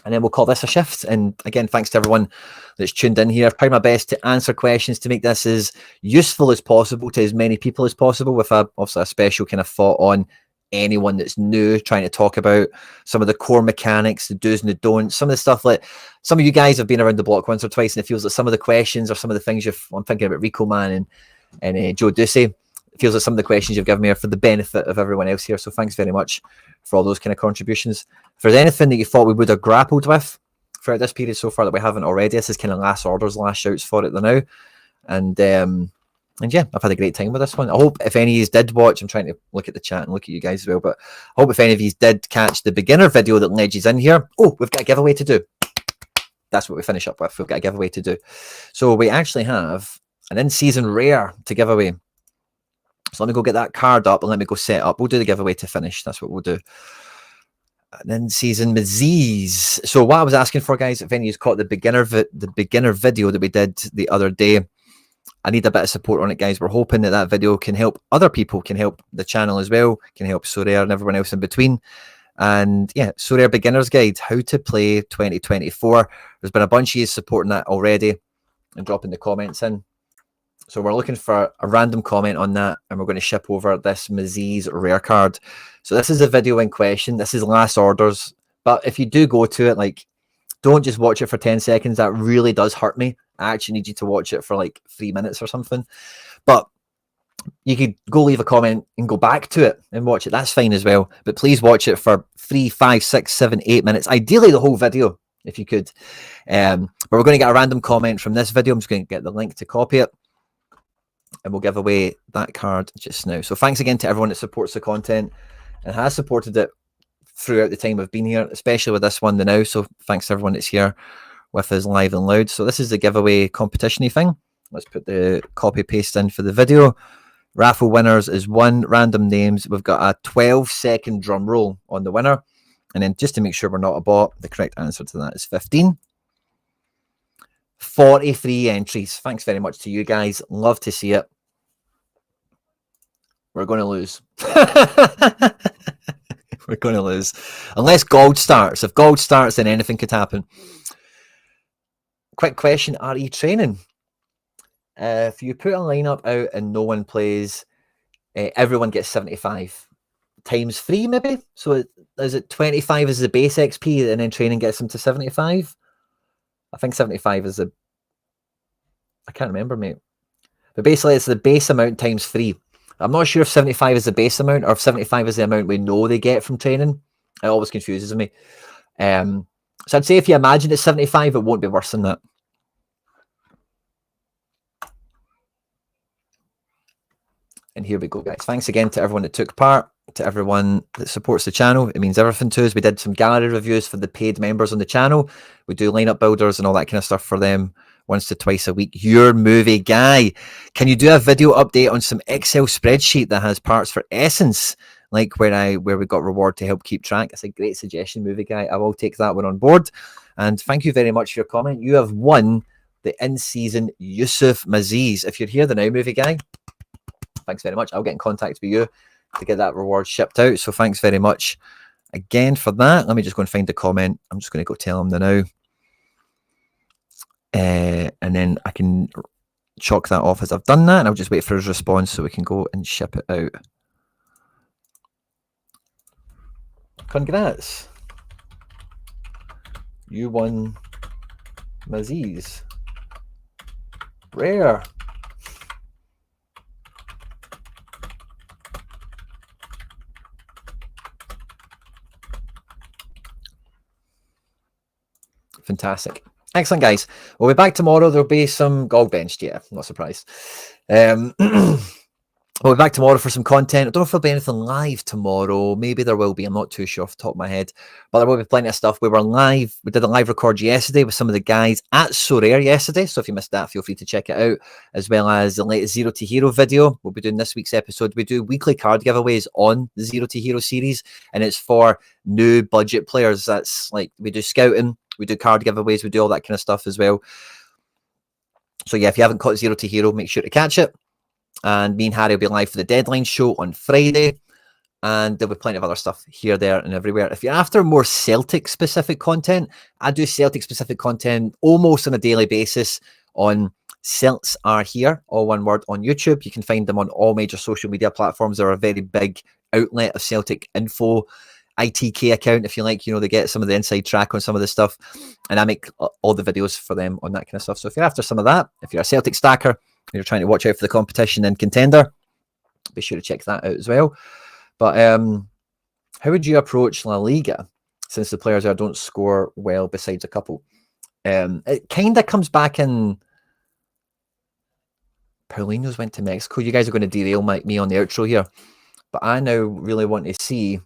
and then we'll call this a shift. And again, thanks to everyone that's tuned in here. I've tried my best to answer questions to make this as useful as possible to as many people as possible, with obviously a special kind of thought on anyone that's new, trying to talk about some of the core mechanics, the do's and the don'ts, some of the stuff like some of you guys have been around the block once or twice, and it feels like some of the questions or some of the things I'm thinking about Rico Man and Joe Ducey. It feels like some of the questions you've given me are for the benefit of everyone else here. So thanks very much for all those kind of contributions. If there's anything that you thought we would have grappled with throughout this period so far that we haven't already, this is kind of last orders, last shouts for it now. And yeah, I've had a great time with this one. I hope if any of you did watch, I'm trying to look at the chat and look at you guys as well, but I hope if any of you did catch the beginner video that led you in here. Oh, we've got a giveaway to do. That's what we finish up with. We've got a giveaway to do. So we actually have an in-season rare to give away. So let me go get that card up and let me go set up. We'll do the giveaway to finish. That's what we'll do. And then season Maziz. So what I was asking for, guys, if any of you caught the beginner video that we did the other day, I need a bit of support on it, guys. We're hoping that video can help other people, can help the channel as well, can help Sorare and everyone else in between. And yeah, Sorare Beginner's Guide, how to play 2024. There's been a bunch of you supporting that already and dropping the comments in. So we're looking for a random comment on that, and we're going to ship over this Maziz rare card. So this is the video in question. This is last orders. But if you do go to it, like, don't just watch it for 10 seconds. That really does hurt me. I actually need you to watch it for like 3 minutes or something. But you could go leave a comment and go back to it and watch it. That's fine as well. But please watch it for 3, 5, 6, 7, 8 minutes. Ideally, the whole video, if you could. But we're going to get a random comment from this video. I'm just going to get the link to copy it, and we'll give away that card just now. So thanks again to everyone that supports the content and has supported it throughout the time I've been here, especially with this one now. So thanks to everyone that's here with us live and loud. So this is the giveaway competition-y thing. Let's put the copy paste in for the video. Raffle winners is 1, random names. We've got a 12-second drum roll on the winner. And then just to make sure we're not a bot, the correct answer to that is 15. 43 entries. Thanks very much to you guys. Love to see it. We're going to lose. We're going to lose. Unless gold starts. If gold starts, then anything could happen. Quick question, RE training. If you put a lineup out and no one plays, everyone gets 75. Times 3 maybe? So is it 25 as the base XP and then training gets them to 75? I think 75 is the... I can't remember, mate. But basically, it's the base amount times 3. I'm not sure if 75 is the base amount or if 75 is the amount we know they get from training. It always confuses me. So I'd say if you imagine it's 75, it won't be worse than that. And here we go, guys. Thanks again to everyone that took part, to everyone that supports the channel. It means everything to us. We did some gallery reviews for the paid members on the channel. We do lineup builders and all that kind of stuff for them once to twice a week. Your movie guy. Can you do a video update on some Excel spreadsheet that has parts for Essence, like where we got reward to help keep track? That's a great suggestion, movie guy. I will take that one on board. And thank you very much for your comment. You have won the in-season Yusuf Maziz. If you're here the now, movie guy, thanks very much. I'll get in contact with you to get that reward shipped out. So thanks very much again for that. Let me just go and find the comment. I'm just going to go tell him now. And then I can chalk that off as I've done that, and I'll just wait for his response so we can go and ship it out. Congrats. You won Maziz. Rare. Fantastic. Excellent, guys. We'll be back tomorrow. There'll be some gold benched. Yeah, I'm not surprised. We'll be back tomorrow for some content. I don't know if there'll be anything live tomorrow. Maybe there will be. I'm not too sure off the top of my head. But there will be plenty of stuff. We were live. We did a live record yesterday with some of the guys at Sorare yesterday. So if you missed that, feel free to check it out. As well as the latest Zero to Hero video. We'll be doing this week's episode. We do weekly card giveaways on the Zero to Hero series. And it's for new budget players. That's like, we do scouting. We do card giveaways. We do all that kind of stuff as well. So yeah, if you haven't caught Zero to Hero, make sure to catch it. And me and Harry will be live for the deadline show on Friday. And there'll be plenty of other stuff here, there, and everywhere. If you're after more Celtic-specific content, I do Celtic-specific content almost on a daily basis on Celts Are Here, all one word, on YouTube. You can find them on all major social media platforms. They're a very big outlet of Celtic info. ITK account, if you like, you know, they get some of the inside track on some of the stuff. And I make all the videos for them on that kind of stuff. So if you're after some of that, if you're a Celtic stacker, you're trying to watch out for the competition and contender, be sure to check that out as well. But how would you approach La Liga since the players there don't score well besides a couple? It kind of comes back in Paulinho's went to Mexico. You guys are going to derail me on the outro here, but I now really want to see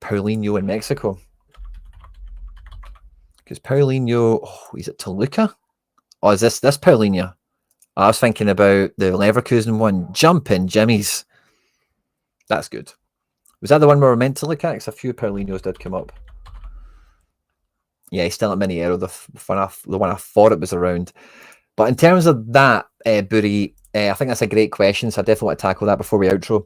Paulinho in Mexico, because Paulinho, is it Toluca? Oh, is this Paulinho? I was thinking about the Leverkusen one. Jumping Jimmy's. That's good. Was that the one we were meant to look at? Because a few Paulinhos did come up. Yeah, he's still at Miniero, the one I thought it was around. But in terms of that, Buri, I think that's a great question. So I definitely want to tackle that before we outro,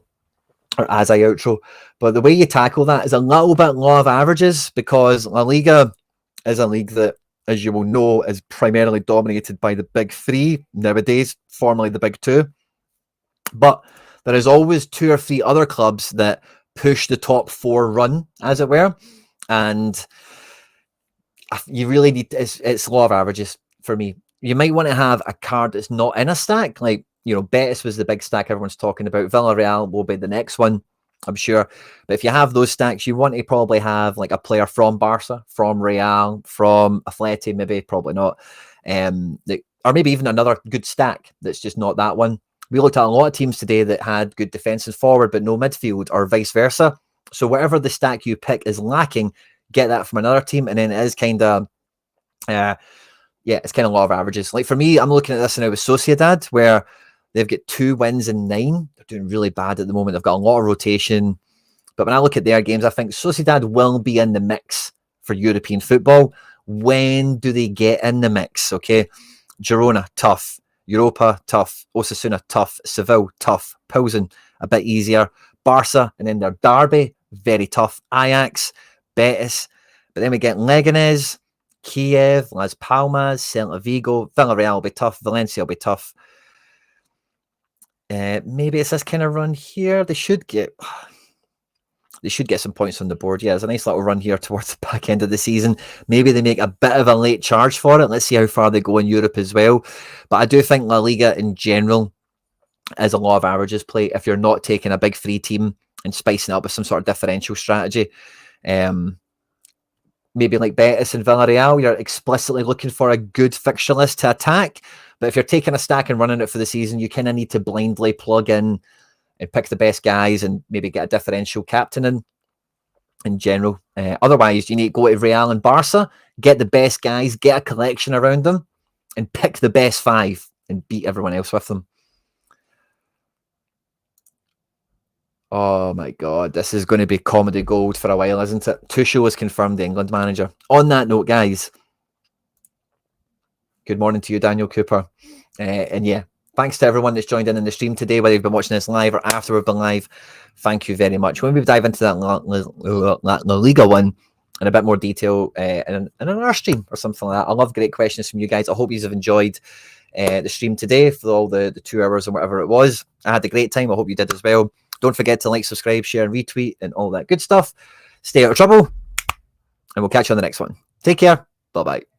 or as I outro. But the way you tackle that is a little bit law of averages, because La Liga is a league that, as you will know, is primarily dominated by the big three nowadays, formerly the big two. But there is always two or three other clubs that push the top four run, as it were. And you really need, it's law of averages for me. You might want to have a card that's not in a stack. Like, you know, Betis was the big stack everyone's talking about. Villarreal will be the next one, I'm sure. But if you have those stacks, you want to probably have like a player from Barca, from Real, from Atleti, maybe, probably not. Or maybe even another good stack that's just not that one. We looked at a lot of teams today that had good defence and forward, but no midfield, or vice versa. So whatever the stack you pick is lacking, get that from another team. And then it is kind of, it's kind of law of averages. Like for me, I'm looking at this now with Sociedad, where they've got 2 wins in 9. They're doing really bad at the moment. They've got a lot of rotation. But when I look at their games, I think Sociedad will be in the mix for European football. When do they get in the mix? Okay. Girona, tough. Europa, tough. Osasuna, tough. Seville, tough. Pilsen, a bit easier. Barca, and then their derby, very tough. Ajax, Betis. But then we get Leganés, Kiev, Las Palmas, Celta Vigo. Villarreal will be tough. Valencia will be tough. Maybe it's this kind of run here. They should get some points on the board. Yeah, there's a nice little run here towards the back end of the season. Maybe they make a bit of a late charge for it. Let's see how far they go in Europe as well. But I do think La Liga in general is a law of averages play if you're not taking a big three team and spicing it up with some sort of differential strategy. Maybe like Betis and Villarreal, you're explicitly looking for a good fixture list to attack. But if you're taking a stack and running it for the season, you kind of need to blindly plug in and pick the best guys and maybe get a differential captain in general. Otherwise, you need to go to Real and Barca, get the best guys, get a collection around them, and pick the best 5 and beat everyone else with them. Oh my God, this is going to be comedy gold for a while, isn't it? Tuchel is confirmed the England manager. On that note, guys, good morning to you, Daniel Cooper. And yeah, thanks to everyone that's joined in the stream today, whether you've been watching this live or after we've been live. Thank you very much. When we dive into that La Liga one in a bit more detail in another stream or something like that, I love great questions from you guys. I hope you have enjoyed the stream today for all the 2 hours and whatever it was. I had a great time. I hope you did as well. Don't forget to like, subscribe, share, and retweet, and all that good stuff. Stay out of trouble, and we'll catch you on the next one. Take care. Bye-bye.